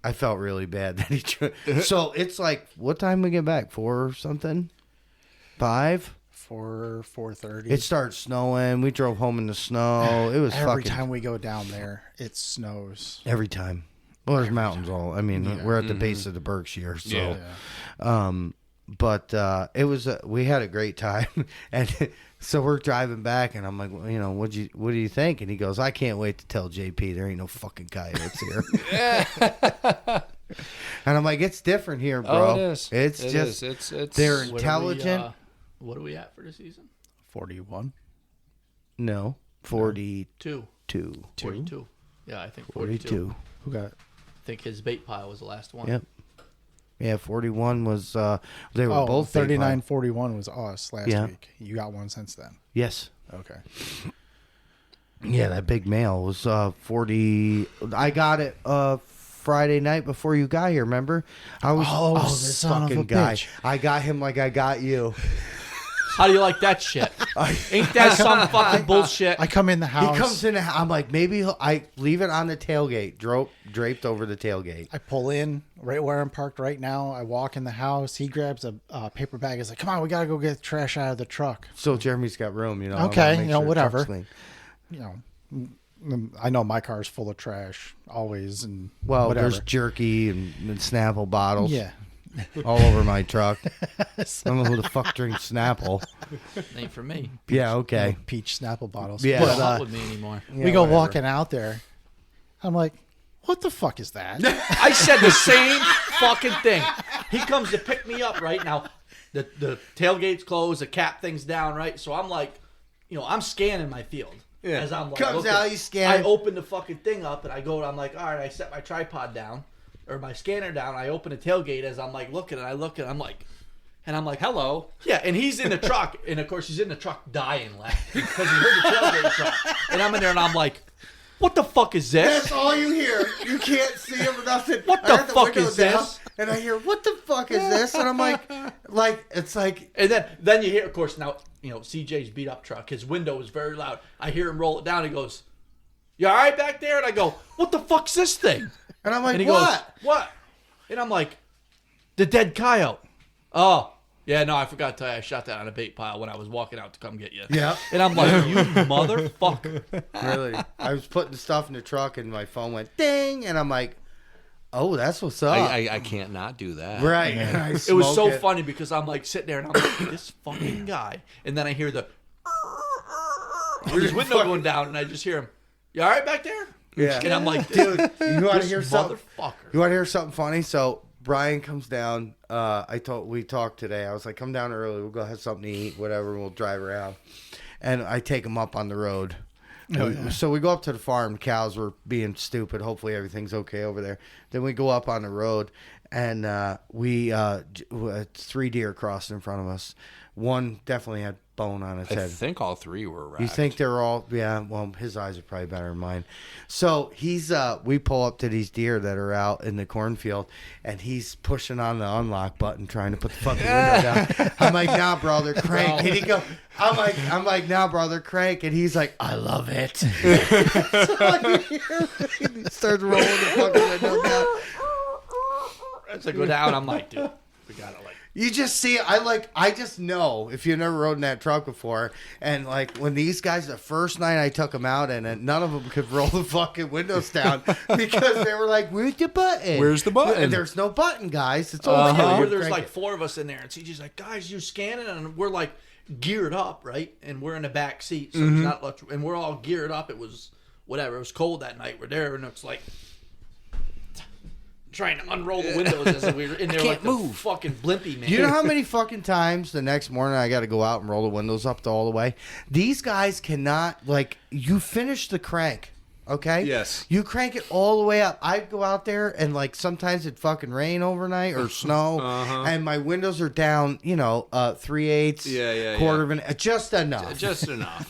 [SPEAKER 1] I felt really bad that he. So it's like, what time we get back? 4 or something? 5?
[SPEAKER 2] 4:30.
[SPEAKER 1] It started snowing. We drove home in the snow. It was
[SPEAKER 2] every
[SPEAKER 1] fucking.
[SPEAKER 2] time we go down there, it snows.
[SPEAKER 1] Every time. Well, there's mountains all. I mean, we're at the base of the Berkshire, so. But it was. We had a great time, and so we're driving back, and I'm like, well, you know, what do you think? And he goes, I can't wait to tell JP there ain't no fucking coyotes here. And I'm like, it's different here, bro.
[SPEAKER 4] Oh, it is.
[SPEAKER 1] It's
[SPEAKER 4] It's
[SPEAKER 1] they're intelligent.
[SPEAKER 3] What are we at for the season?
[SPEAKER 2] 41.
[SPEAKER 1] No, 42.
[SPEAKER 3] 42. Yeah, I think
[SPEAKER 1] 42.
[SPEAKER 2] Who got?
[SPEAKER 3] I think his bait pile was the last one.
[SPEAKER 1] Yep. Yeah, 41 was. They were both
[SPEAKER 2] 39, 41 was us last
[SPEAKER 1] Yeah.
[SPEAKER 2] week. You got one since then.
[SPEAKER 1] Yes.
[SPEAKER 2] Okay.
[SPEAKER 1] Yeah, that big male was 40. I got it Friday night before you got here. Remember? I was this
[SPEAKER 2] son of
[SPEAKER 1] fucking
[SPEAKER 2] a
[SPEAKER 1] guy.
[SPEAKER 2] bitch.
[SPEAKER 1] I got him like I got you.
[SPEAKER 3] How do you like that shit? Ain't that some fucking bullshit?
[SPEAKER 2] I come in the house.
[SPEAKER 1] He comes in. I'm like, maybe I leave it on the tailgate, draped over the tailgate.
[SPEAKER 2] I pull in right where I'm parked right now. I walk in the house. He grabs a paper bag. He's like, "Come on, we gotta go get the trash out of the truck."
[SPEAKER 1] So Jeremy's got room, you know. I wanna
[SPEAKER 2] Okay,
[SPEAKER 1] make
[SPEAKER 2] you know,
[SPEAKER 1] sure the truck's
[SPEAKER 2] whatever.
[SPEAKER 1] clean.
[SPEAKER 2] You know, I know my car's full of trash always, and
[SPEAKER 1] Well,
[SPEAKER 2] whatever.
[SPEAKER 1] there's jerky and Snapple bottles.
[SPEAKER 2] Yeah.
[SPEAKER 1] all over my truck. I don't know who the fuck drinks Snapple.
[SPEAKER 3] Ain't for me.
[SPEAKER 1] Yeah, okay.
[SPEAKER 2] Peach Snapple bottles.
[SPEAKER 1] Yeah.
[SPEAKER 3] Put
[SPEAKER 2] But,
[SPEAKER 3] up with me anymore.
[SPEAKER 2] we go
[SPEAKER 1] whatever.
[SPEAKER 2] walking out there. I'm like, what the fuck is that?
[SPEAKER 3] I said the same fucking thing. He comes to pick me up right now. The tailgate's closed, the cap thing's down, right? So I'm like, you know, I'm scanning my field.
[SPEAKER 1] Yeah.
[SPEAKER 3] As I'm like,
[SPEAKER 1] Comes
[SPEAKER 3] looking.
[SPEAKER 1] out, you scan.
[SPEAKER 3] I open the fucking thing up and I go, I'm like, all right, I set my tripod down or my scanner down. I open the tailgate as I'm like looking and I look and I'm like, hello. Yeah, and he's in the truck. And of course, he's in the truck dying laughing because he heard the tailgate truck. And I'm in there and I'm like, what the fuck is this?
[SPEAKER 1] That's all you hear. You can't see him or nothing.
[SPEAKER 3] What
[SPEAKER 1] I
[SPEAKER 3] the
[SPEAKER 1] had
[SPEAKER 3] fuck
[SPEAKER 1] window
[SPEAKER 3] is this?
[SPEAKER 1] And I hear, what the fuck is this? And I'm like, it's like,
[SPEAKER 3] And then you hear, of course, now, you know, CJ's beat up truck. His window is very loud. I hear him roll it down. He goes, you all right back there? And I go, what the fuck's this thing?
[SPEAKER 1] and I'm like,
[SPEAKER 3] And he
[SPEAKER 1] what?
[SPEAKER 3] goes, what? And I'm like, the dead coyote. Oh, yeah, no, I forgot to tell you. I shot that on a bait pile when I was walking out to come get you.
[SPEAKER 1] Yeah.
[SPEAKER 3] And I'm like, you motherfucker.
[SPEAKER 1] Really? I was putting the stuff in the truck and my phone went ding. And I'm like, oh, that's what's up.
[SPEAKER 6] I can't not do that.
[SPEAKER 1] Right. And I
[SPEAKER 3] It was so
[SPEAKER 1] smoke it.
[SPEAKER 3] funny because I'm like sitting there and I'm like, this fucking guy. And then I hear the his window going down and I just hear him, you all right back there?
[SPEAKER 1] Yeah.
[SPEAKER 3] And I'm like,
[SPEAKER 1] Dude, you want to
[SPEAKER 3] this
[SPEAKER 1] hear something?
[SPEAKER 3] motherfucker.
[SPEAKER 1] You want to hear something funny? So Brian comes down. We talked today. I was like, come down early. We'll go have something to eat, whatever. And we'll drive around. And I take him up on the road. So we go up to the farm. Cows were being stupid. Hopefully everything's okay over there. Then we go up on the road, and we 3 deer crossed in front of us. One definitely had bone on its
[SPEAKER 6] I
[SPEAKER 1] head.
[SPEAKER 6] think all three were wrapped.
[SPEAKER 1] You think they're all? Yeah. Well, his eyes are probably better than mine. So he's. We pull up to these deer that are out in the cornfield, and he's pushing on the unlock button, trying to put the fucking window down. I'm like, nah, brother, crank. And he go. I'm like, nah, brother, crank. And he's like, I love it. So I hear he starts rolling the fucking window down.
[SPEAKER 3] As I go down, I'm like, dude, we gotta like.
[SPEAKER 1] You just see, I just know if you've never rode in that truck before, and like when these guys, the first night I took them out, and none of them could roll the fucking windows down because they were like, "Where's the button?
[SPEAKER 6] Where's the button?"
[SPEAKER 1] There's no button, guys. It's all
[SPEAKER 3] There's like 4 of us in there, and CJ's like, guys, you scanning? And we're like geared up, right? And we're in the back seat, so it's not much, and we're all geared up. It was whatever. It was cold that night. We're there, and it's like trying to unroll the windows as we were in there like the fucking blimpy, man.
[SPEAKER 1] You know how many fucking times the next morning I got to go out and roll the windows up all the way? These guys cannot, like, you finish the crank. Okay.
[SPEAKER 4] Yes.
[SPEAKER 1] You crank it all the way up. I'd go out there and like sometimes it'd fucking rain overnight or snow, and my windows are down. 3/8, quarter of an, just enough,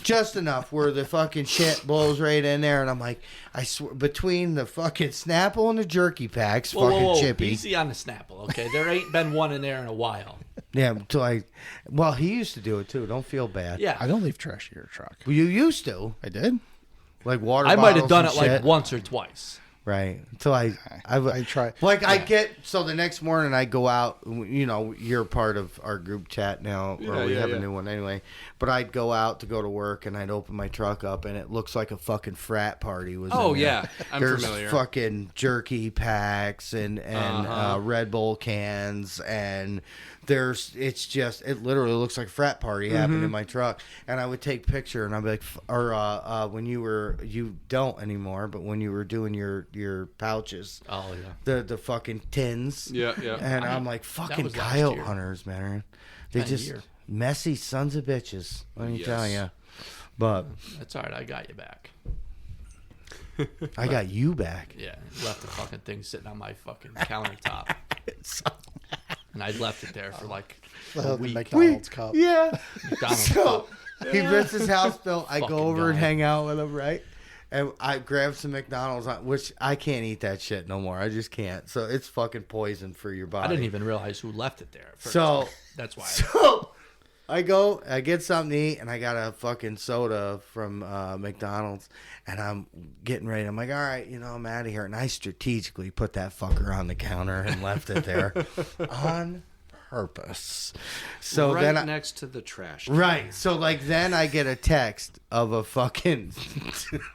[SPEAKER 1] just enough where the fucking shit blows right in there, and I'm like, I swear, between the fucking Snapple and the jerky packs, fucking chippy.
[SPEAKER 3] Easy on the Snapple, okay? There ain't been one in there in a while.
[SPEAKER 1] Yeah, well, he used to do it too. Don't feel bad.
[SPEAKER 3] Yeah,
[SPEAKER 2] I don't leave trash in your truck.
[SPEAKER 1] Well, you used to.
[SPEAKER 2] I did.
[SPEAKER 1] Like water.
[SPEAKER 3] I might have done it
[SPEAKER 1] like
[SPEAKER 3] like once or twice.
[SPEAKER 1] Right. Until I
[SPEAKER 2] try.
[SPEAKER 1] Like I get so the next morning I go out. You're part of our group chat now, or we have a new one anyway. But I'd go out to go to work, and I'd open my truck up, and it looks like a fucking frat party was.
[SPEAKER 4] Oh
[SPEAKER 1] in there.
[SPEAKER 4] yeah, I'm
[SPEAKER 1] There's
[SPEAKER 4] familiar.
[SPEAKER 1] Fucking jerky packs and Red Bull cans and. It literally looks like a frat party happened in my truck, and I would take picture, and I'd be like, when you don't anymore, but when you were doing your pouches, the fucking tins, and I'm like, fucking coyote hunters, man, they just messy sons of bitches. Let me tell you, but
[SPEAKER 3] that's all right. I got you back.
[SPEAKER 1] I got you back.
[SPEAKER 3] Yeah, left the fucking thing sitting on my fucking countertop. And I left it there for like a week.
[SPEAKER 2] McDonald's cup.
[SPEAKER 1] Yeah.
[SPEAKER 3] McDonald's cup.
[SPEAKER 1] He rents his house bill. I go
[SPEAKER 3] Fucking
[SPEAKER 1] over and
[SPEAKER 3] guy.
[SPEAKER 1] hang out with him, right? And I grab some McDonald's, which I can't eat that shit no more. I just can't. So it's fucking poison for your body.
[SPEAKER 3] I didn't even realize who left it there. First.
[SPEAKER 1] So
[SPEAKER 3] that's why.
[SPEAKER 1] So I go, I get something to eat, and I got a fucking soda from McDonald's, and I'm getting ready. I'm like, all right, I'm out of here. And I strategically put that fucker on the counter and left it there on purpose. So
[SPEAKER 4] right
[SPEAKER 1] then
[SPEAKER 4] next to the trash.
[SPEAKER 1] Right. So then I get a text of a fucking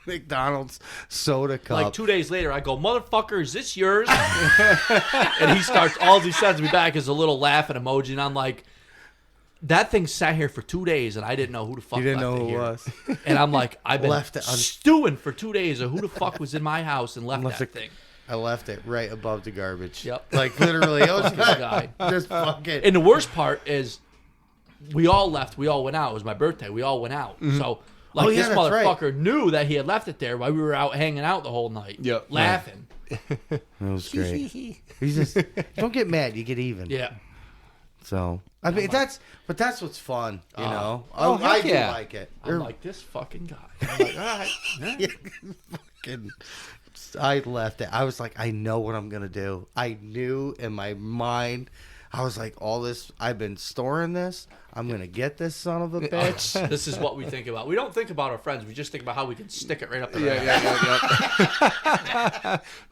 [SPEAKER 1] McDonald's soda cup.
[SPEAKER 3] Like 2 days later, I go, motherfucker, is this yours? And all he sends me back is a little laughing emoji, and I'm like, that thing sat here for 2 days, and I didn't know who the fuck
[SPEAKER 1] You didn't
[SPEAKER 3] left
[SPEAKER 1] know
[SPEAKER 3] it
[SPEAKER 1] who it
[SPEAKER 3] here.
[SPEAKER 1] was.
[SPEAKER 3] And I'm like, I've been
[SPEAKER 1] Left it
[SPEAKER 3] stewing for 2 days of who the fuck was in my house and left that thing.
[SPEAKER 1] I left it right above the garbage.
[SPEAKER 3] Yep.
[SPEAKER 1] Like literally, it was
[SPEAKER 3] Fucking guy.
[SPEAKER 1] just fucking.
[SPEAKER 3] And the worst part is, we all left. We all went out. It was my birthday. We all went out. So, this
[SPEAKER 1] that's
[SPEAKER 3] motherfucker knew that he had left it there while we were out hanging out the whole night.
[SPEAKER 4] Yep.
[SPEAKER 3] Laughing.
[SPEAKER 1] It was great. He's just don't get mad. You get even.
[SPEAKER 3] Yeah.
[SPEAKER 1] So I mean that's what's fun, you know.
[SPEAKER 6] I
[SPEAKER 1] do like it.
[SPEAKER 3] I'm like, this fucking guy. I'm like, all right.
[SPEAKER 1] Fucking, I left it. I was like, I know what I'm gonna do. I knew in my mind. I was like, all this. I've been storing this. I'm gonna get this son of a bitch.
[SPEAKER 3] This is what we think about. We don't think about our friends. We just think about how we can stick it right up there.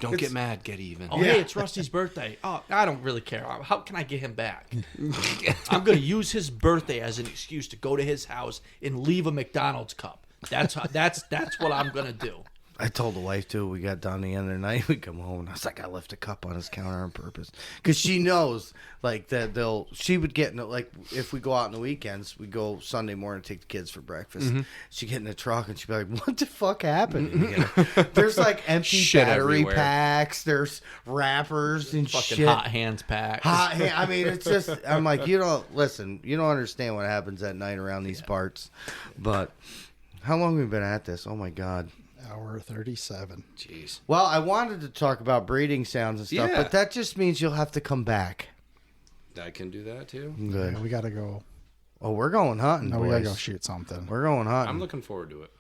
[SPEAKER 6] Don't get mad, get even.
[SPEAKER 3] Oh, hey, it's Rusty's birthday. Oh, I don't really care. How can I get him back? I'm going to use his birthday as an excuse to go to his house and leave a McDonald's cup. That's what I'm going to do.
[SPEAKER 1] I told the wife too. We got done the other night. We come home and I was like, I left a cup on his counter on purpose because she knows like that she would get in like if we go out on the weekends, we go Sunday morning take the kids for breakfast. She'd get in the truck and she'd be like, "What the fuck happened in here?" There's like empty
[SPEAKER 4] Shit
[SPEAKER 1] battery
[SPEAKER 4] everywhere.
[SPEAKER 1] packs. There's wrappers and
[SPEAKER 3] Fucking
[SPEAKER 1] shit.
[SPEAKER 3] hot hands pack.
[SPEAKER 1] I mean, it's just. I'm like, you don't understand what happens at night around these parts. But how long have we been at this? Oh my god.
[SPEAKER 2] Hour 37.
[SPEAKER 4] Jeez.
[SPEAKER 1] Well, I wanted to talk about breeding sounds and stuff,
[SPEAKER 4] Yeah.
[SPEAKER 1] but that just means you'll have to come back.
[SPEAKER 4] I can do that too.
[SPEAKER 1] Good.
[SPEAKER 2] Yeah, we gotta go.
[SPEAKER 1] Oh, we're going hunting,
[SPEAKER 2] No,
[SPEAKER 1] boys.
[SPEAKER 2] we gotta go shoot something.
[SPEAKER 1] We're going hunting.
[SPEAKER 4] I'm looking forward to it.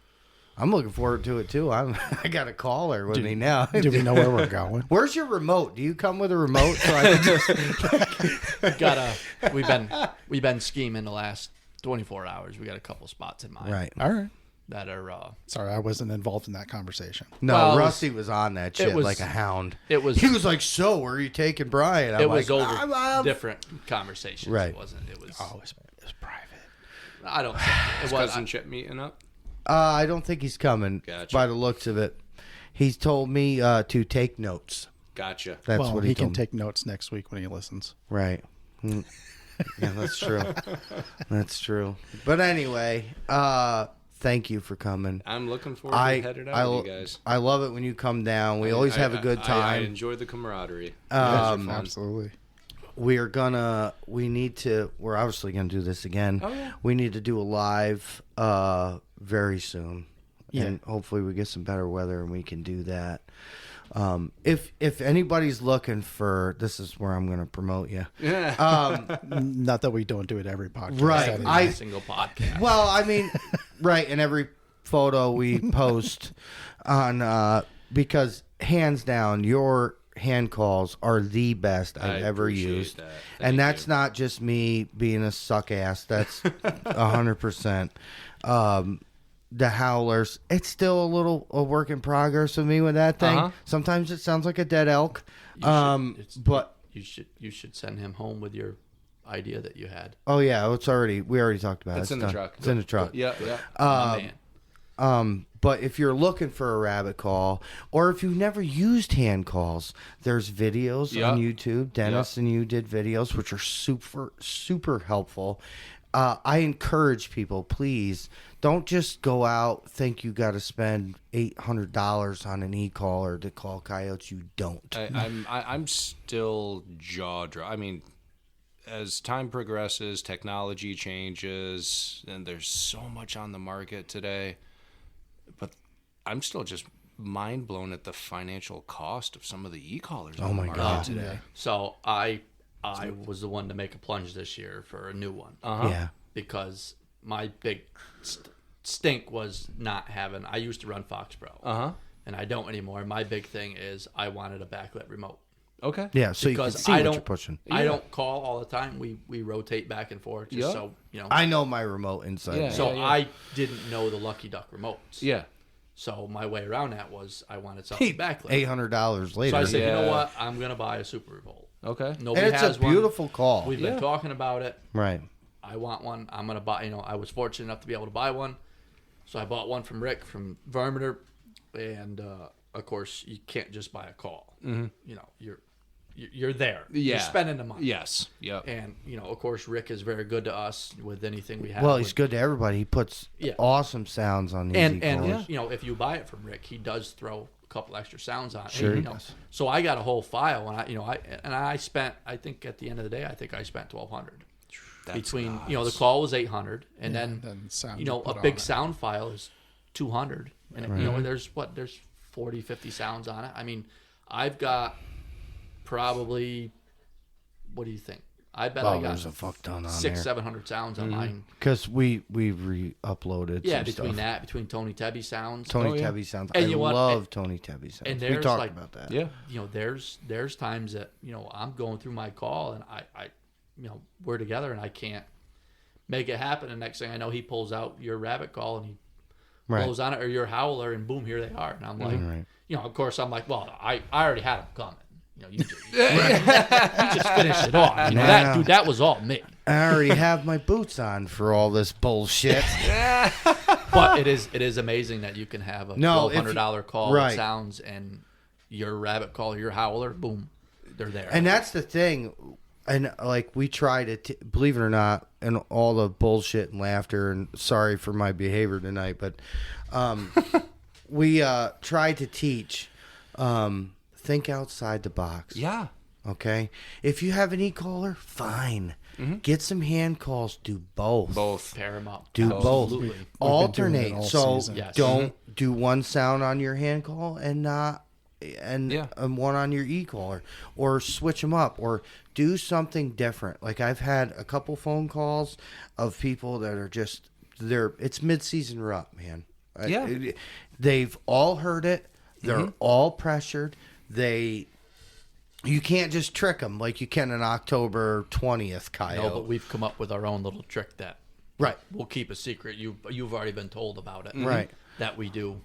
[SPEAKER 1] I'm looking forward to it too. I got a caller with me now.
[SPEAKER 2] Do we know where we're going?
[SPEAKER 1] Where's your remote? Do you come with a remote so I can just?
[SPEAKER 3] We've been scheming the last 24 hours. We got a couple spots in mind.
[SPEAKER 1] Right.
[SPEAKER 2] All right.
[SPEAKER 3] That are
[SPEAKER 2] Sorry, I wasn't involved in that conversation.
[SPEAKER 1] No,
[SPEAKER 3] Well,
[SPEAKER 1] Rusty was on that shit
[SPEAKER 3] was-
[SPEAKER 1] like a hound.
[SPEAKER 3] it was-
[SPEAKER 1] He was like, "So, where are you taking Brian?" I'm
[SPEAKER 3] it was
[SPEAKER 1] like,
[SPEAKER 3] over
[SPEAKER 1] I'm-
[SPEAKER 3] different conversations.
[SPEAKER 1] Right.
[SPEAKER 3] It wasn't. It was.
[SPEAKER 2] Oh, it was private.
[SPEAKER 3] I don't think it was.
[SPEAKER 4] Cousin Chip meeting up.
[SPEAKER 1] I don't think he's coming.
[SPEAKER 4] Gotcha.
[SPEAKER 1] By the looks of it, he's told me to take notes.
[SPEAKER 4] Gotcha.
[SPEAKER 1] That's
[SPEAKER 2] Well,
[SPEAKER 1] what
[SPEAKER 2] he
[SPEAKER 1] he
[SPEAKER 2] can
[SPEAKER 1] told me.
[SPEAKER 2] take notes next week when he listens.
[SPEAKER 1] Right. Mm. Yeah, that's true. That's true. But anyway, thank you for coming.
[SPEAKER 4] I'm looking forward to headed out with you guys.
[SPEAKER 1] I love it when you come down. We always have a good
[SPEAKER 4] I
[SPEAKER 1] time.
[SPEAKER 4] enjoy the camaraderie. You guys are fun.
[SPEAKER 2] Absolutely.
[SPEAKER 1] We're obviously gonna do this again.
[SPEAKER 4] Oh, yeah.
[SPEAKER 1] We need to do a live very soon. and hopefully we get some better weather and we can do that. If anybody's looking for, this is where I'm going to promote you.
[SPEAKER 2] Not that we don't do it every podcast.
[SPEAKER 1] Right.
[SPEAKER 2] Anyway.
[SPEAKER 3] Single podcast.
[SPEAKER 1] Well, I mean, right, and every photo we post on, because hands down, your hand calls are the best I've ever used.
[SPEAKER 4] That.
[SPEAKER 1] And that's not just me being a suck ass. That's 100%. The howlers, it's still a work in progress with me with that thing. Sometimes it sounds like a dead elk. But
[SPEAKER 3] you should send him home with your idea that you had.
[SPEAKER 1] oh yeah, we already talked about it.
[SPEAKER 4] It's in the
[SPEAKER 1] done.
[SPEAKER 4] truck.
[SPEAKER 1] It's in the truck.
[SPEAKER 4] Yeah.
[SPEAKER 3] My man.
[SPEAKER 1] But if you're looking for a rabbit call, or if you've never used hand calls, there's videos on YouTube. Dennis and you did videos, which are super, super helpful. I encourage people, please don't just go out, think you got to spend $800 on an e-caller to call coyotes. You don't.
[SPEAKER 4] I'm still jaw-dropped. I mean, as time progresses, technology changes, and there's so much on the market today. But I'm still just mind blown at the financial cost of some of the e-collars on the market today.
[SPEAKER 3] So I was the one to make a plunge this year for a new one.
[SPEAKER 1] Yeah.
[SPEAKER 3] Because my big stink was not having. I used to run Fox Pro. And I don't anymore. My big thing is I wanted a backlit remote.
[SPEAKER 4] Okay.
[SPEAKER 1] Yeah, so
[SPEAKER 3] Because
[SPEAKER 1] you can see what you're pushing.
[SPEAKER 3] I don't call all the time. We rotate back and forth just so, you know.
[SPEAKER 1] I know my remote inside.
[SPEAKER 4] Yeah.
[SPEAKER 3] So I didn't know the Lucky Duck remotes.
[SPEAKER 4] Yeah.
[SPEAKER 3] So my way around that was I wanted something backlit.
[SPEAKER 1] $800 later.
[SPEAKER 3] So I said, you know what? I'm going to buy a Super Revolt.
[SPEAKER 4] Okay.
[SPEAKER 3] Nobody
[SPEAKER 1] And it's
[SPEAKER 3] has
[SPEAKER 1] a beautiful
[SPEAKER 3] one.
[SPEAKER 1] call.
[SPEAKER 3] We've been talking about it.
[SPEAKER 1] Right.
[SPEAKER 3] I want one. I'm going to buy, I was fortunate enough to be able to buy one. So I bought one from Rick from Varmiter. And, of course, you can't just buy a call. Mm-hmm. You're there.
[SPEAKER 4] Yeah.
[SPEAKER 3] You're spending the money.
[SPEAKER 4] Yes. Yep.
[SPEAKER 3] And, of course, Rick is very good to us with anything we have.
[SPEAKER 1] Well, he's good to everybody. He puts awesome sounds on these
[SPEAKER 3] And
[SPEAKER 1] e-collars.
[SPEAKER 3] if you buy it from Rick, he does throw a couple extra sounds on it.
[SPEAKER 1] Sure
[SPEAKER 3] And,
[SPEAKER 1] he does.
[SPEAKER 3] So I got a whole file, and I spent, I think at the end of the day, I spent $1,200. Between
[SPEAKER 4] nuts.
[SPEAKER 3] the call was $800, and then
[SPEAKER 2] sound
[SPEAKER 3] a big sound file is $200, and there's 40, 50 sounds on it. I mean, I've got probably, what do you think? I bet I got
[SPEAKER 1] there's a fuck ton on
[SPEAKER 3] 600-700 sounds on mine.
[SPEAKER 1] Because we re-uploaded
[SPEAKER 3] Yeah,
[SPEAKER 1] some stuff.
[SPEAKER 3] between Tony Tebby sounds.
[SPEAKER 1] Tony Tebby sounds.
[SPEAKER 3] And
[SPEAKER 1] I
[SPEAKER 3] you know what?
[SPEAKER 1] love Tony Tebby sounds.
[SPEAKER 3] And
[SPEAKER 1] We
[SPEAKER 3] there's
[SPEAKER 1] talked
[SPEAKER 3] like,
[SPEAKER 1] about that.
[SPEAKER 4] Yeah.
[SPEAKER 3] There's times that, I'm going through my call and I we're together and I can't make it happen. And next thing I know, he pulls out your rabbit call and he blows on it, or your howler, and boom, here they are. And I'm like, of course, I'm like, well, I already had them coming. You just finished it off. That was all me.
[SPEAKER 1] I already have my boots on for all this bullshit.
[SPEAKER 3] But it is amazing that you can have a $1,200 call that
[SPEAKER 1] right.
[SPEAKER 3] sounds, and your rabbit call, your howler, boom, they're there.
[SPEAKER 1] And that's the thing. And like we try to, believe it or not, and all the bullshit and laughter, and sorry for my behavior tonight, but we try to teach, think outside the box.
[SPEAKER 4] Yeah.
[SPEAKER 1] Okay? If you have an e-caller, fine. Get some hand calls. Do both.
[SPEAKER 4] Pair
[SPEAKER 3] them up.
[SPEAKER 1] Do
[SPEAKER 3] Absolutely.
[SPEAKER 1] both. Alternate. So
[SPEAKER 3] Yes.
[SPEAKER 1] don't do one sound on your hand call and not and one on your e-caller, or switch them up, or do something different. Like I've had a couple phone calls of people that are just it's mid-season rut, man.
[SPEAKER 4] Yeah.
[SPEAKER 1] They've all heard it. They're all pressured. You can't just trick them like you can an October 20th coyote.
[SPEAKER 3] No, but we've come up with our own little trick that we'll keep a secret. You've already been told about it,
[SPEAKER 1] right?
[SPEAKER 3] That we do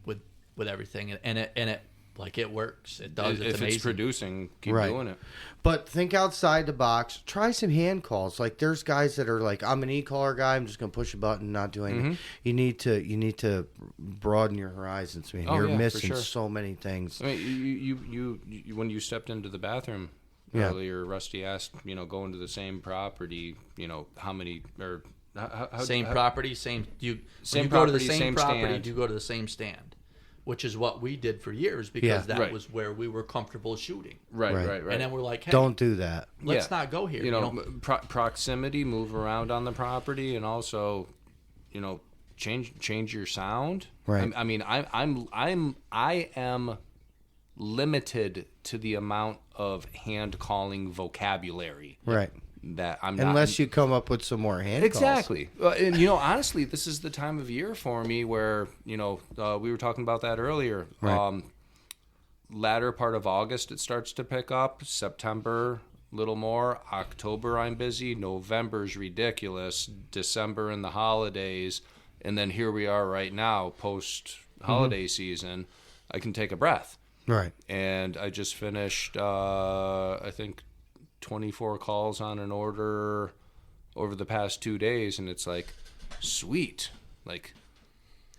[SPEAKER 3] with everything, and it like it works. It does. It's
[SPEAKER 4] if
[SPEAKER 3] amazing.
[SPEAKER 4] it's producing, keep doing it.
[SPEAKER 1] But think outside the box. Try some hand calls. Like there's guys that are like, I'm an e-caller guy. I'm just gonna push a button, not do anything. You need to broaden your horizons, man. You're missing so many things.
[SPEAKER 4] I mean, you when you stepped into the bathroom earlier, Rusty asked, going to the same property, how many or
[SPEAKER 3] same property, same you.
[SPEAKER 4] Same
[SPEAKER 3] you
[SPEAKER 4] property,
[SPEAKER 3] go to the same property.
[SPEAKER 4] stand.
[SPEAKER 3] You go to the same stand, which is what we did for years because that was where we were comfortable shooting.
[SPEAKER 4] Right.
[SPEAKER 3] And then we're like, hey,
[SPEAKER 1] don't do that.
[SPEAKER 3] Let's not go here.
[SPEAKER 4] Proximity, move around on the property, and also, change your sound.
[SPEAKER 1] Right.
[SPEAKER 4] I mean, I am limited to the amount of hand calling vocabulary.
[SPEAKER 1] Right.
[SPEAKER 4] That I'm not.
[SPEAKER 1] Unless you come up with some more hand calls.
[SPEAKER 4] Exactly. And, honestly, this is the time of year for me where, we were talking about that earlier.
[SPEAKER 1] Right.
[SPEAKER 4] Latter part of August, it starts to pick up. September, a little more. October, I'm busy. November's ridiculous. December and the holidays. And then here we are right now, post-holiday season. I can take a breath.
[SPEAKER 1] Right.
[SPEAKER 4] And I just finished, I think, 24 calls on an order over the past 2 days, and it's like, sweet. Like,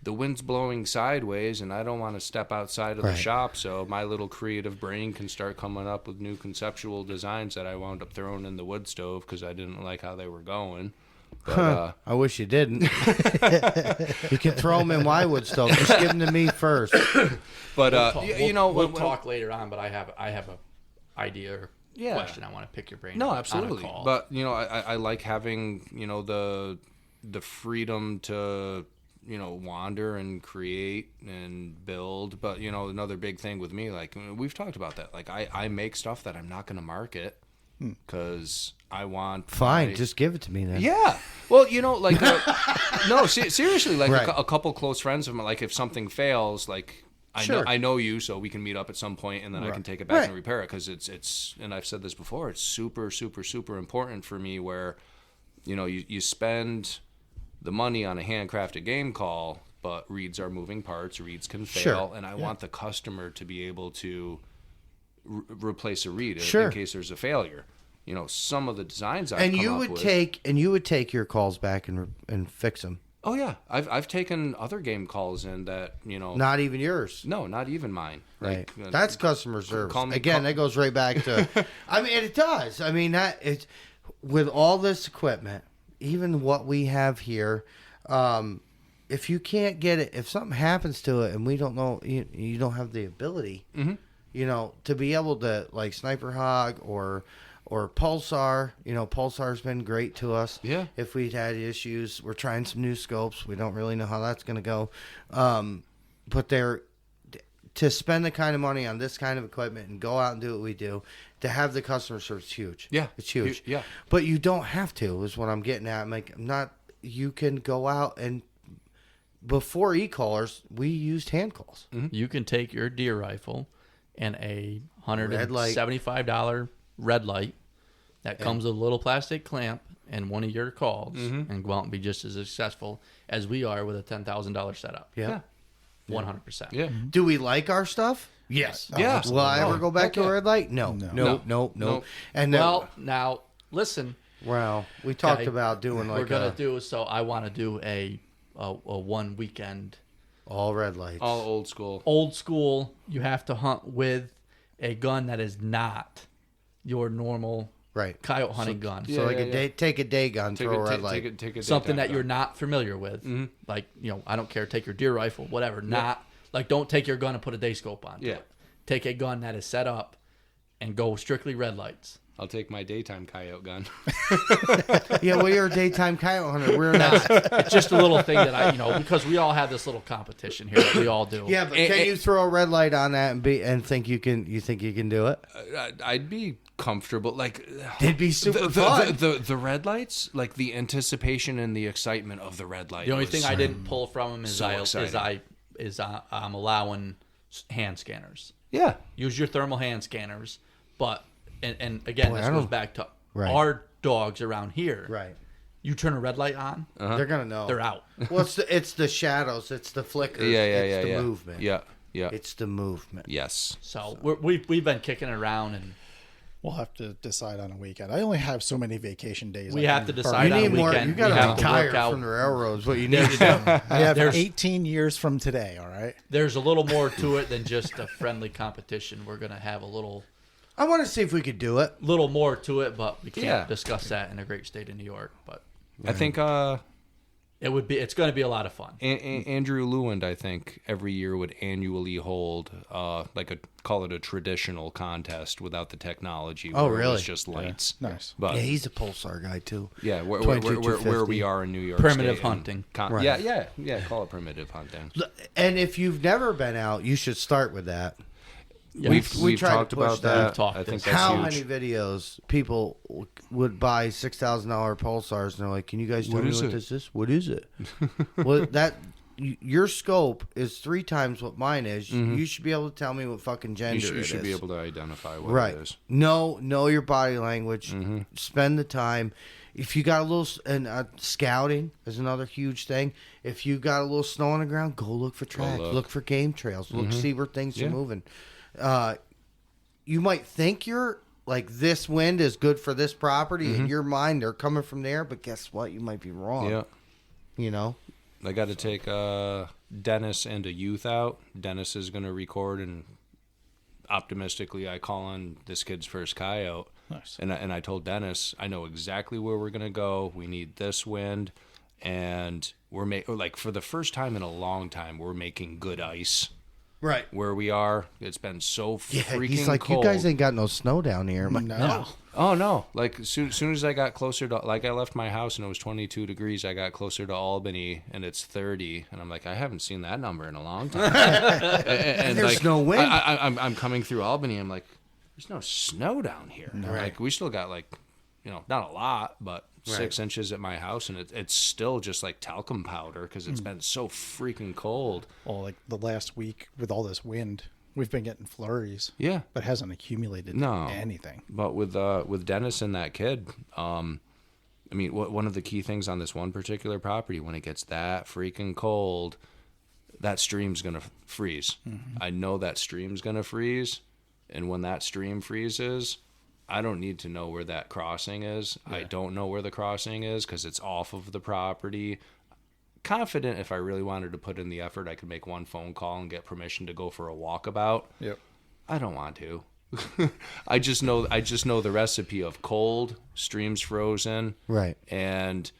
[SPEAKER 4] the wind's blowing sideways, and I don't want to step outside of the shop, so my little creative brain can start coming up with new conceptual designs that I wound up throwing in the wood stove because I didn't like how they were going. But,
[SPEAKER 1] I wish you didn't. You can throw them in my wood stove. Just give them to me first.
[SPEAKER 4] But
[SPEAKER 3] we'll talk later on. But I have a idea or question. I want to pick your brain.
[SPEAKER 4] No,
[SPEAKER 3] on
[SPEAKER 4] absolutely.
[SPEAKER 3] a call.
[SPEAKER 4] But I like having the freedom to wander and create and build. But another big thing with me, like we've talked about that. Like I make stuff that I'm not going to market because I want.
[SPEAKER 1] Fine, just give it to me then.
[SPEAKER 4] Yeah. Well, like no, seriously, like
[SPEAKER 1] Right.
[SPEAKER 4] a couple close friends of mine. Like if something fails, like. I know you, so we can meet up at some point, and then I can take it back and repair it because it's. And I've said this before. It's super, super, super important for me. Where, you spend the money on a handcrafted game call, but reads are moving parts. Reads can fail, and I want the customer to be able to replace a read in case there's a failure. Some of the designs I've come up with.
[SPEAKER 1] And you would take your calls back and fix them.
[SPEAKER 4] Oh yeah, I've taken other game calls in that
[SPEAKER 1] Not even yours.
[SPEAKER 4] No, not even mine.
[SPEAKER 1] Right.
[SPEAKER 4] Like,
[SPEAKER 1] That's customer service. That goes right back to. I mean, it does. I mean, it's with all this equipment, even what we have here. If you can't get it, if something happens to it, and we don't know, you don't have the ability, to be able to like Sniper Hog or Pulsar. Pulsar's been great to us.
[SPEAKER 4] Yeah.
[SPEAKER 1] If we'd had issues, we're trying some new scopes. We don't really know how that's going to go. But to spend the kind of money on this kind of equipment and go out and do what we do, to have the customer service is huge.
[SPEAKER 4] Yeah.
[SPEAKER 1] It's huge.
[SPEAKER 4] Yeah.
[SPEAKER 1] But you don't have to, is what I'm getting at. You can go out and, before e-callers, we used hand calls.
[SPEAKER 3] Mm-hmm. You can take your deer rifle and a $175 red light that comes with a little plastic clamp and one of your calls and go out and be just as successful as we are with a $10,000 setup.
[SPEAKER 1] Yeah.
[SPEAKER 3] 100%.
[SPEAKER 4] Yeah.
[SPEAKER 1] Do we like our stuff? Yes.
[SPEAKER 4] Yeah.
[SPEAKER 1] Will I ever go back to a red light? No. No. And
[SPEAKER 3] now listen.
[SPEAKER 1] Well, we talked
[SPEAKER 3] Okay,
[SPEAKER 1] about doing like
[SPEAKER 3] we're gonna do so. I want to do a one weekend
[SPEAKER 1] all red lights,
[SPEAKER 4] all old school.
[SPEAKER 3] Old school. You have to hunt with a gun that is not your normal coyote hunting gun.
[SPEAKER 1] So take a day gun, throw a red light.
[SPEAKER 4] Take a
[SPEAKER 3] something that you're not familiar with.
[SPEAKER 4] Mm-hmm.
[SPEAKER 3] Like, I don't care. Take your deer rifle, whatever. Not like, don't take your gun and put a day scope on.
[SPEAKER 4] Yeah.
[SPEAKER 3] Take a gun that is set up and go strictly red lights.
[SPEAKER 4] I'll take my daytime coyote gun.
[SPEAKER 1] Yeah, well, you're a daytime coyote hunter. We're not.
[SPEAKER 3] It's just a little thing that because we all have this little competition here that we all do.
[SPEAKER 1] Yeah, but can you throw a red light on that and think you can? You think you can do it?
[SPEAKER 4] I'd be comfortable. Like,
[SPEAKER 1] it'd be super fun.
[SPEAKER 4] The red lights, like the anticipation and the excitement of the red light.
[SPEAKER 3] The only thing I didn't pull from them is I'm allowing hand scanners.
[SPEAKER 4] Yeah,
[SPEAKER 3] use your thermal hand scanners, but. And again, this goes back to our dogs around here.
[SPEAKER 1] Right.
[SPEAKER 3] You turn a red light on,
[SPEAKER 1] they're gonna know.
[SPEAKER 3] They're out.
[SPEAKER 1] Well, it's the shadows, it's the flickers, it's the movement.
[SPEAKER 4] Yeah.
[SPEAKER 1] It's the movement.
[SPEAKER 4] Yes.
[SPEAKER 3] So we've been kicking it around, and
[SPEAKER 2] we'll have to decide on a weekend. I only have so many vacation days.
[SPEAKER 3] We have to decide on a weekend.
[SPEAKER 1] You got to retire from the railroads. What you need to do.
[SPEAKER 2] I have 18 years from today. All right.
[SPEAKER 3] There's a little more to it than just a friendly competition. We're gonna have a little.
[SPEAKER 1] I want to see if we could do it.
[SPEAKER 3] Little more to it, but we can't discuss that in a great state of New York. But
[SPEAKER 4] I think
[SPEAKER 3] It's going to be a lot of fun.
[SPEAKER 4] Andrew Lewand, I think, every year would annually hold call it a traditional contest without the technology.
[SPEAKER 1] Oh,
[SPEAKER 4] where
[SPEAKER 1] really?
[SPEAKER 4] It was just lights.
[SPEAKER 2] Yeah. Nice.
[SPEAKER 4] But
[SPEAKER 1] Yeah, he's a pulsar guy too.
[SPEAKER 4] yeah,
[SPEAKER 1] 22,
[SPEAKER 4] where we are in New York
[SPEAKER 3] Primitive
[SPEAKER 4] State
[SPEAKER 3] hunting.
[SPEAKER 1] Right.
[SPEAKER 4] Yeah, call it primitive hunting.
[SPEAKER 1] And if you've never been out, you should start with that.
[SPEAKER 3] Yes.
[SPEAKER 4] We've
[SPEAKER 1] try to
[SPEAKER 4] talked
[SPEAKER 1] push
[SPEAKER 4] about
[SPEAKER 1] that.
[SPEAKER 4] that.
[SPEAKER 3] We've talked
[SPEAKER 4] I think
[SPEAKER 3] this.
[SPEAKER 4] that's
[SPEAKER 1] How
[SPEAKER 4] huge.
[SPEAKER 1] many videos people would buy $6,000 pulsars and they're like, "Can you guys tell me what this is? What is it?" Well, your scope is 3 times what mine is. You should be able to tell me what fucking gender
[SPEAKER 4] You
[SPEAKER 1] it
[SPEAKER 4] should
[SPEAKER 1] is.
[SPEAKER 4] be able to identify what
[SPEAKER 1] Right.
[SPEAKER 4] it is.
[SPEAKER 1] Know your body language. Spend the time. If you got a little, scouting is another huge thing. If you got a little snow on the ground, go look for tracks. Look for game trails. Look, see where things are moving. You might think you're like, this wind is good for this property. In your mind, they're coming from there, but guess what? You might be wrong.
[SPEAKER 4] Yeah.
[SPEAKER 1] You know?
[SPEAKER 4] I got to take Dennis and a youth out. Dennis is going to record, and optimistically, I call on this kid's first coyote.
[SPEAKER 2] Nice.
[SPEAKER 4] And I told Dennis, I know exactly where we're going to go. We need this wind, and we're for the first time in a long time, we're making good ice.
[SPEAKER 1] Right.
[SPEAKER 4] Where we are, it's been so freaking
[SPEAKER 1] He's like,
[SPEAKER 4] cold.
[SPEAKER 1] you guys ain't got no snow down here. I'm like, no.
[SPEAKER 4] Oh no! Like soon as I got closer to, I left my house and it was 22 degrees. I got closer to Albany and it's 30, and I'm like, I haven't seen that number in a long time. and
[SPEAKER 1] there's no wind.
[SPEAKER 4] I'm coming through Albany. I'm like, there's no snow down here.
[SPEAKER 1] Right.
[SPEAKER 4] Like we still got not a lot, but 6 inches at my house, and it's still just like talcum powder because it's been so freaking cold.
[SPEAKER 2] Well, like the last week with all this wind, we've been getting flurries.
[SPEAKER 4] Yeah,
[SPEAKER 2] but it hasn't accumulated anything.
[SPEAKER 4] But with Dennis and that kid, I mean, one of the key things on this one particular property, when it gets that freaking cold, that stream's gonna freeze. I know that stream's gonna freeze, and when that stream freezes, I don't need to know where that crossing is. Yeah. I don't know where the crossing is because it's off of the property. Confident if I really wanted to put in the effort, I could make one phone call and get permission to go for a walkabout.
[SPEAKER 2] Yep.
[SPEAKER 4] I don't want to. I just know the recipe of cold, streams frozen,
[SPEAKER 1] Right.
[SPEAKER 4] and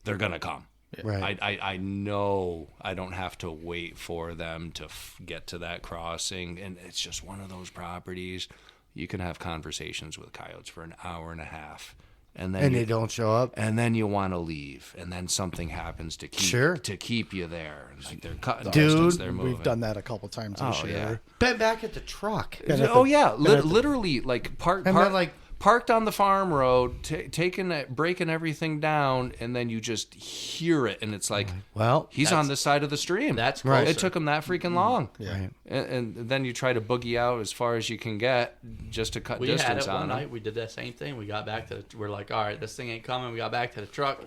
[SPEAKER 4] they're gonna come.
[SPEAKER 1] Right.
[SPEAKER 4] I know I don't have to wait for them to get to that crossing, and it's just one of those properties. You can have conversations with coyotes for an hour and a half, and then
[SPEAKER 1] they don't show up,
[SPEAKER 4] and then you want to leave, and then something happens to keep you there. And like they're cutting distance, they're moving.
[SPEAKER 2] We've done that a couple times this year.
[SPEAKER 4] Yeah.
[SPEAKER 1] been back at the truck.
[SPEAKER 4] Literally, like parked on the farm road, breaking everything down, and then you just hear it, and it's like,
[SPEAKER 1] well,
[SPEAKER 4] he's on this side of the stream.
[SPEAKER 3] That's closer.
[SPEAKER 4] It took him that freaking long.
[SPEAKER 1] Yeah.
[SPEAKER 4] And then you try to boogie out as far as you can get just to cut distance on
[SPEAKER 3] We had it one
[SPEAKER 4] him.
[SPEAKER 3] night. We did that same thing. We got back we're like, all right, this thing ain't coming. We got back to the truck.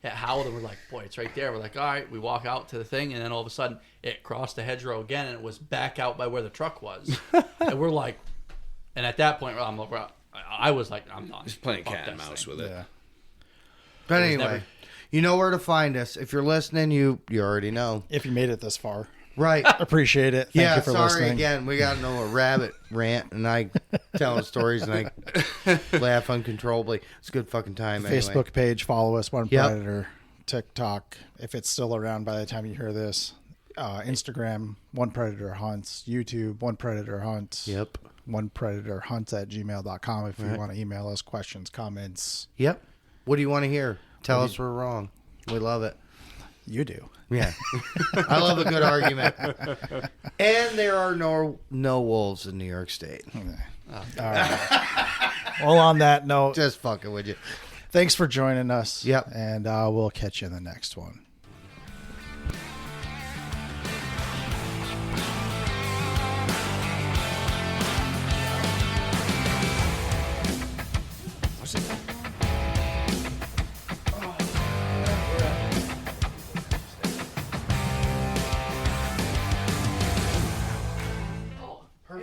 [SPEAKER 3] It howled, and we're like, boy, it's right there. We're like, all right. We walk out to the thing, and then all of a sudden, it crossed the hedgerow again, and it was back out by where the truck was. And we're like, and at that point, I was like, I'm not.
[SPEAKER 4] He's playing cat and mouse with it.
[SPEAKER 2] Yeah.
[SPEAKER 1] But anyway, you know where to find us. If you're listening, you already know.
[SPEAKER 2] If you made it this far,
[SPEAKER 1] Right.
[SPEAKER 2] appreciate it. Thank you for
[SPEAKER 1] sorry
[SPEAKER 2] listening.
[SPEAKER 1] again. We got into a rabbit rant, and I telling stories, and I laugh uncontrollably. It's a good fucking time.
[SPEAKER 2] Facebook
[SPEAKER 1] Anyway.
[SPEAKER 2] page, follow us, One
[SPEAKER 1] Yep.
[SPEAKER 2] Predator. TikTok, if it's still around by the time you hear this. Instagram, One Predator Hunts. YouTube, One Predator Hunts.
[SPEAKER 1] Yep.
[SPEAKER 2] onepredatorhunts@gmail.com if you want to email us questions, comments.
[SPEAKER 1] Yep. What do you want to hear? Tell us we're wrong. We love it.
[SPEAKER 2] You do.
[SPEAKER 1] Yeah. I love a good argument. And there are no wolves in New York State.
[SPEAKER 2] All right. Well, on that note,
[SPEAKER 1] Just fucking with you.
[SPEAKER 2] thanks for joining us.
[SPEAKER 1] Yep.
[SPEAKER 2] And we'll catch you in the next one.
[SPEAKER 4] What's it?